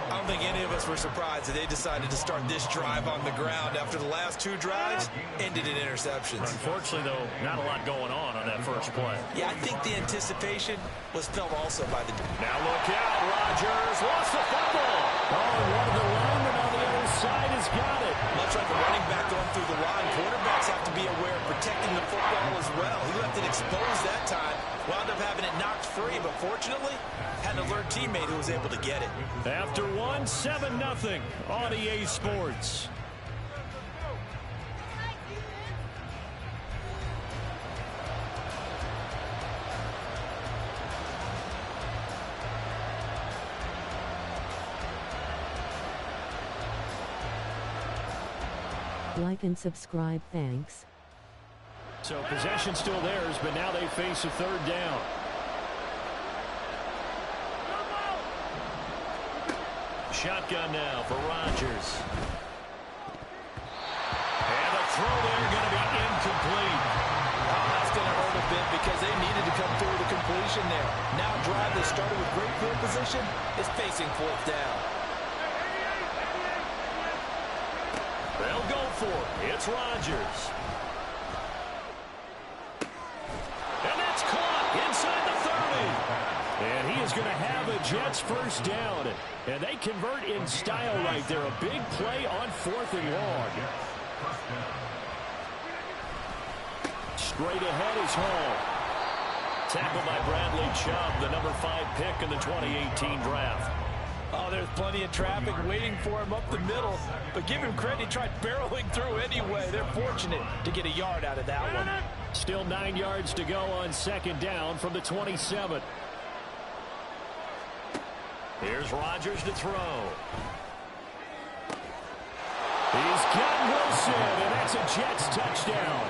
I don't think any of us were surprised that they decided to start this drive on the ground after the last 2 drives ended in interceptions. Unfortunately, though, not a lot going on that first play. Yeah, I think the anticipation was felt also by the... Now look out, Rodgers lost the fumble. Oh, and one of the linemen on the other side has got it. Much like a running back going through the line, quarterbacks have to be aware of protecting the football as well. He left it exposed that time, wound up having it knocked free, but fortunately, had an alert teammate who was able to get it. After 7-0 on EA Sports. Like and subscribe, thanks. So possession still theirs, but now they face a 3rd down. Shotgun now for Rodgers. And the throw there going to be incomplete. Oh, that's going to hurt a bit because they needed to come through with a completion there. Now a drive that started with great field position is facing 4th down. They'll go for it. It's Rodgers. And that's caught inside the 30. And he is going to have a Jets 1st down. And they convert in style right there. A big play on 4th and long. Straight ahead is Hall. Tackled by Bradley Chubb, the number 5 pick in the 2018 draft. Oh, there's plenty of traffic waiting for him up the middle. But give him credit, he tried barreling through anyway. They're fortunate to get a yard out of that one. Still 9 yards to go on 2nd down from the 27. Here's Rodgers to throw. He's got Wilson, and that's a Jets touchdown.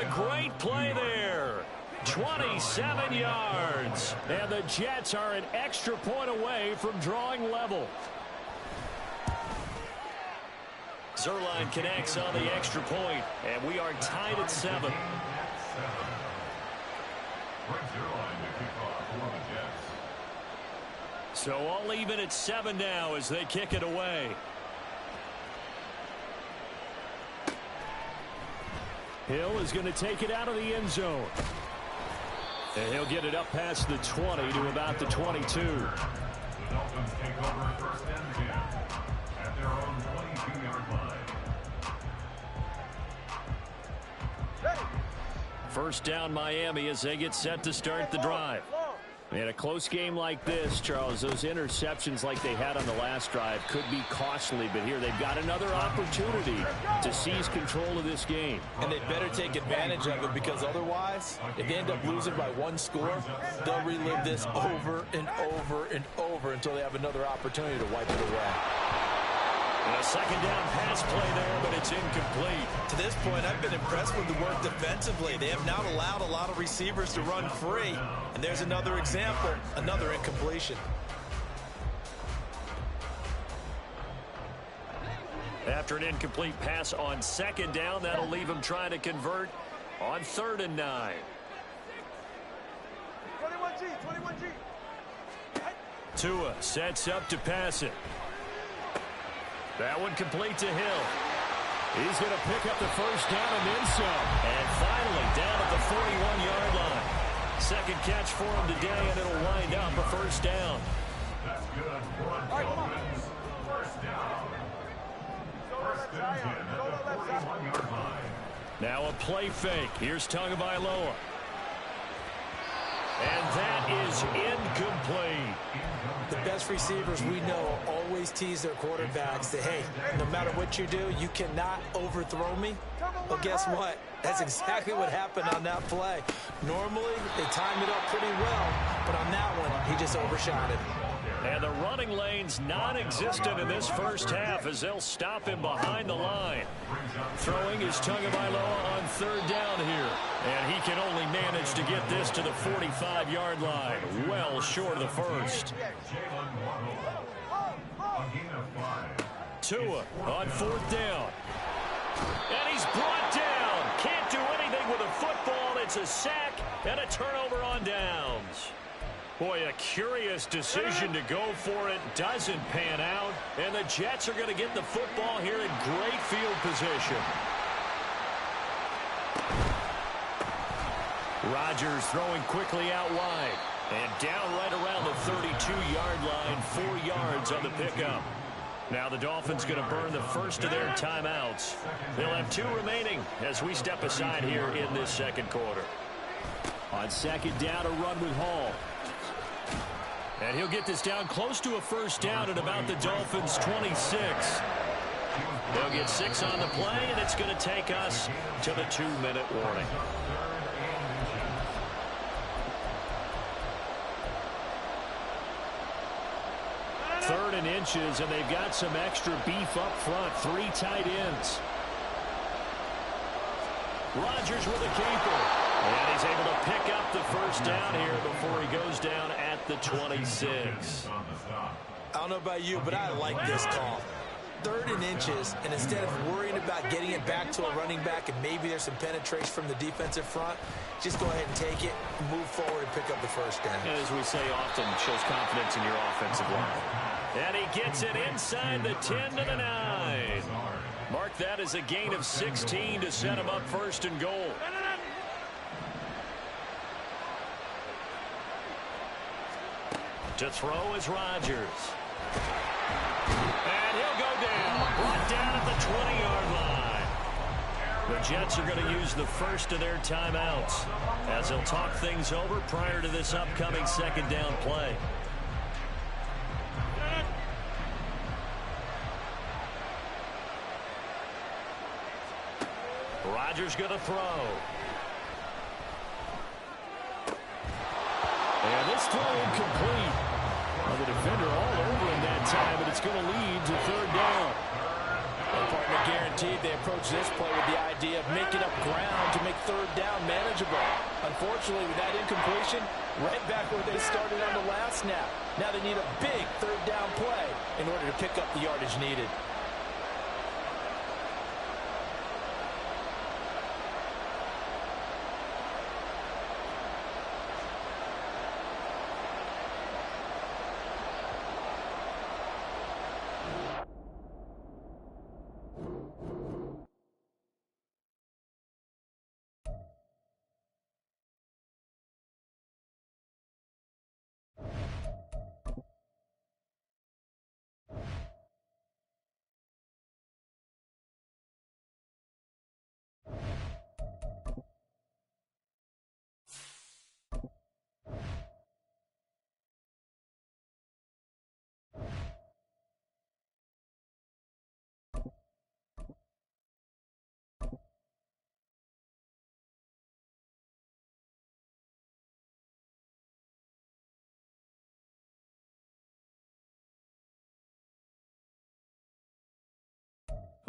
A great play there. 27 yards. And the Jets are an extra point away from drawing level. Zerline connects on the extra point, and we are tied at 7. So all even at 7 now as they kick it away. Hill is going to take it out of the end zone. And he'll get it up past the 20 to about the 22. The Dolphins take over first and 10 at their own 22-yard line. First down Miami as they get set to start the drive. In a close game like this, Charles, those interceptions like they had on the last drive could be costly, but here they've got another opportunity to seize control of this game. And they better take advantage of it, because otherwise, if they end up losing by one score, they'll relive this over and over and over until they have another opportunity to wipe it away. And a second down pass play there, but it's incomplete. To this point, I've been impressed with the work defensively. They have not allowed a lot of receivers to run free. And there's another example, another incompletion. After an incomplete pass on second down, that'll leave him trying to convert on 3rd and 9. 21G, 21G. Tua sets up to pass it. That one complete to Hill. He's going to pick up the first down and then some. And finally down at the 41-yard line. Second catch for him today, and it'll wind up a first down. That's good for Dolphins. First down. First and 10 at the 41-yard line. Now a play fake. Here's Tagovailoa. And that is incomplete. The best receivers we know always tease their quarterbacks that, hey, no matter what you do, you cannot overthrow me. Well, guess what? That's exactly what happened on that play. Normally, they time it up pretty well, but on that one, he just overshot it. And the running lane's non-existent in this first half as they'll stop him behind the line. Throwing is Tagovailoa on 3rd down here. And he can only manage to get this to the 45-yard line. Well short of the first. Tua on 4th down. And he's brought down. Can't do anything with a football. It's a sack and a turnover on downs. Boy, a curious decision to go for it. Doesn't pan out. And the Jets are going to get the football here in great field position. Rodgers throwing quickly out wide. And down right around the 32-yard line. 4 yards on the pickup. Now the Dolphins going to burn the first of their timeouts. They'll have 2 remaining as we step aside here in this second quarter. On second down, a run with Hall. And he'll get this down close to a first down at about the Dolphins' 26. They'll get 6 on the play, and it's going to take us to the 2-minute warning. Third and inches, and they've got some extra beef up front. 3 tight ends. Rodgers with a caper. And he's able to pick up the first down here before he goes down at the 26. I don't know about you, but I like this call. 3rd and inches, and instead of worrying about getting it back to a running back and maybe there's some penetration from the defensive front, just go ahead and take it, move forward, and pick up the first down. And as we say often, shows confidence in your offensive line. And he gets it inside the 10 to the 9. Mark that as a gain of 16 to set him up 1st and goal. To throw is Rodgers. And he'll go down. Brought down at the 20-yard line. The Jets are going to use the first of their timeouts as they'll talk things over prior to this upcoming second down play. Rodgers going to throw. And this throw incomplete. Well, the defender all over him that time, but it's going to lead to 3rd down. Their partner guaranteed they approach this play with the idea of making up ground to make 3rd down manageable. Unfortunately, with that incompletion, right back where they started on the last snap. Now they need a big 3rd down play in order to pick up the yardage needed.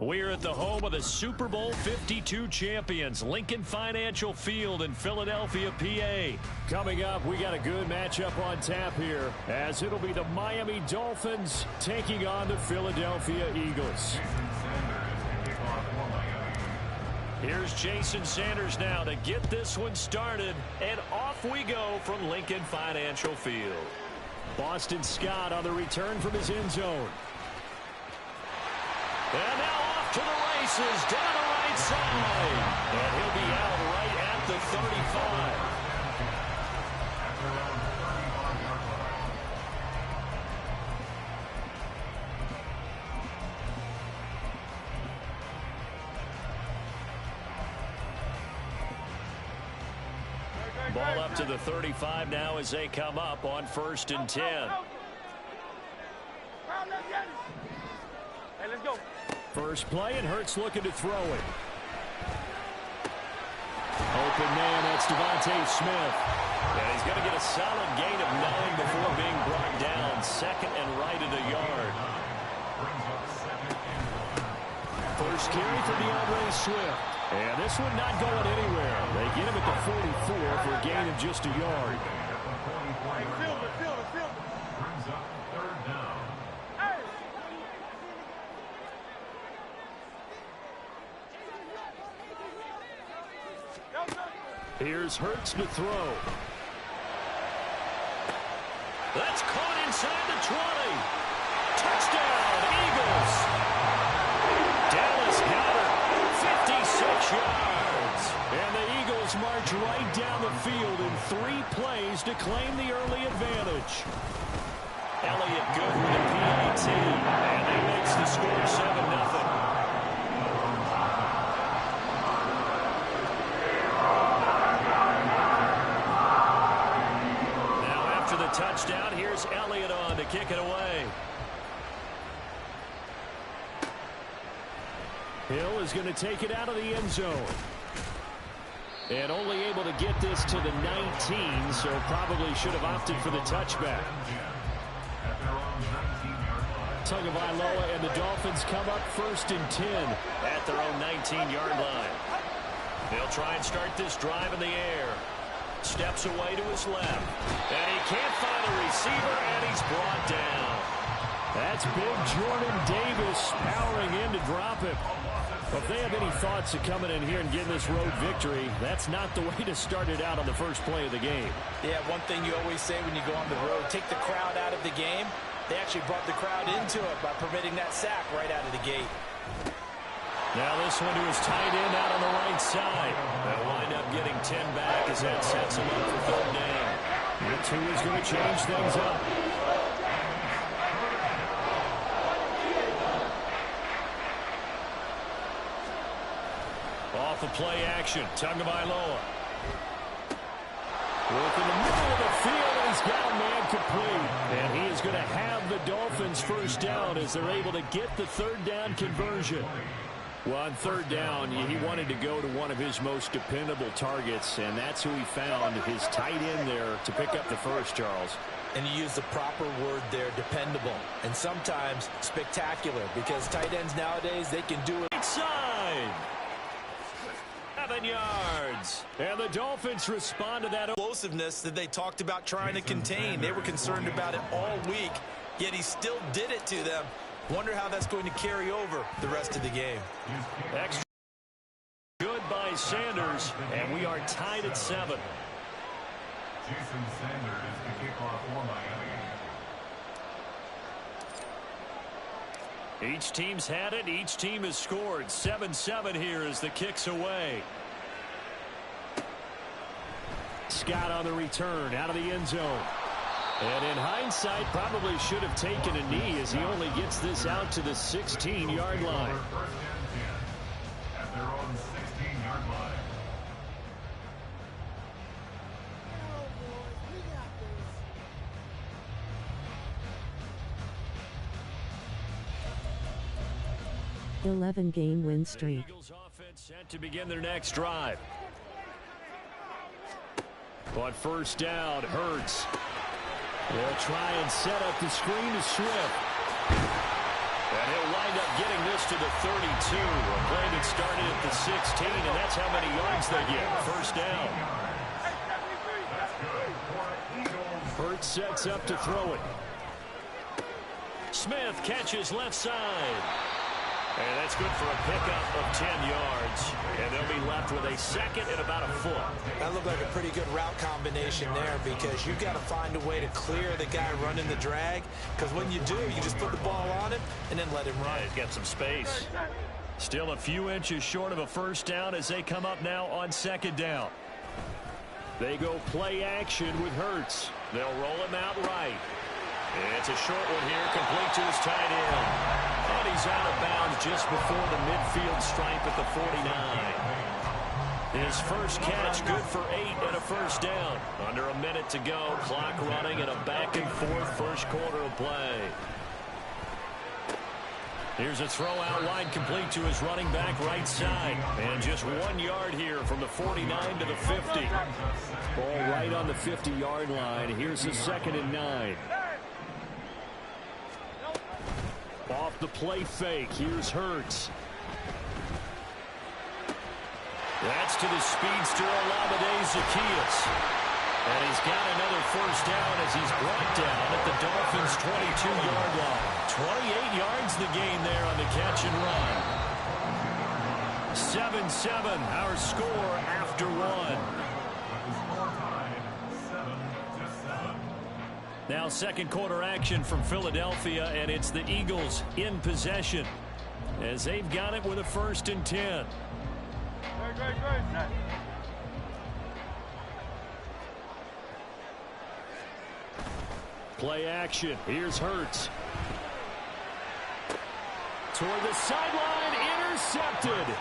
We're at the home of the Super Bowl 52 champions, Lincoln Financial Field in Philadelphia, PA. Coming up, we got a good matchup on tap here, as it'll be the Miami Dolphins taking on the Philadelphia Eagles. Here's Jason Sanders now to get this one started, and off we go from Lincoln Financial Field. Boston Scott on the return from his end zone. And now off to the races, down the right side. And he'll be out right at the 35. Ball up to the 35 now as they come up on 1st and 10. Hey, let's go. First play, and Hurts looking to throw it. Open man, that's Devontae Smith. And he's going to get a solid gain of 9 before being brought down. 2nd and right at a yard. First carry for DeAndre Swift. And this one not going anywhere. They get him at the 44 for a gain of just a yard. Hey, field it. Brings up 3rd down. Hey! Here's Hurts to throw. That's caught inside the 20. Touchdown, Eagles. Dallas got it. 56 yards. And the Eagles march right down the field in 3 plays to claim the early advantage. Elliott good with a PAT. And he makes the score 7-0. Touchdown. Here's Elliott on to kick it away. Hill is going to take it out of the end zone. And only able to get this to the 19, so probably should have opted for the touchback. Tagovailoa and the Dolphins come up 1st and 10 at their own 19-yard line. They'll try and start this drive in the air. Steps away to his left. And he can't find a receiver, and he's brought down. That's big Jordan Davis powering in to drop him. If they have any thoughts of coming in here and getting this road victory, that's not the way to start it out on the first play of the game. Yeah, one thing you always say when you go on the road, take the crowd out of the game. They actually brought the crowd into it by permitting that sack right out of the gate. Now this one to his tight end out on the right side. They'll wind up getting 10 back as that sets him up for 3rd down. The 2 is going to change things up. Off the play action, Tagovailoa. Work in the middle of the field, and he's got a man complete. And he is going to have the Dolphins 1st down as they're able to get the 3rd down conversion. Well, on 3rd down, he wanted to go to one of his most dependable targets, and that's who he found, his tight end there, to pick up the first, Charles. And you use the proper word there, dependable, and sometimes spectacular, because tight ends nowadays, they can do it. Right side. 7 yards. And the Dolphins respond to that Explosiveness that they talked about trying to contain. They were concerned about it all week, yet he still did it to them. Wonder how that's going to carry over the rest of the game. Extra good by Sanders, and we are tied at 7. Jason Sanders is the kickoff for Miami. Each team's had it. Each team has scored. 7-7 here as the kick's away. Scott on the return out of the end zone. And in hindsight, probably should have taken a knee as he only gets this out to the 16-yard line. 1st and 10 at their own 16-yard line. The 11-game win streak. Eagles offense set to begin their next drive. On 1st down, Hurts. They'll try and set up the screen to Swift. And he'll wind up getting this to the 32. A play that started at the 16, and that's how many yards they get. First down. Hurts sets up to throw it. Smith catches left side. And that's good for a pickup of 10 yards. And they'll be left with a second and about a foot. That looked like a pretty good route combination there, because you've got to find a way to clear the guy running the drag. Because when you do, you just put the ball on him and then let him run. He's got some space. Still a few inches short of a first down as they come up now on second down. They go play action with Hurts. They'll roll him out right. It's a short one here, complete to his tight end. And he's out of bounds just before the midfield stripe at the 49. His first catch, good for 8 and a first down. Under a minute to go, clock running in a back-and-forth first quarter of play. Here's a throw out wide, complete to his running back right side. And just 1 yard here from the 49 to the 50. Ball right on the 50-yard line. Here's the 2nd and 9. Off the play fake. Here's Hurts. That's to the speedster, Olamide Zaccheaus. And he's got another first down as he's brought down at the Dolphins' 22-yard line. 28 yards the gain there on the catch and run. 7-7, our score after one. Now second quarter action from Philadelphia, and it's the Eagles in possession as they've got it with a 1st and 10. Play action. Here's Hurts. Toward the sideline, intercepted.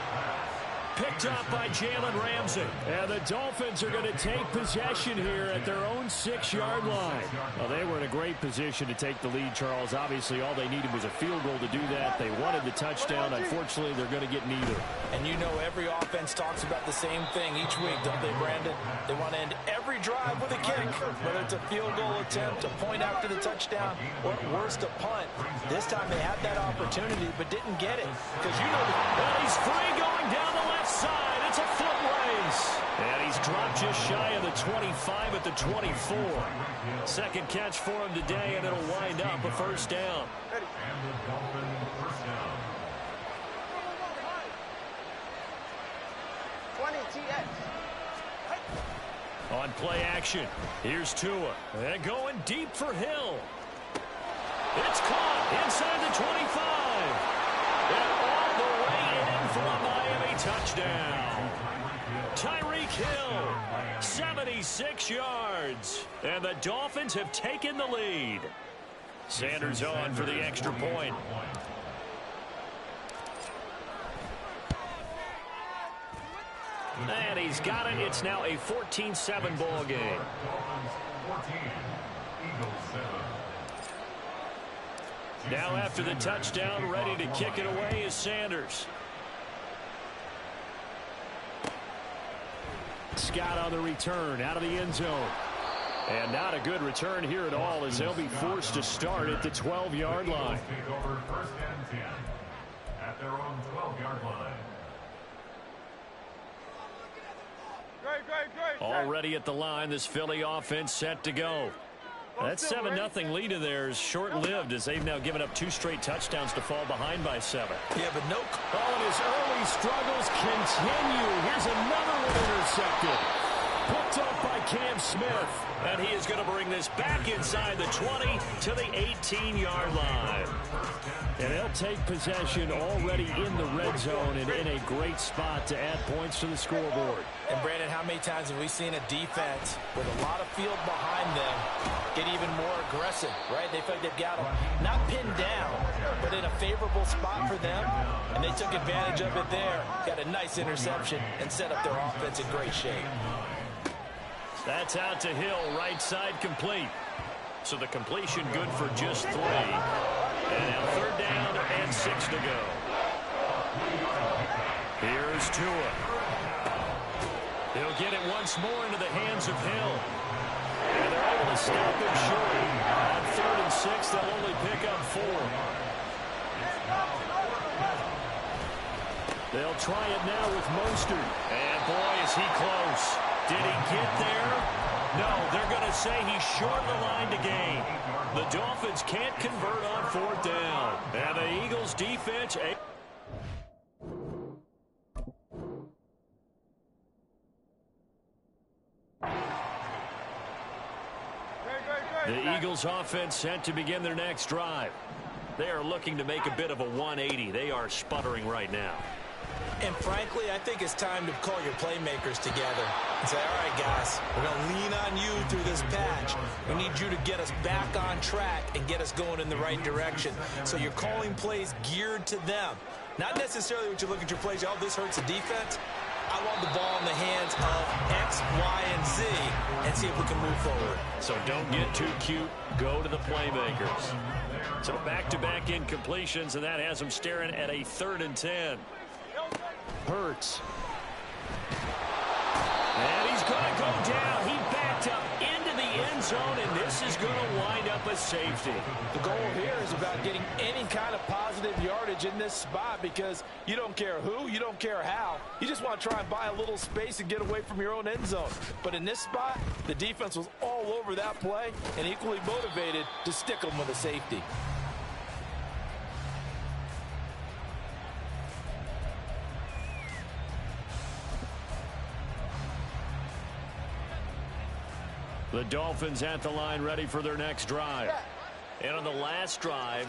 Picked up by Jalen Ramsey. And the Dolphins are going to take possession here at their own 6-yard line. Well, they were in a great position to take the lead, Charles. Obviously, all they needed was a field goal to do that. They wanted the touchdown. Unfortunately, they're going to get neither. And you know every offense talks about the same thing each week, don't they, Brandon? They want to end every drive with a kick, whether it's a field goal attempt, a point after the touchdown, or at worst, a punt. This time they had that opportunity but didn't get it. Because you know, well, he's free going down the left side. It's a foot race. And he's dropped just shy of the 25 at the 24. Second catch for him today, and it'll wind up a first down. And the Dolphins first down. 20 TX. On play action, here's Tua. And going deep for Hill. It's caught inside the 25. And all the way in for a Miami touchdown. Tyreek Hill, 76 yards. And the Dolphins have taken the lead. Sanders on for the extra point. And he's got it. It's now a 14-7 ball game. Now after the touchdown, ready to kick it away is Sanders. Scott on the return out of the end zone. And not a good return here at all as they'll be forced to start at the 12-yard line. Take over 1st and 10 at their own 12-yard line. Already at the line, this Philly offense set to go. That 7-0 lead of theirs short-lived as they've now given up 2 straight touchdowns to fall behind by 7. yeah, but no. Oh, and his early struggles continue. Here's another one intercepted. Picked up by Cam Smith. And he is going to bring this back inside the 20 to the 18-yard line. And they'll take possession already in the red zone and in a great spot to add points to the scoreboard. And, Brandon, how many times have we seen a defense with a lot of field behind them get even more aggressive, right? They feel like they've got them not pinned down, but in a favorable spot for them, and they took advantage of it there. Got a nice interception and set up their offense in great shape. That's out to Hill, right side complete. So the completion good for just 3. And now 3rd down and 6 to go. Here's Tua. He'll get it once more into the hands of Hill. And they're able to stop him short. On 3rd and 6, they'll only pick up 4. They'll try it now with Mostert. And boy, is he close. Did he get there? No, they're going to say he's short of the line to gain. The Dolphins can't convert on fourth down. And the Eagles defense... The Eagles offense set to begin their next drive. They are looking to make a bit of a 180. They are sputtering right now. And frankly, I think it's time to call your playmakers together and say, all right, guys, we're going to lean on you through this patch. We need you to get us back on track and get us going in the right direction. So you're calling plays geared to them. Not necessarily what you look at your plays, oh, this hurts the defense. I want the ball in the hands of X, Y, and Z and see if we can move forward. So don't get too cute. Go to the playmakers. So back-to-back incompletions, and that has them staring at a 3rd and 10. Hurts. And he's going to go down. He backed up into the end zone, and this is going to wind up a safety. The goal here is about getting any kind of positive yardage in this spot because you don't care who, you don't care how. You just want to try and buy a little space and get away from your own end zone. But in this spot, the defense was all over that play and equally motivated to stick them with a safety. The Dolphins at the line ready for their next drive. And on the last drive,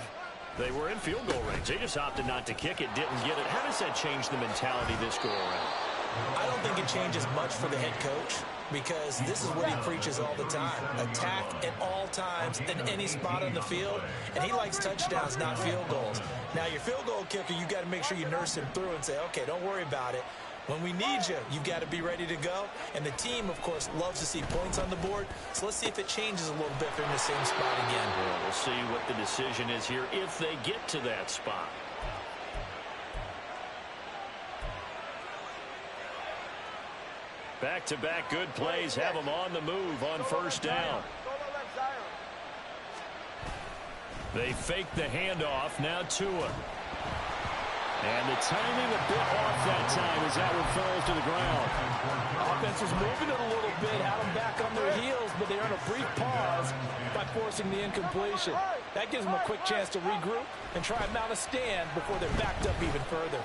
they were in field goal range. They just opted not to kick it, didn't get it. How does that change the mentality this go around? I don't think it changes much for the head coach because this is what he preaches all the time. Attack at all times in any spot on the field, and he likes touchdowns, not field goals. Now, your field goal kicker, you got to make sure you nurse him through and say, okay, don't worry about it. When we need you, you've got to be ready to go. And the team, of course, loves to see points on the board. So let's see if it changes a little bit if they're in the same spot again. Well, we'll see what the decision is here if they get to that spot. Back-to-back good plays have them on the move on first down. They fake the handoff. Now Tua. And the timing a bit off that time as that one falls to the ground. Offense was moving it a little bit, had them back on their heels, but they earned a brief pause by forcing the incompletion. That gives them a quick chance to regroup and try and mount a stand before they're backed up even further.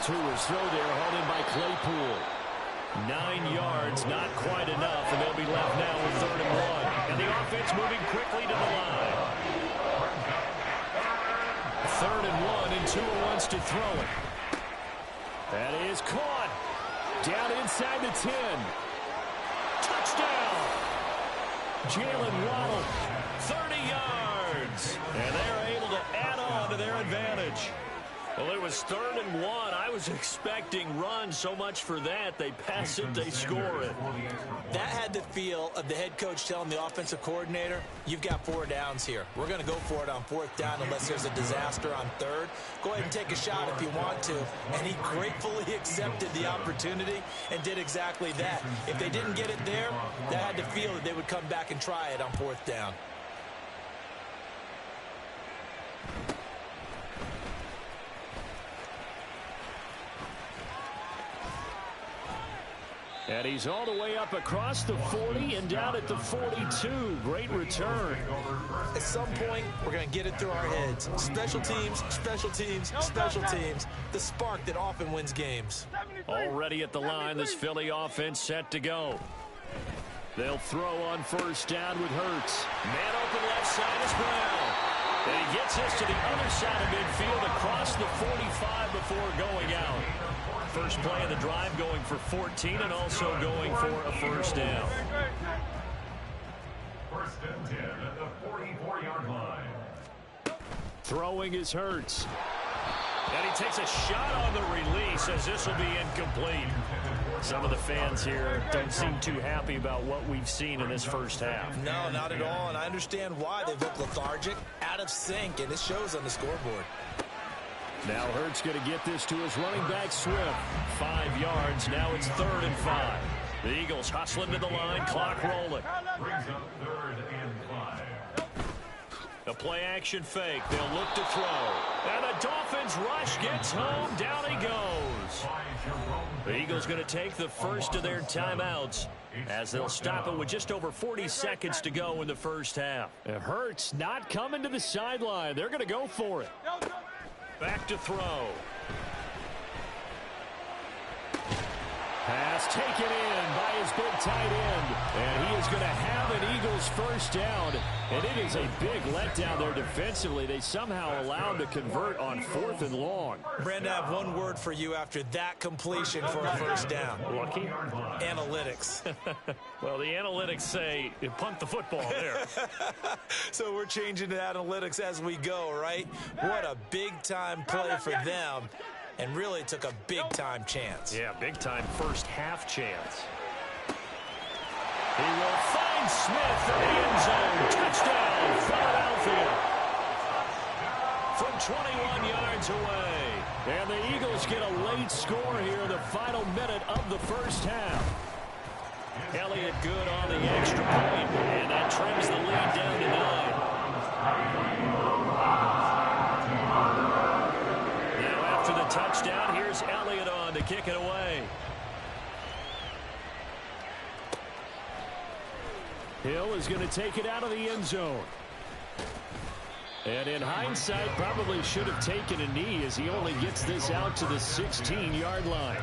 Tua's throw there hauled in by Claypool. 9 yards, not quite enough, and they'll be left now with 3rd and 1. And the offense moving quickly to the line. 3rd and 1, and Tua wants to throw it. That is caught. Down inside the 10. Touchdown! Jalen Waddle, 30 yards. And they're able to add on to their advantage. Well, it was 3rd and 1. I was expecting runs. So much for that. They pass it, they score it. That had the feel of the head coach telling the offensive coordinator, you've got 4 downs here. We're going to go for it on 4th down unless there's a disaster on 3rd. Go ahead and take a shot if you want to. And he gratefully accepted the opportunity and did exactly that. If they didn't get it there, that had the feel that they would come back and try it on 4th down. And he's all the way up across the 40 and down at the 42. Great return. At some point, we're going to get it through our heads. Special teams, special teams, special teams. The spark that often wins games. Already at the line, this Philly offense set to go. They'll throw on first down with Hurts. Man open left side is Brown. And he gets us to the other side of midfield across the 45 before going out. First play of the drive going for 14 and also going for a first down. 1st and 10 at the 44-yard line. Throwing is Hurts. And he takes a shot on the release as this will be incomplete. Some of the fans here don't seem too happy about what we've seen in this first half. No, not at all, and I understand why. They look lethargic, out of sync, and it shows on the scoreboard. Now Hurts going to get this to his running back Swift. 5 yards. Now it's 3rd and 5. The Eagles hustling to the line. Clock rolling. Brings up 3rd and 5. A play action fake. They'll look to throw. And the Dolphins rush gets home. Down he goes. The Eagles going to take the first of their timeouts as they'll stop it with just over 40 seconds to go in the first half. It hurts not coming to the sideline. They're going to go for it. Back to throw. Pass taken in by his big tight end. And he is going to have an Eagles first down. And it is a big letdown there defensively. They somehow allowed to convert on 4th and long. Brandon, I have one word for you after that completion for a first down. Lucky? Analytics. Well, the analytics say you punt the football there. So we're changing to analytics as we go, right? What a big-time play for them. And really took a big-time chance. Yeah, big-time first half chance. He will find Smith in the end zone. Touchdown, Philadelphia. From 21 yards away. And the Eagles get a late score here in the final minute of the first half. Elliott good on the extra point, and that trims the lead down to 9. Now after the touchdown, here's Elliott on to kick it away. Hill is going to take it out of the end zone. And in hindsight, probably should have taken a knee as he only gets this out to the 16-yard line.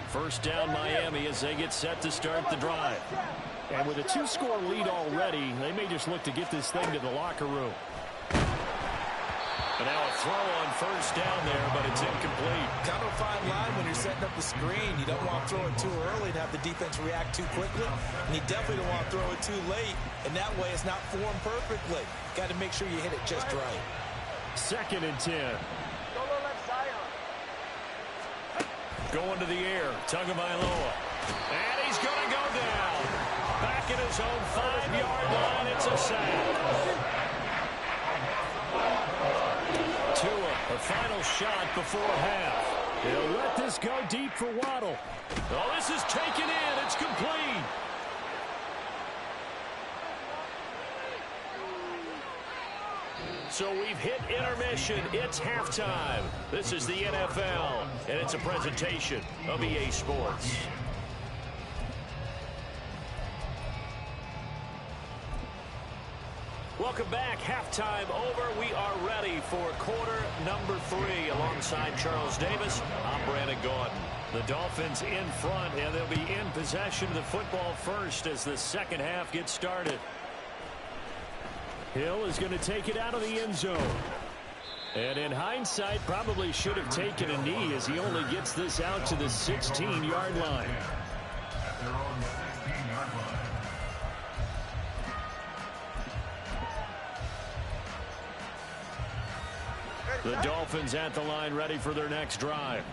First down Miami as they get set to start the drive. And with a 2-score lead already, they may just look to get this thing to the locker room. And now a throw on first down there, but it's incomplete. Kind of a fine line when you're setting up the screen. You don't want to throw it too early and have the defense react too quickly. And you definitely don't want to throw it too late. And that way it's not formed perfectly. Got to make sure you hit it just right. 2nd and 10. Going to the air, Tagovailoa. And he's going to go down. Back at his own 5-yard line, it's a sack. Tua, a final shot before half. He'll let this go deep for Waddle. Oh, this is taken in. It's complete. So we've hit intermission. It's halftime. This is the NFL, and it's a presentation of EA Sports. Welcome back. Halftime over. We are ready for quarter number 3. Alongside Charles Davis, I'm Brandon Gordon. The Dolphins in front, and they'll be in possession of the football first as the second half gets started. Hill is going to take it out of the end zone. And in hindsight, probably should have taken a knee as he only gets this out to the 16-yard line. The Dolphins at the line ready for their next drive.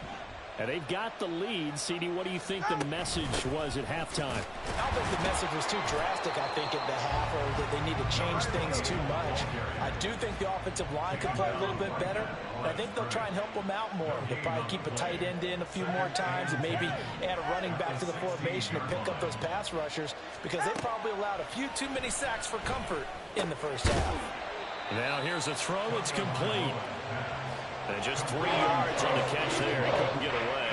And they've got the lead. CD, what do you think the message was at halftime? I don't think the message was too drastic, I think, at the half, or that they need to change things too much. I do think the offensive line could play a little bit better. I think they'll try and help them out more. They'll probably keep a tight end in a few more times and maybe add a running back to the formation to pick up those pass rushers, because they probably allowed a few too many sacks for comfort in the first half. Now here's a throw. It's complete. And just 3 yards on the catch there. He couldn't get away.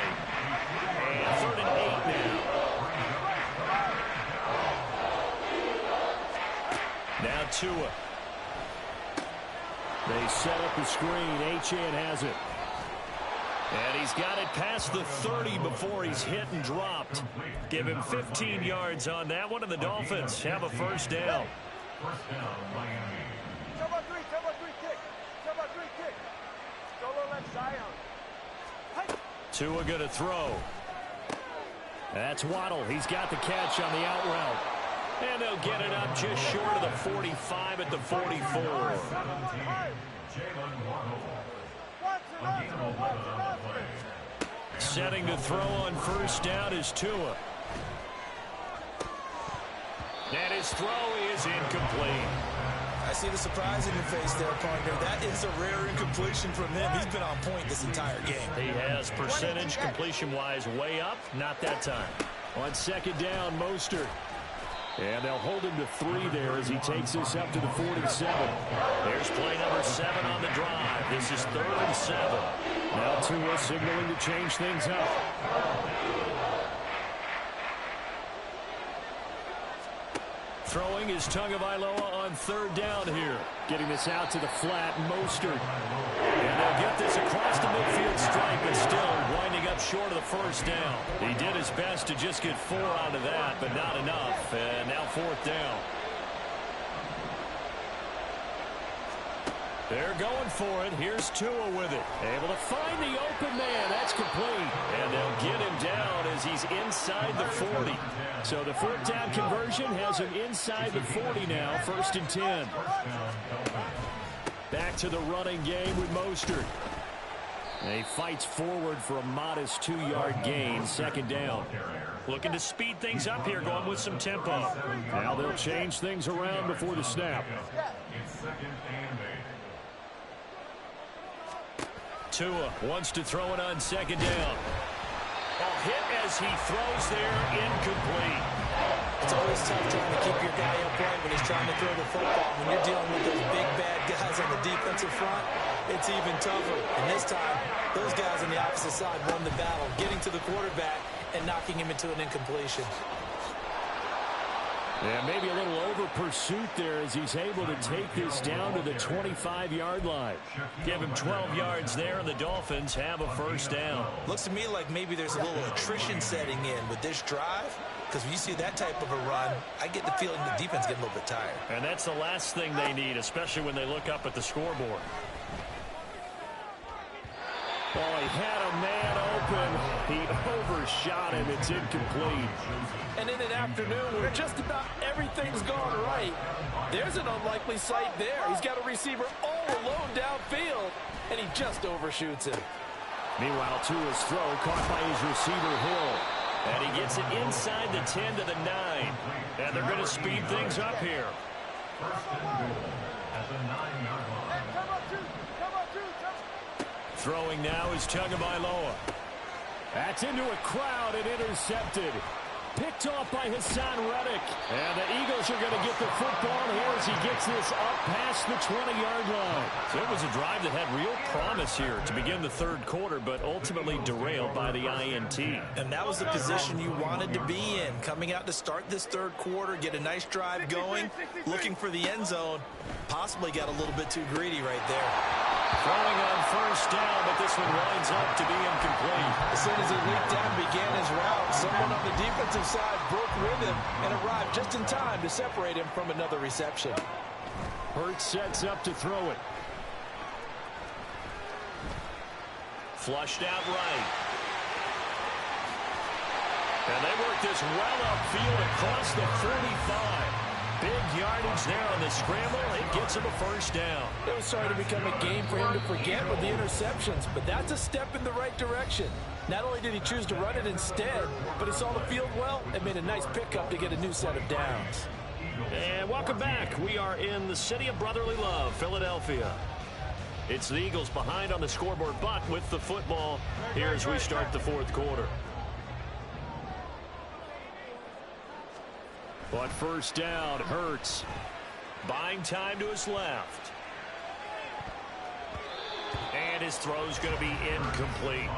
And 3rd and 8 now. Now Tua. They set up the screen. Achane has it. And he's got it past the 30 before he's hit and dropped. Give him 15 yards on that one, and the Dolphins have a first down. First down, Miami. Tua going to throw. That's Waddle. He's got the catch on the out route. And they'll get it up just short of the 45 at the 44. Setting to throw on first down is Tua. And his throw is incomplete. I see the surprise in your face there, partner. That is a rare incompletion from him. He's been on point this entire game. He has percentage completion-wise way up. Not that time. On second down, Mostert. And they'll hold him to 3 there as he takes this up to the 47. There's play number 7 on the drive. This is 3rd and 7. Now Tua signaling to change things up. Throwing is Tagovailoa on 3rd down here. Getting this out to the flat, Mostert. And they'll get this across the midfield stripe, but still winding up short of the first down. He did his best to just get 4 out of that, but not enough. And now 4th down. They're going for it. Here's Tua with it. Able to find the open man. That's complete. And they'll get him down as he's inside the 40. So the 4th down conversion has him inside the 40 now. 1st and 10. Back to the running game with Mostert. And he fights forward for a modest 2-yard gain. 2nd down. Looking to speed things up here, going with some tempo. Now they'll change things around before the snap. It's 2nd and 8. Tua wants to throw it on 2nd down. A hit as he throws there, incomplete. It's always tough trying to keep your guy upright when he's trying to throw the football. When you're dealing with those big, bad guys on the defensive front, it's even tougher. And this time, those guys on the opposite side won the battle, getting to the quarterback and knocking him into an incompletion. Yeah, maybe a little over pursuit there as he's able to take this down to the 25-yard line. Give him 12 yards there, and the Dolphins have a 1st down. Looks to me like maybe there's a little attrition setting in with this drive, because when you see that type of a run, I get the feeling the defense getting a little bit tired. And that's the last thing they need, especially when they look up at the scoreboard. Oh, he had a man open. He overshot him. It's incomplete. And in an afternoon where just about everything's gone right, there's an unlikely sight there. He's got a receiver all alone downfield, and he just overshoots him. Meanwhile, Tua's throw caught by his receiver, Hill. And he gets it inside the 10 to the 9. And they're going to speed things up here. 1st and goal at the 9-yard line. Throwing now is Tagovailoa. That's into a crowd and intercepted. Picked off by Hassan Reddick. And the Eagles are going to get the football here as he gets this up past the 20-yard line. So it was a drive that had real promise here to begin the 3rd quarter, but ultimately derailed by the INT. And that was the position you wanted to be in. Coming out to start this 3rd quarter, get a nice drive going, looking for the end zone. Possibly got a little bit too greedy right there. Throwing on 1st down, but this one winds up to be incomplete. As soon as he leaped down and began his route, someone on the defensive side broke with him and arrived just in time to separate him from another reception. Hurts sets up to throw it. Flushed out right. And they work this well upfield across the 45. Big yardage there on the scramble. It gets him a 1st down. It was starting to become a game for him to forget with the interceptions, but that's a step in the right direction. Not only did he choose to run it instead, but he saw the field well and made a nice pickup to get a new set of downs. And welcome back. We are in the city of brotherly love, Philadelphia. It's the Eagles behind on the scoreboard, but with the football here as we start the 4th quarter. But 1st down, Hurts. Buying time to his left. And his throw's going to be incomplete.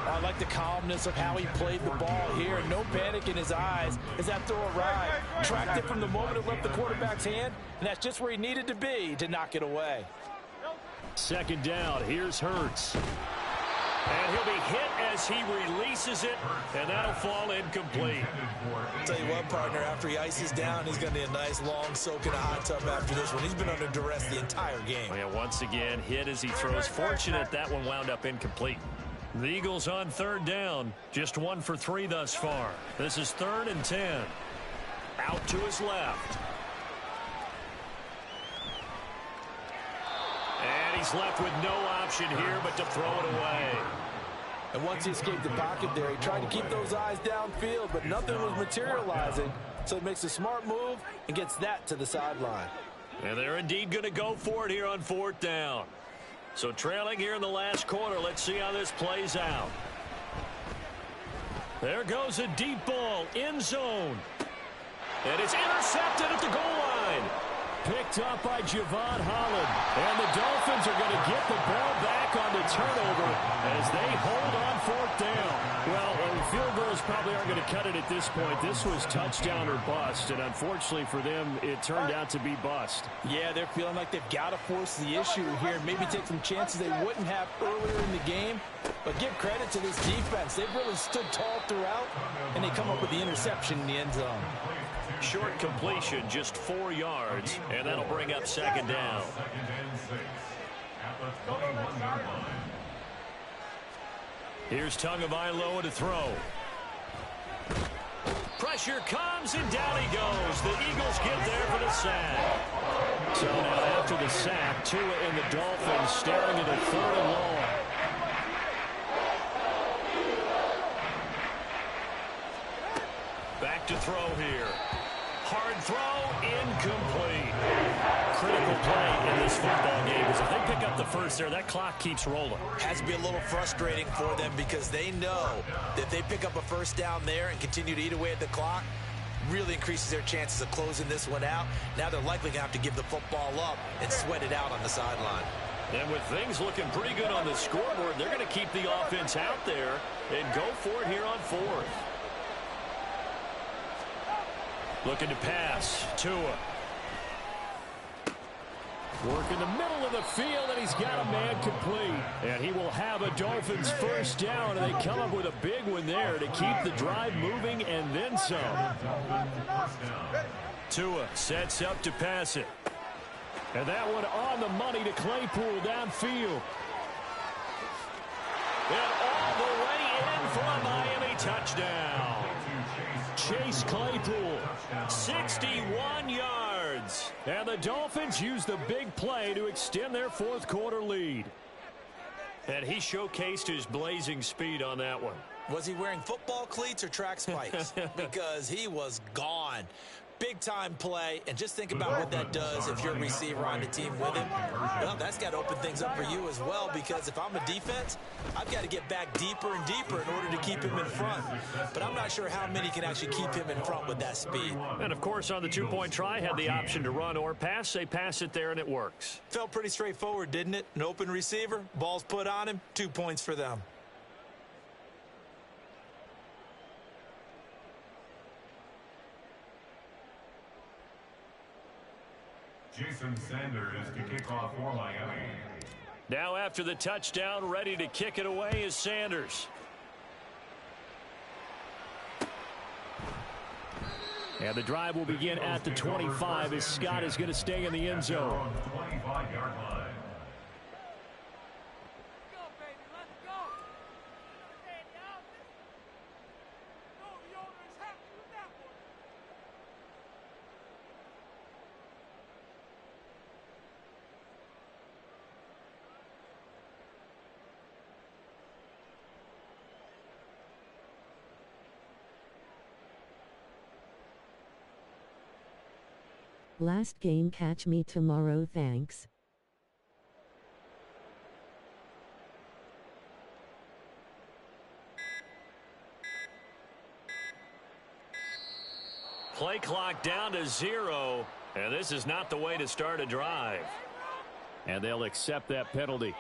I like the calmness of how he played the ball here. No panic in his eyes as that throw arrived. Tracked it from the moment it left the quarterback's hand, and that's just where he needed to be to knock it away. 2nd down, here's Hurts. And he'll be hit as he releases it, and that'll fall incomplete. I'll tell you what, partner, after he ices down, he's going to need a nice long soak in a hot tub after this one. He's been under duress the entire game. Yeah, once again, hit as he throws. Fortunate that one wound up incomplete. The Eagles on 3rd down, just 1 for 3 thus far. This is 3rd and 10. Out to his left. And he's left with no option here but to throw it away. And once he escaped the pocket there, he tried to keep those eyes downfield, but nothing was materializing. So he makes a smart move and gets that to the sideline. And they're indeed going to go for it here on 4th down. So trailing here in the last quarter. Let's see how this plays out. There goes a deep ball, end zone. And it's intercepted at the goal line. Picked up by Javon Holland. And the Dolphins are going to get the ball back on the turnover as they hold on 4th down. Well, field goals probably aren't going to cut it at this point. This was touchdown or bust, and unfortunately for them, it turned out to be bust. Yeah, they're feeling like they've got to force the issue here, maybe take some chances they wouldn't have earlier in the game. But give credit to this defense. They've really stood tall throughout, and they come up with the interception in the end zone. Short completion, just 4 yards, and that'll bring up 2nd down. Here's Tagovailoa to throw. Pressure comes, and down he goes. The Eagles get there for the sack. So now after the sack, Tua and the Dolphins staring at a 3rd and long. Back to throw here. Hard throw, incomplete. Critical play in this football game because if they pick up the first there, that clock keeps rolling. Has to be a little frustrating for them because they know that if they pick up a first down there and continue to eat away at the clock, really increases their chances of closing this one out. Now they're likely going to have to give the football up and sweat it out on the sideline. And with things looking pretty good on the scoreboard, they're going to keep the offense out there and go for it here on 4th. Looking to pass. Tua. Work in the middle of the field, and he's got a man complete. And he will have a Dolphins first down, and they come up with a big one there to keep the drive moving and then some. Tua sets up to pass it. And that one on the money to Claypool downfield. And all the way in for a Miami touchdown. Chase Claypool, 61 yards. And the Dolphins use the big play to extend their 4th quarter lead. And he showcased his blazing speed on that one. Was he wearing football cleats or track spikes? Because he was gone. Big-time play, and just think about what that does if you're a receiver on the team with him. Well, that's got to open things up for you as well, because if I'm a defense, I've got to get back deeper and deeper in order to keep him in front. But I'm not sure how many can actually keep him in front with that speed. And, of course, on the 2-point try, had the option to run or pass. They pass it there, and it works. Felt pretty straightforward, didn't it? An open receiver, ball's put on him, 2 points for them. Jason Sanders to kick off for Miami. Now after the touchdown, ready to kick it away is Sanders. And the drive will begin at the 25 as Scott is going to stay in the end zone. 25-yard line. Last game, catch me tomorrow, thanks. Play clock down to 0, and this is not the way to start a drive. And they'll accept that penalty.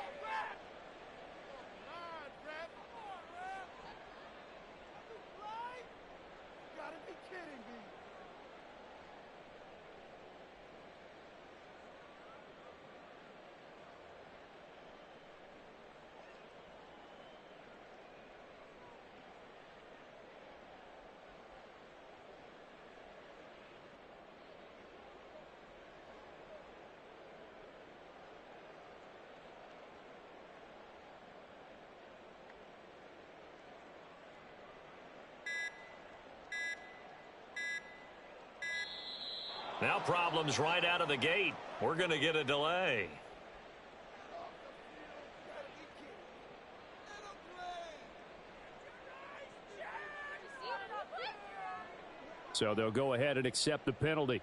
Now problems right out of the gate. We're going to get a delay. So they'll go ahead and accept the penalty.